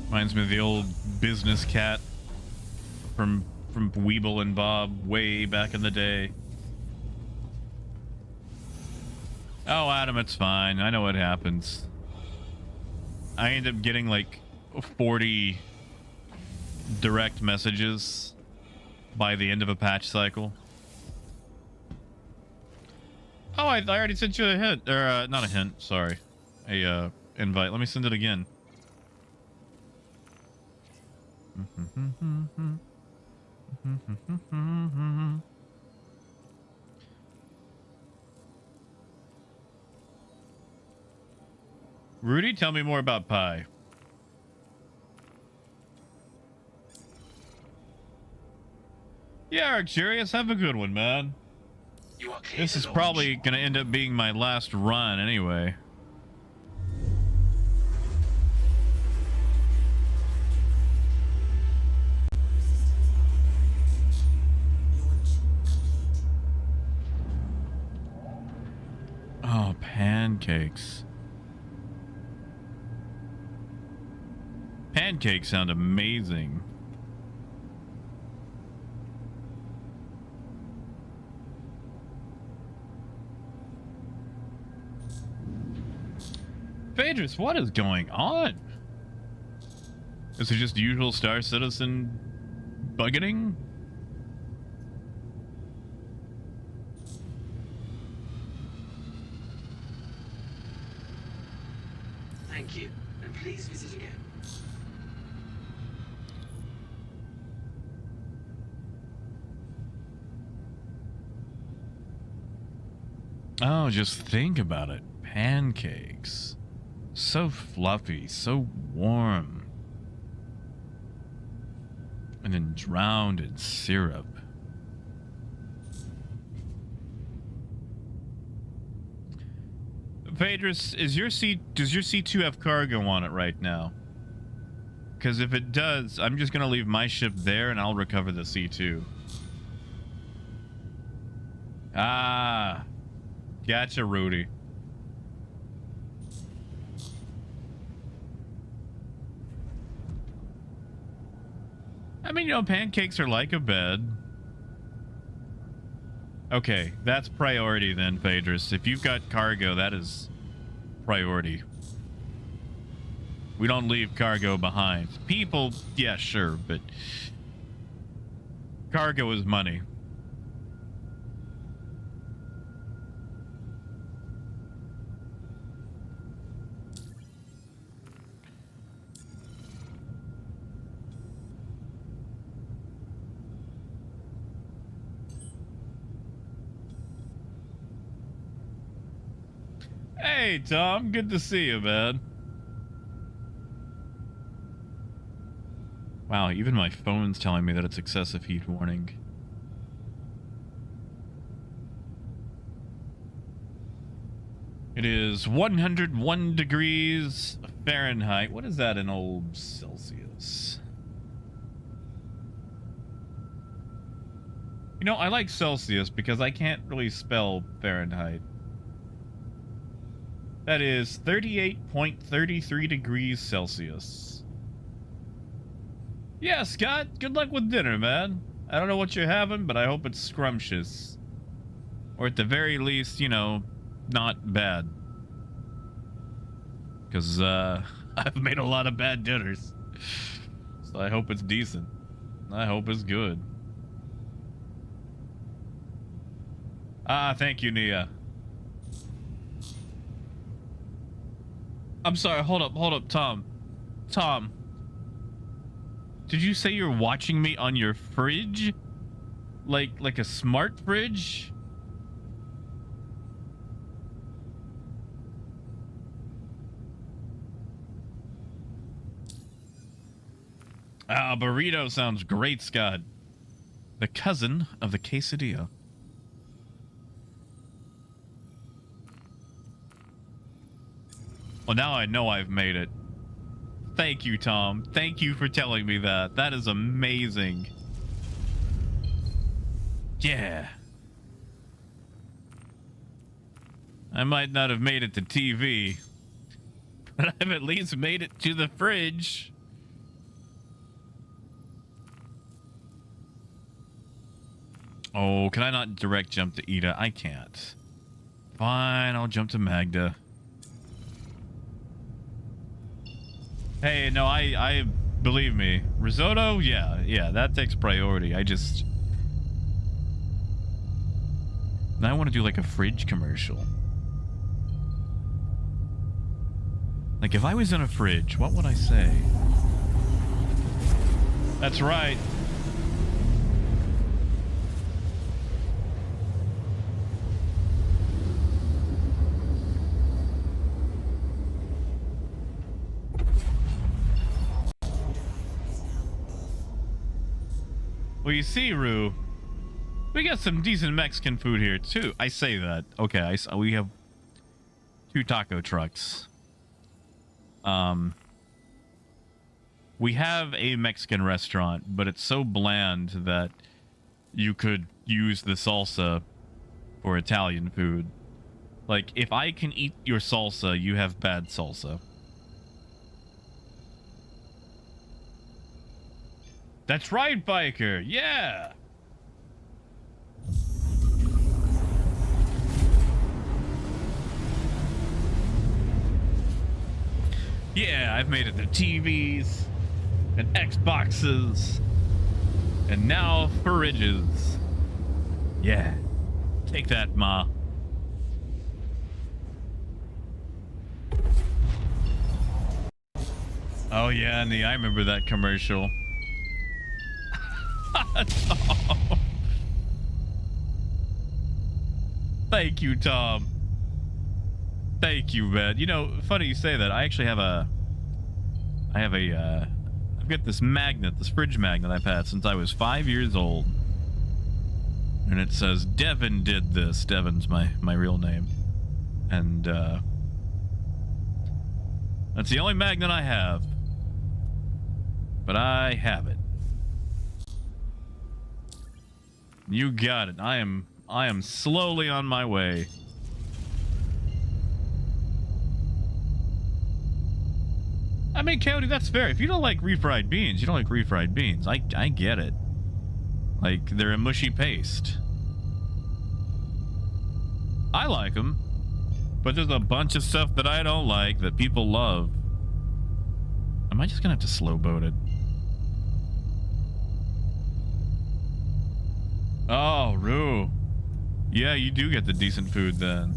Reminds me of the old business cat from Weeble and Bob way back in the day. Oh, Adam, it's fine. I know what happens. I end up getting like 40 direct messages by the end of a patch cycle. Oh, I already sent you a hint. Or, not a hint, sorry. A, invite. Let me send it again. Rudy, tell me more about pie. Yeah, Arcturius, have a good one, man. You are clear This to is launch. probably gonna end up being my last run anyway. Oh, pancakes. Pancakes sound amazing. Phaedrus, what is going on? Is it just usual Star Citizen bugging? Thank you, and please visit again. Oh, just think about it. Pancakes. So fluffy, so warm. And then drowned in syrup. Phaedrus, does your C2 have cargo on it right now? Because if it does, I'm just gonna leave my ship there and I'll recover the C2. Ah, gotcha, Rudy. I mean, you know, pancakes are like a bed. Okay, that's priority then, Phaedrus. If you've got cargo, that is priority. We don't leave cargo behind. People, yeah, sure, but cargo is money. Hey, Tom. Good to see you, man. Wow, even my phone's telling me that it's excessive heat warning. It is 101 degrees Fahrenheit. What is that in old Celsius? You know, I like Celsius because I can't really spell Fahrenheit. That is 38.33 degrees Celsius. Yeah, Scott, good luck with dinner, man. I don't know what you're having, but I hope it's scrumptious. Or at the very least, you know, not bad. Because, I've made a lot of bad dinners. So I hope it's decent. I hope it's good. Ah, thank you, Nia. I'm sorry, hold up, Tom. Tom. Did you say you're watching me on your fridge? Like a smart fridge? Ah, burrito sounds great, Scott. The cousin of the quesadilla. Well, now I know I've made it. Thank you, Tom. Thank you for telling me that. That is amazing. Yeah. I might not have made it to TV, but I've at least made it to the fridge. Oh, can I not direct jump to Ida? I can't. Fine, I'll jump to Magda. Hey, no, I believe me. Risotto? Yeah, that takes priority. I want to do like a fridge commercial. Like if I was in a fridge, what would I say? That's right. Well, you see, Rue, we got some decent Mexican food here, too. I say that. Okay, we have 2 taco trucks. We have a Mexican restaurant, but it's so bland that you could use the salsa for Italian food. Like, if I can eat your salsa, you have bad salsa. That's right, biker. Yeah. Yeah, I've made it to TVs and Xboxes and now fridges. Yeah. Take that, Ma. Oh yeah, I remember that commercial. Tom. Thank you, Tom. Thank you, man. You know, funny you say that. I actually have I've got this magnet, this fridge magnet I've had since I was 5 years old. And it says, Devin did this. Devin's my real name. And, That's the only magnet I have. But I have it. You got it. I am slowly on my way. I mean, Cody, that's fair. If you don't like refried beans, you don't like refried beans. I get it. Like, they're a mushy paste. I like them. But there's a bunch of stuff that I don't like that people love. Am I just gonna have to slow boat it? Oh, Rue. Yeah, you do get the decent food then.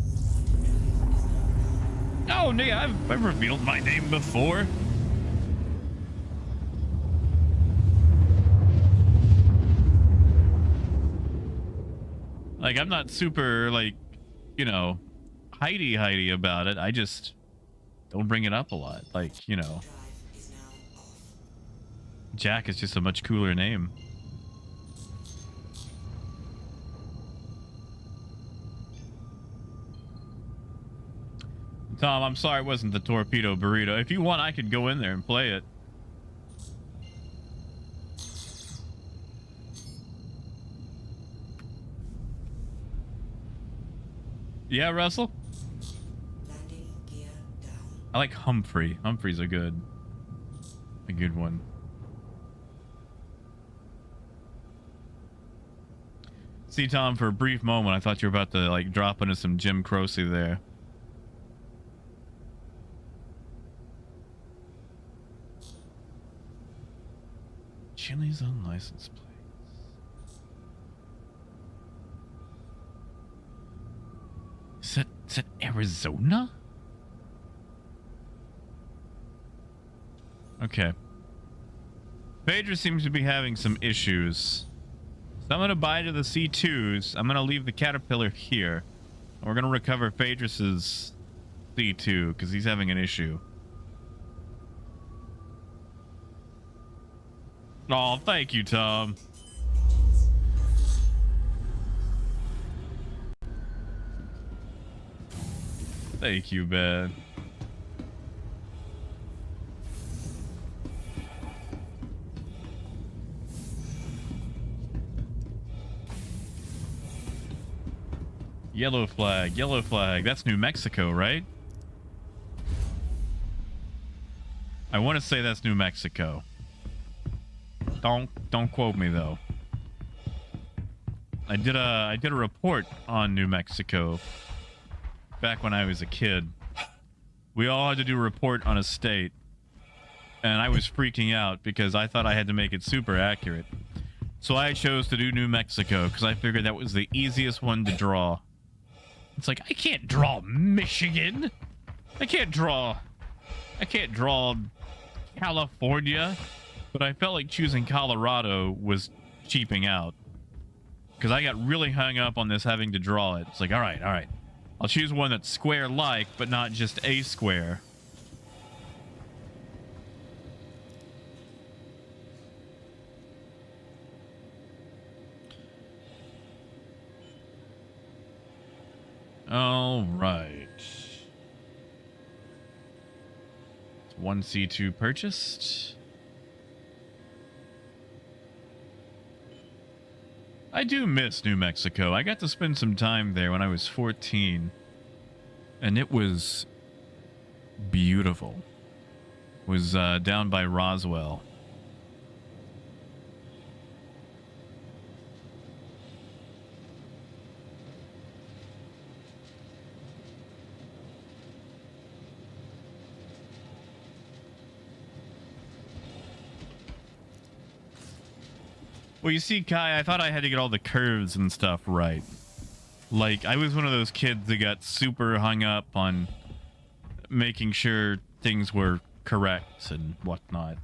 Oh, yeah, I've revealed my name before. Like, I'm not super, like, you know, Heidi about it. I just don't bring it up a lot. Like, you know, Jack is just a much cooler name. Tom, I'm sorry it wasn't the torpedo burrito. If you want, I could go in there and play it. Yeah, Russell? Landing gear down. I like Humphrey. Humphrey's a good one. See, Tom, for a brief moment, I thought you were about to, like, drop into some Jim Croce there. Chili's on license plates. Is that Arizona? Okay. Phaedra seems to be having some issues. So I'm going to buy to the C2s. I'm going to leave the Caterpillar here. And we're going to recover Phaedrus's C2 because he's having an issue. Oh, thank you, Tom. Thank you, Ben. Yellow flag, yellow flag. That's New Mexico, right? I want to say that's New Mexico. Don't quote me though. I did a report on New Mexico back when I was a kid. We all had to do a report on a state, and I was freaking out because I thought I had to make it super accurate. So I chose to do New Mexico because I figured that was the easiest one to draw. It's like, I can't draw Michigan. I can't draw California. But I felt like choosing Colorado was cheaping out. Because I got really hung up on this having to draw it. It's like, all right. I'll choose one that's square-like, but not just a square. All right. One C2 purchased. I do miss New Mexico. I got to spend some time there when I was 14. And it was beautiful. It was down by Roswell. Well, you see, Kai, I thought I had to get all the curves and stuff right. Like, I was one of those kids that got super hung up on making sure things were correct and whatnot.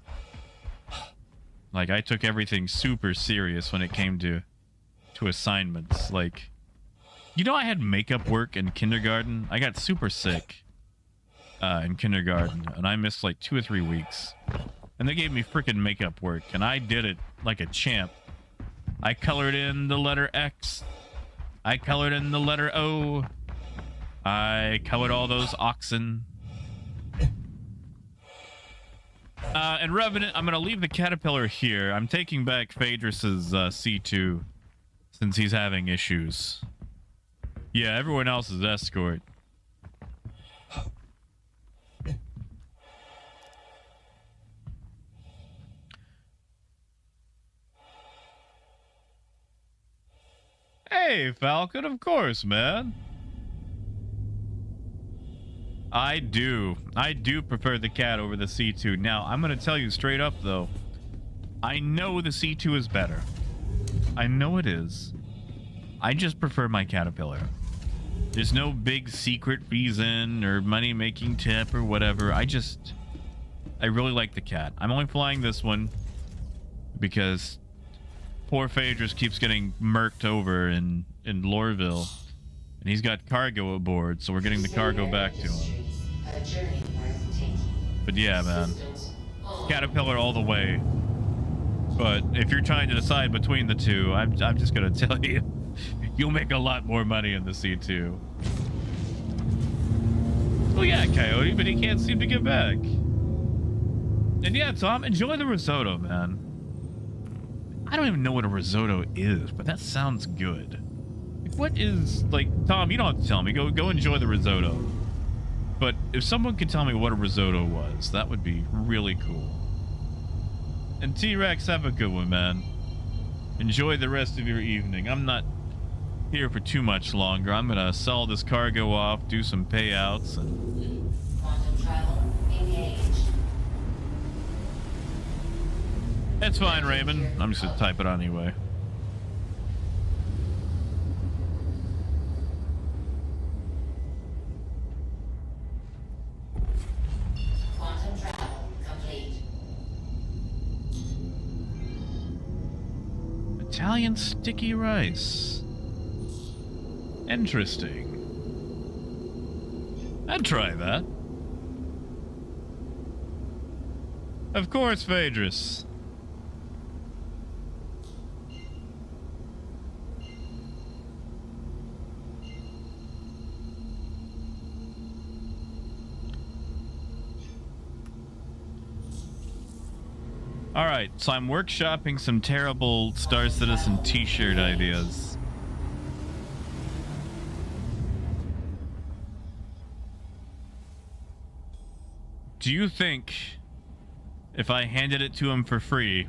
Like, I took everything super serious when it came to assignments. Like, you know, I had makeup work in kindergarten. I got super sick in kindergarten, and I missed like 2 or 3 weeks. And they gave me freaking makeup work, and I did it like a champ. I colored in the letter X. I colored in the letter O. I colored all those oxen. And Revenant, I'm gonna leave the Caterpillar here. I'm taking back Phaedrus's C2 since he's having issues. Yeah, everyone else is escort. Hey, Falcon, of course, man. I do prefer the cat over the C2. Now, I'm going to tell you straight up, though. I know the C2 is better. I know it is. I just prefer my Caterpillar. There's no big secret reason or money-making tip or whatever. I really like the cat. I'm only flying this one because poor Phaedrus keeps getting murked over in Lorville. And he's got cargo aboard, so we're getting the cargo back to him. But yeah, man. Caterpillar all the way. But if you're trying to decide between the two, I'm just gonna tell you, you'll make a lot more money in the C2. Oh yeah, Coyote, but he can't seem to get back. And yeah, Tom, enjoy the risotto, man. I don't even know what a risotto is, but that sounds good. What is, like, Tom, you don't have to tell me. Go enjoy the risotto. But if someone could tell me what a risotto was, that would be really cool. And T-Rex, have a good one, man. Enjoy the rest of your evening. I'm not here for too much longer. I'm gonna sell this cargo off, do some payouts, and... Quantum travel engaged. That's fine, Raymond. I'm just gonna type it on anyway. Quantum travel complete. Italian sticky rice. Interesting. I'd try that. Of course, Phaedrus. All right, so I'm workshopping some terrible Star Citizen t-shirt ideas. Do you think if I handed it to him for free,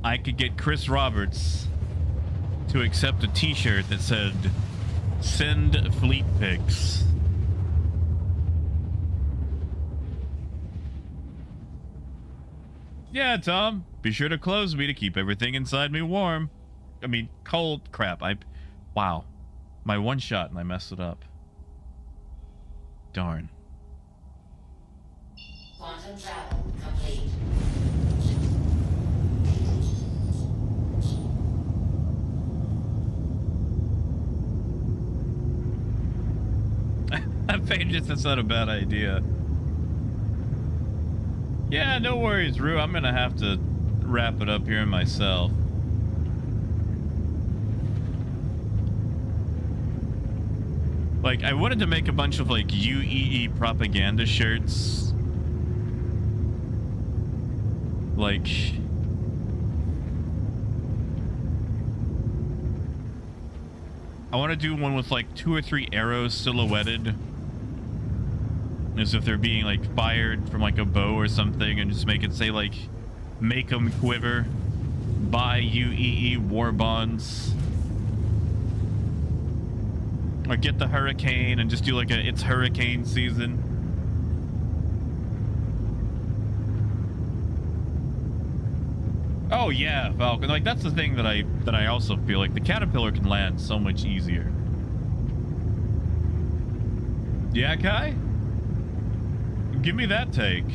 I could get Chris Roberts to accept a t-shirt that said, "Send fleet pics"? Yeah, Tom. Be sure to close me to keep everything inside me warm. I mean, cold. Crap. Wow. My one shot and I messed it up. Darn. Quantum travel complete. I figured that's not a bad idea. Yeah, no worries, Rue. I'm gonna have to wrap it up here myself. Like, I wanted to make a bunch of, like, UEE propaganda shirts. Like... I want to do one with, like, 2 or 3 arrows silhouetted. As if they're being, like, fired from, like, a bow or something, and just make it say, like, "Make 'em quiver. Buy UEE war bonds." Or get the hurricane and just do, like, it's hurricane season. Oh, yeah, Falcon. Like, that's the thing that I also feel like the Caterpillar can land so much easier. Yeah, Kai? Give me that take.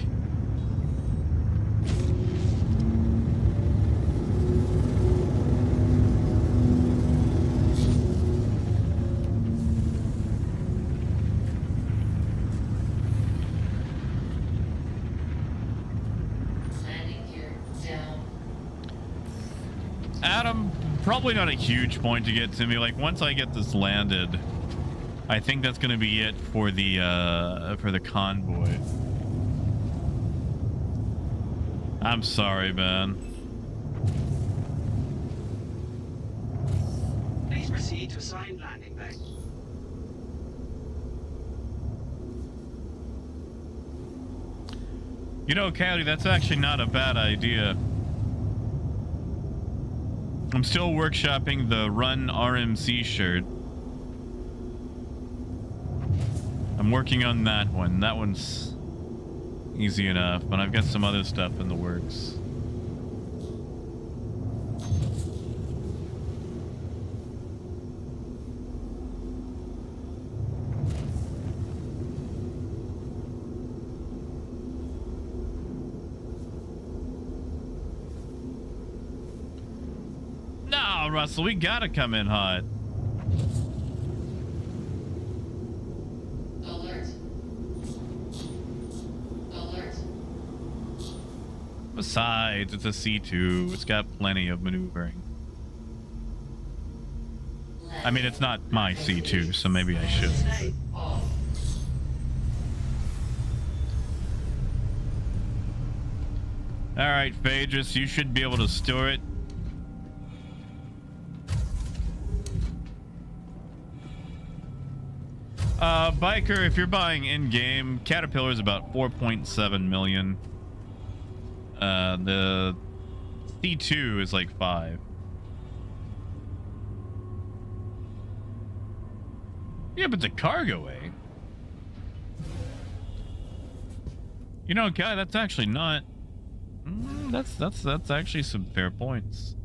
Landing gear down. Adam, probably not a huge point to get to me. Like, once I get this landed, I think that's gonna be it for the convoy. I'm sorry, man. Please proceed to assigned landing bay. You know, Coyote, that's actually not a bad idea. I'm still workshopping the Run RMC shirt. I'm working on that one. That one's easy enough, but I've got some other stuff in the works. No, Russell, we gotta come in hot. Alert. Alert. Besides, it's a C2. It's got plenty of maneuvering. I mean, it's not my C2, so maybe I should. Stay. Off. All right, Phaedrus, you should be able to store it. Biker, if you're buying in-game, Caterpillar is about 4.7 million. The C2 is like 5. Yeah, but the cargo, eh? You know, guy, that's actually not. That's actually some fair points.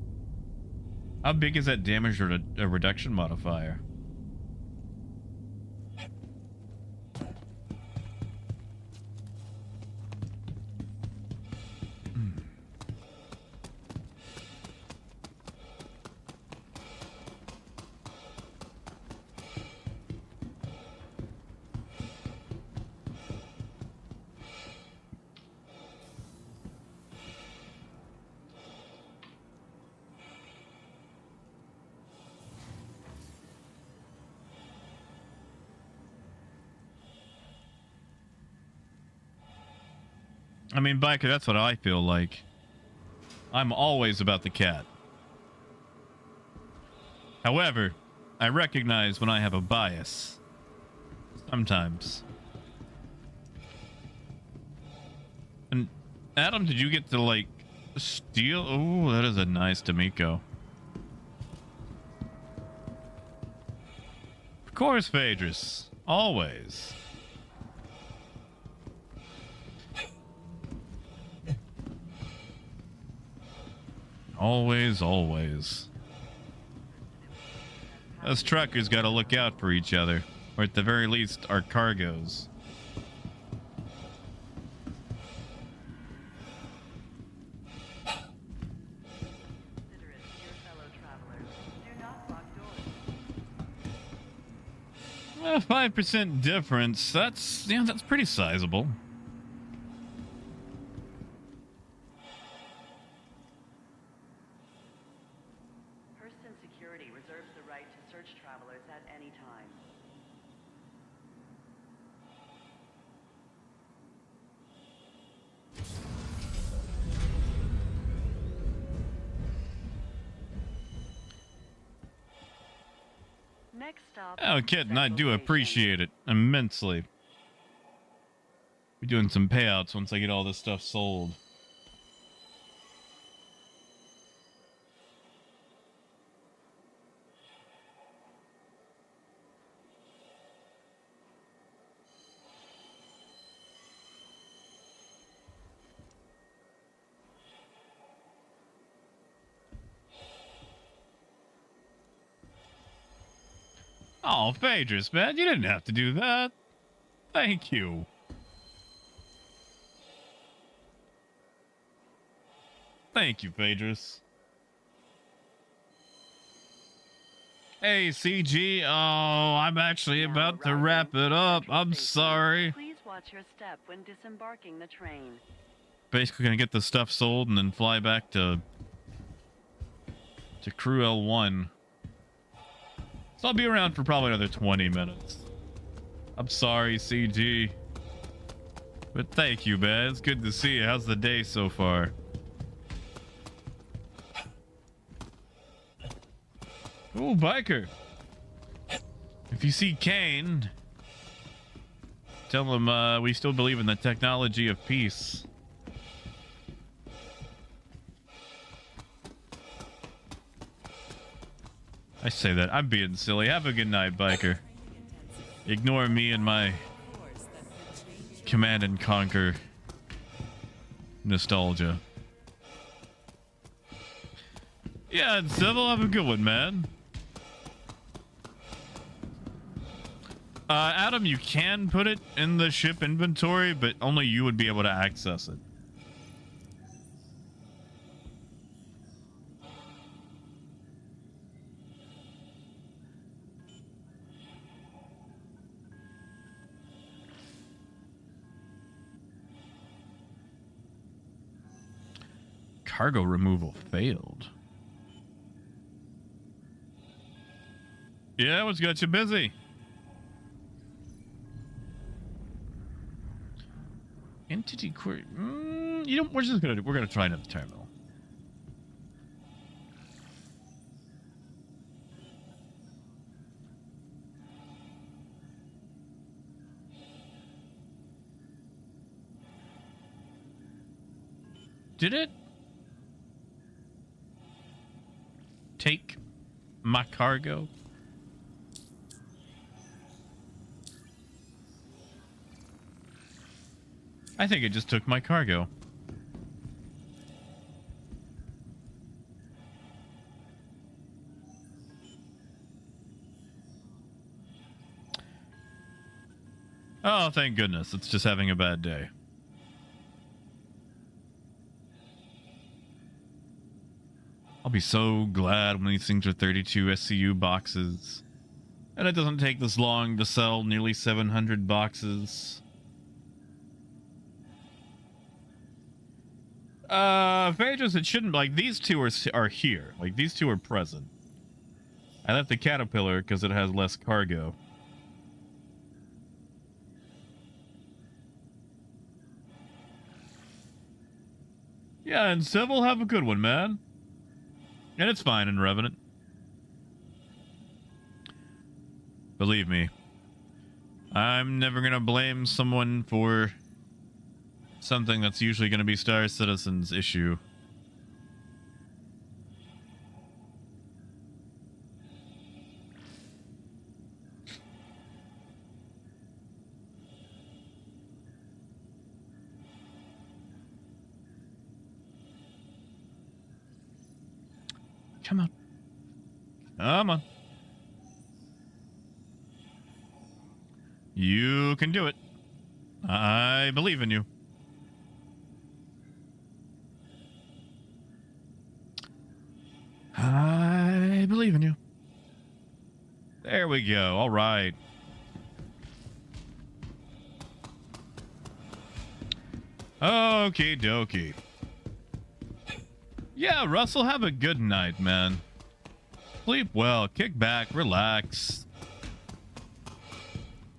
How big is that damage reduction modifier? I mean, Biker, that's what I feel like. I'm always about the cat. However, I recognize when I have a bias. Sometimes. And Adam, did you get to, like, steal? Oh, that is a nice D'Amico. Of course, Phaedrus. Always. Always, always. Us truckers gotta look out for each other, or at the very least, our cargoes. Considerate to your fellow travelers. Do not lock doors. 5% difference. That's pretty sizable. Hurston Security reserves the right to search travelers at any time. Next stop. Oh, kid, and I do appreciate it immensely. We're doing some payouts once I get all this stuff sold. Oh, Phaedrus, man, you didn't have to do that. Thank you. Thank you, Phaedrus. Hey, CG. Oh, I'm actually about to wrap it up. I'm sorry. Please watch your step when disembarking the train. Basically gonna get the stuff sold and then fly back to Crew L1. So I'll be around for probably another 20 minutes. I'm sorry, CG. But thank you, man. It's good to see you. How's the day so far? Oh, biker. If you see Kane, tell him we still believe in the technology of peace. I say that. I'm being silly. Have a good night, biker. Ignore me and my Command and Conquer nostalgia. Yeah, and Civil, have a good one, man. Adam, you can put it in the ship inventory, but only you would be able to access it. Cargo removal failed. Yeah, what's got you busy? Entity query. You know, we're gonna try another terminal. Did it take my cargo? I think it just took my cargo. Oh, thank goodness. It's just having a bad day. I'll be so glad when these things are 32 SCU boxes. And it doesn't take this long to sell nearly 700 boxes. Phaedrus, it shouldn't, like, these two are here. Like, these two are present. I left the Caterpillar because it has less cargo. Yeah, and Civil, have a good one, man. And it's fine in Revenant. Believe me, I'm never gonna blame someone for something that's usually going to be Star Citizen's issue. Come on. Come on. You can do it. I believe in you. I believe in you. There we go. All right. Okie dokie. Yeah, Russell, have a good night, man. Sleep well, kick back, relax.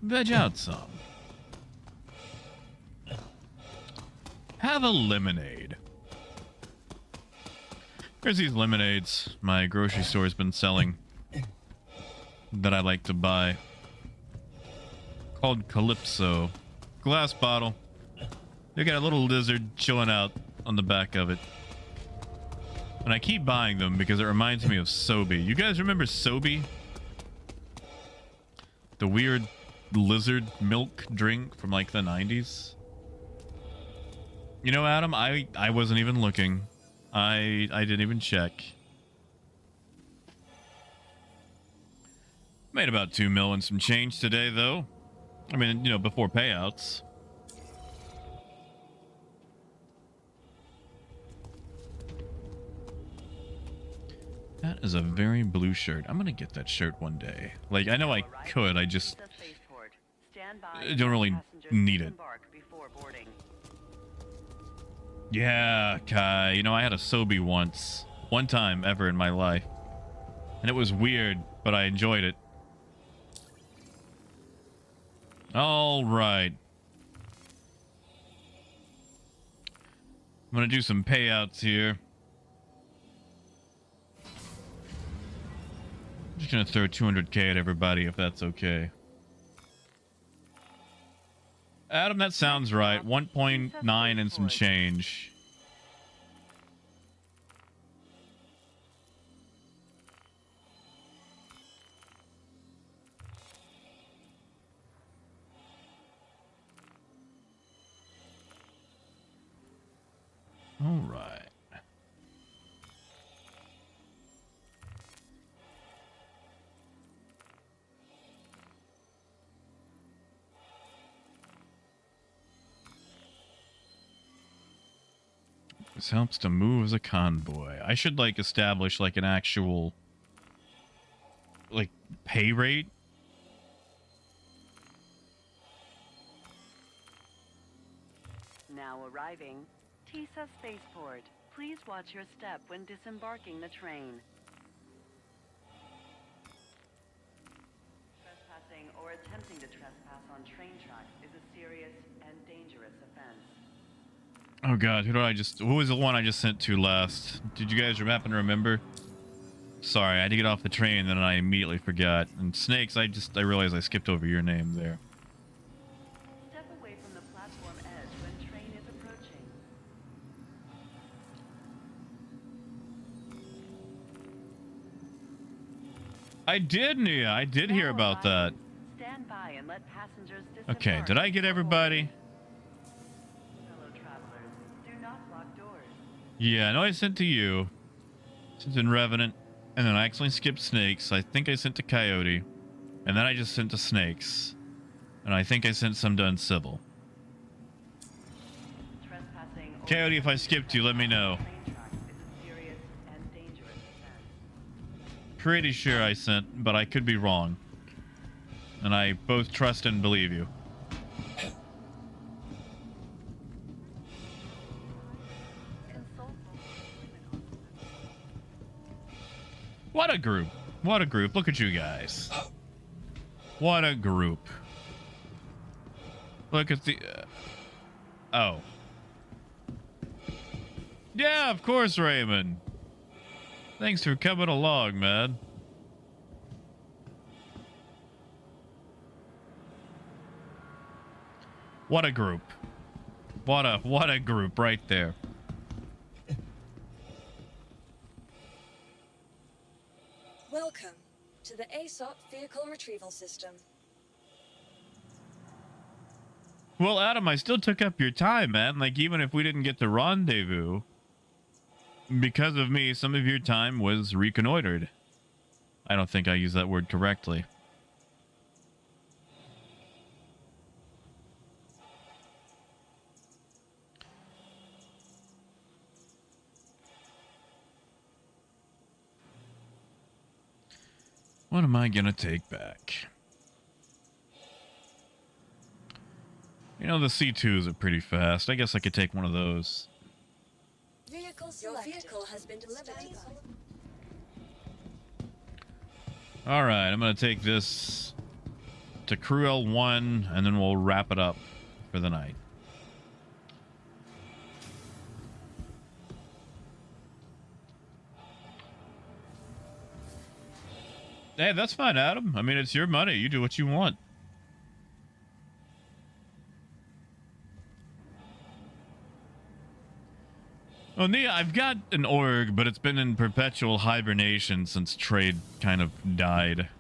Veg out some. Have a lemonade. There's these lemonades my grocery store's been selling that I like to buy. Called Calypso. Glass bottle. They got a little lizard chilling out on the back of it. And I keep buying them because it reminds me of Sobe. You guys remember Sobe? The weird lizard milk drink from like the 90s? You know, Adam, I wasn't even looking. I didn't even check. Made about 2 mil and some change today, though. I mean, you know, before payouts. That is a very blue shirt. I'm gonna get that shirt one day. Like, I know I could, I just don't really need it. Yeah, Kai. You know, I had a Sobe once. One time ever in my life. And it was weird, but I enjoyed it. All right. I'm gonna do some payouts here. just gonna throw 200k at everybody if that's okay. Adam, that sounds right. 1.9 and some change. All right. This helps to move as a convoy. I should like establish like an actual like pay rate. Now arriving, Tisa Spaceport. Please watch your step when disembarking the train. Trespassing or attempting to trespass on train tracks is a serious and dangerous offense. Oh god, who was the one I just sent to last? Did you guys happen to remember? Sorry, I had to get off the train, then I immediately forgot. And Snakes, I realized I skipped over your name there. Step away from the platform edge when train is approaching. I did, Nia. I did hear about that. Stand by and let passengers disembark. Okay, did I get everybody? Fellow travelers, do not lock doors. Yeah, I know I sent to you. Sent in Revenant. And then I accidentally skipped Snakes. I think I sent to Coyote. And then I just sent to Snakes. And I think I sent some to Uncivil. Trespassing or Coyote, if I skipped you, let me know. train tracks is a serious and dangerous offense. Pretty sure I sent, but I could be wrong. And I both trust and believe you. Consult What a group. What a group. Look at you guys. What a group. Look at the... oh. Yeah, of course, Raymond. Thanks for coming along, man. What a group. What a group right there. Welcome to the ASOP Vehicle Retrieval System. Well, Adam, I still took up your time, man. Like, even if we didn't get to rendezvous, because of me, some of your time was reconnoitered. I don't think I used that word correctly. What am I gonna take back? You know, the C2s are pretty fast. I guess I could take one of those. Vehicle selected. Your vehicle has been delivered. All right, I'm gonna take this to Crew L1, and then we'll wrap it up for the night. Hey, that's fine, Adam. I mean, it's your money. You do what you want. Well, Nia, I've got an org, but it's been in perpetual hibernation since trade kind of died.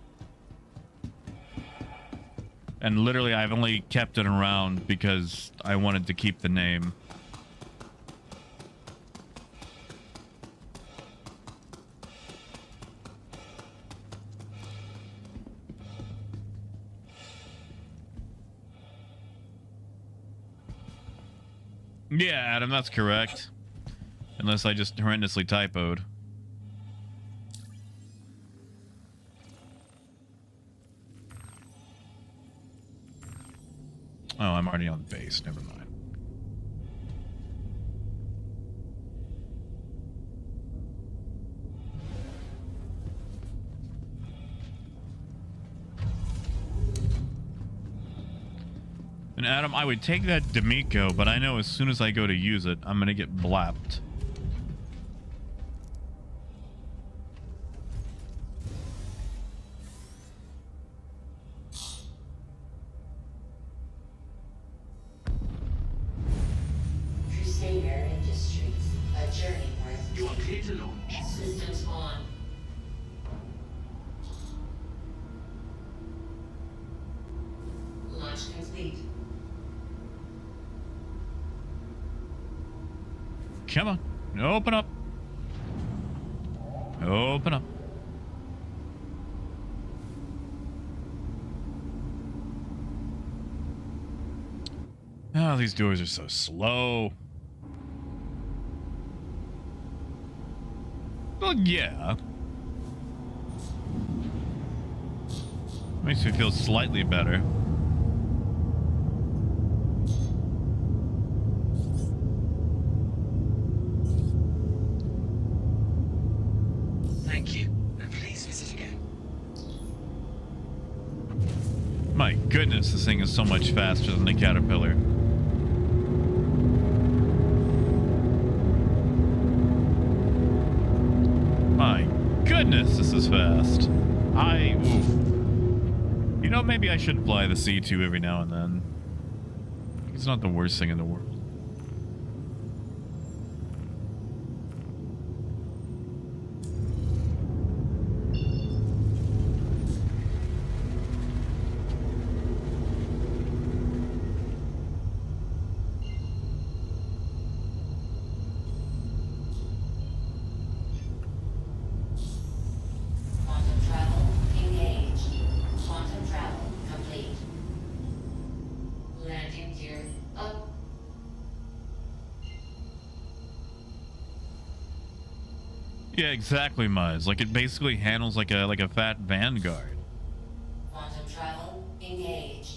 And literally, I've only kept it around because I wanted to keep the name. Yeah, Adam, that's correct. Unless I just horrendously typoed. Oh, I'm already on base. Never mind. And Adam, I would take that D'Amico, but I know as soon as I go to use it, I'm gonna get blapped. to launch. Systems on. Launch complete. Come on. Open up. Open up. Oh, these doors are so slow. Well, yeah. Makes me feel slightly better. Thank you, and please visit again. My goodness, this thing is so much faster than the Caterpillar. My goodness, this is fast. Oof. You know, maybe I should fly the C2 every now and then. It's not the worst thing in the world. Quantum travel engaged. Quantum travel complete. Landing gear up. Yeah, exactly, Muzz. Like, it basically handles like a fat Vanguard. Quantum travel engaged.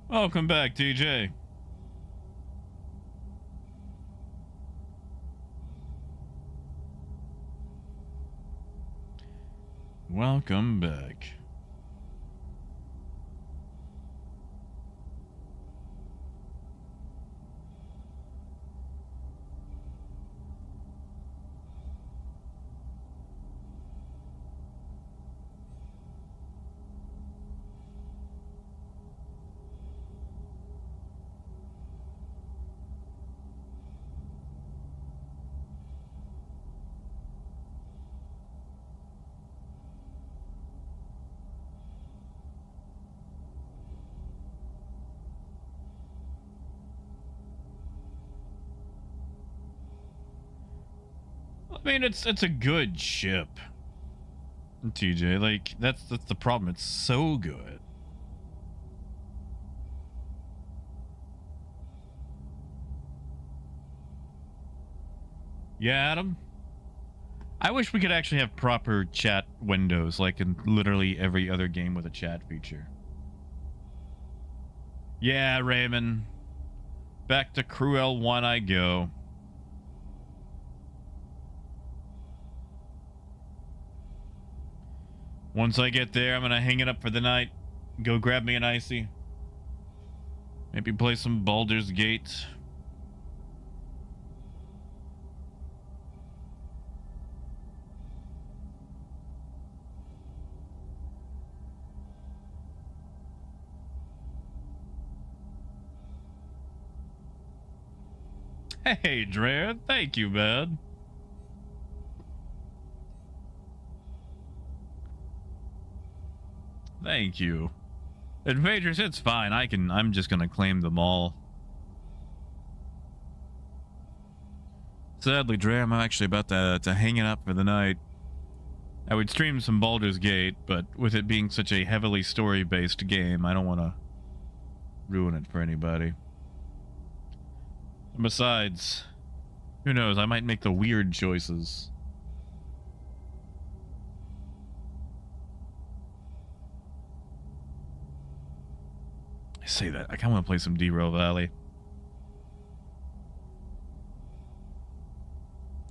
Welcome back, TJ. Welcome back. I mean, it's a good ship, TJ. Like, that's the problem. It's so good. Yeah, Adam. I wish we could actually have proper chat windows, like in literally every other game with a chat feature. Yeah, Raymond. Back to Crew L1 I go. Once I get there, I'm gonna hang it up for the night. Go grab me an icy. Maybe play some Baldur's Gate. Hey, Dre, thank you, man. Thank you. Invaders, it's fine. I'm just gonna claim them all. Sadly, Dre, I'm actually about to hang it up for the night. I would stream some Baldur's Gate, but with it being such a heavily story-based game, I don't want to ruin it for anybody. And besides, who knows, I might make the weird choices. I say that, I kind of want to play some D-Rail Valley.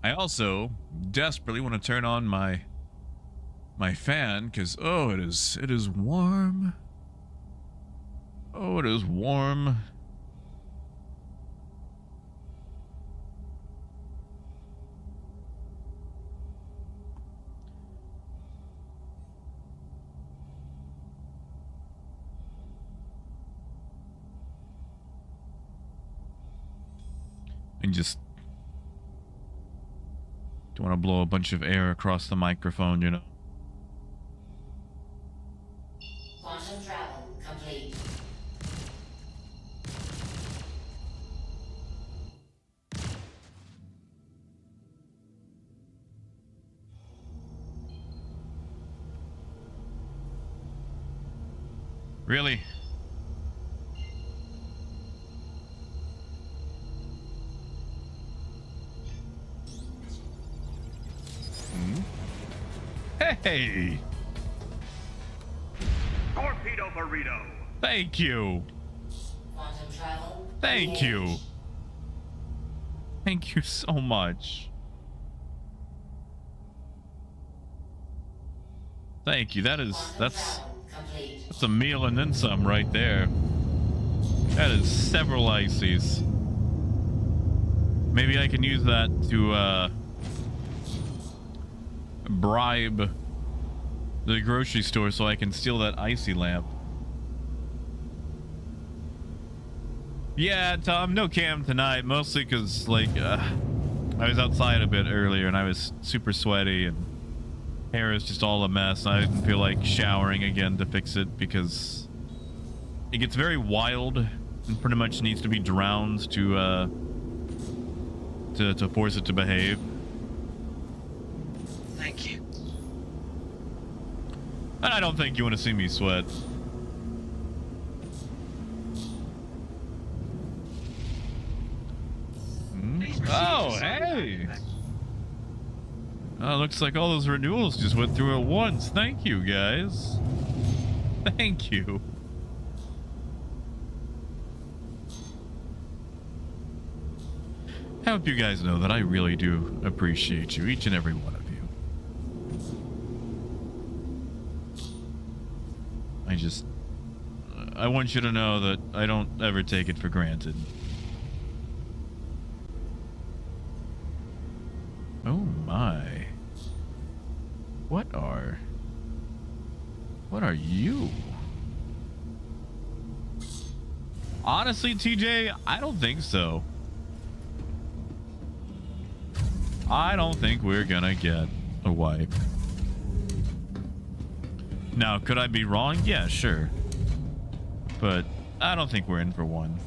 I also desperately want to turn on my fan, because it is warm. Oh, it is warm. just don't want to blow a bunch of air across the microphone, you know. Quantum travel complete. Really? Hey! Torpedo burrito. Thank you. Quantum travel. Thank you. Thank you so much. Thank you. That's a meal and then some right there. That is several ices. Maybe I can use that to bribe the grocery store so I can steal that icy lamp. Yeah, Tom, no cam tonight, mostly because, like, I was outside a bit earlier and I was super sweaty and hair is just all a mess. I didn't feel like showering again to fix it because it gets very wild and pretty much needs to be drowned to force it to behave. Thank you. And I don't think you want to see me sweat. Oh, hey! Oh, looks like all those renewals just went through at once. Thank you, guys. Thank you. I hope you guys know that I really do appreciate you, each and every one of you. I want you to know that I don't ever take it for granted. Oh my. What are you? Honestly, TJ, I don't think so. I don't think we're gonna get a wife. Now, could I be wrong? Yeah, sure. But I don't think we're in for one.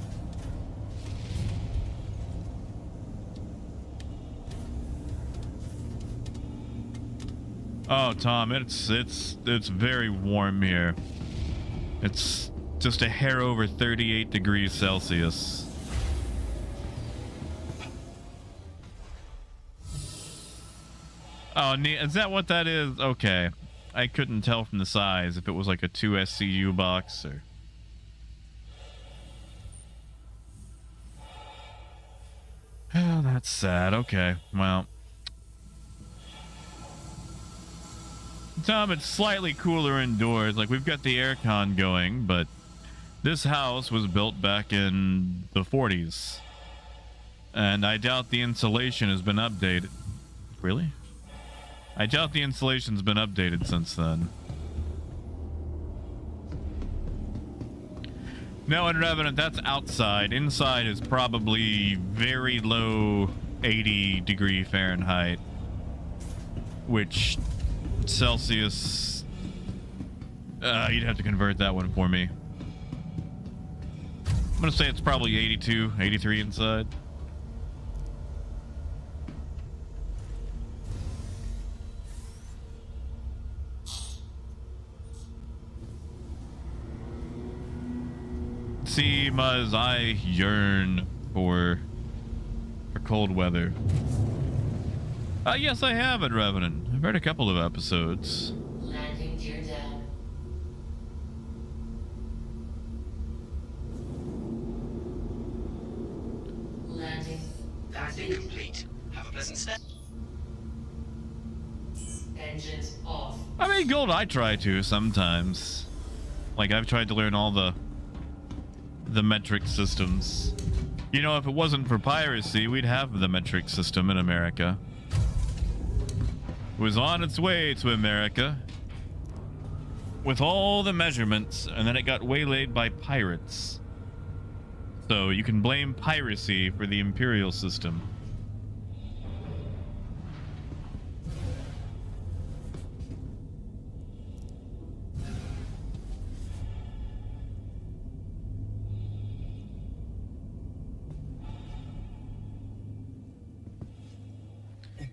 Oh, Tom, it's very warm here. It's just a hair over 38 degrees Celsius. Oh, is that what that is? Okay. I couldn't tell from the size if it was like a 2 SCU box or... Oh, that's sad. Okay, well... Tom, it's slightly cooler indoors. Like, we've got the aircon going, but this house was built back in the 40s. And I doubt the insulation has been updated. Really? I doubt the insulation's been updated since then. No, in Revenant, that's outside. Inside is probably very low 80 degree Fahrenheit. Which... Celsius, you'd have to convert that one for me. I'm gonna say it's probably 82, 83 inside. See, Muzz, I yearn for cold weather. Yes, I have at Revenant. I've heard a couple of episodes. Landing gear down. Landing. Landing complete. Have a pleasant stay. Engines off. I mean, Gold, I try to sometimes. Like, I've tried to learn all the metric systems. You know, if it wasn't for piracy, we'd have the metric system in America. It was on its way to America with all the measurements, and then it got waylaid by pirates. So you can blame piracy for the Imperial system.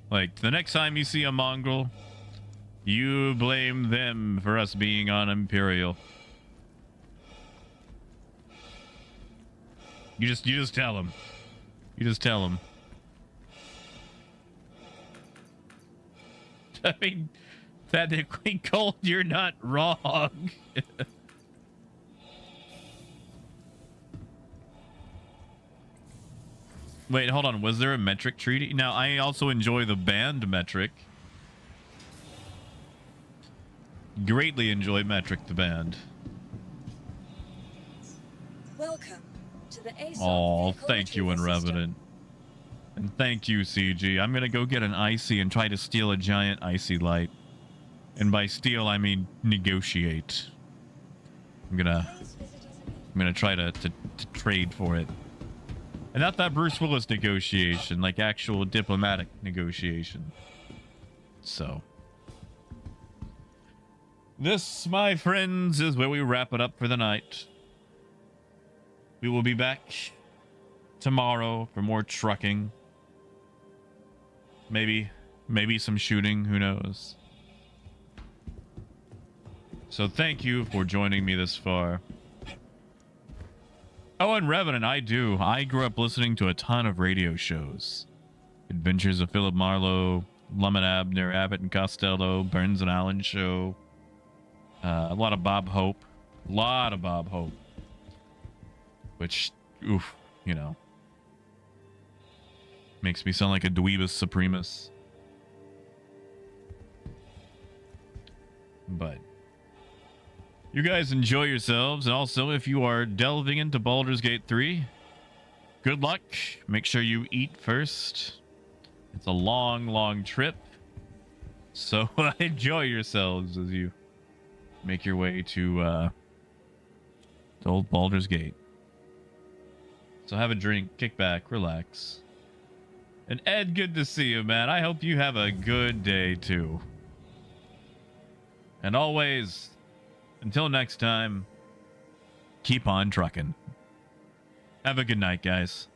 Like, the next time you see a mongrel, you blame them for us being on Imperial. You just tell them. You just tell them. I mean, technically, Cold, you're not wrong. Wait, hold on. Was there a metric treaty? Now, I also enjoy the band metric. Greatly enjoy metric the band. Welcome to the ASOP Oh, vehicle thank you, retrieval system. Unrevenant. And thank you, CG. I'm gonna go get an icy and try to steal a giant icy light. And by steal, I mean negotiate. I'm gonna try to trade for it. And not that Bruce Willis negotiation, like actual diplomatic negotiation. So. This, my friends, is where we wrap it up for the night. We will be back tomorrow for more trucking. Maybe some shooting, who knows. So thank you for joining me this far. Oh, and Revenant, I grew up listening to a ton of radio shows. Adventures of Philip Marlowe, Lum and Abner, Abbott and Costello, Burns and Allen Show. A lot of Bob Hope. Which, oof, you know. Makes me sound like a dweebus supremus. But you guys enjoy yourselves, and also if you are delving into Baldur's Gate 3, good luck. Make sure you eat first. It's a long trip. So enjoy yourselves as you make your way to old Baldur's Gate. So have a drink, kick back, relax. And Ed, good to see you, man. I hope you have a good day too. And always, until next time, keep on trucking. Have a good night, guys.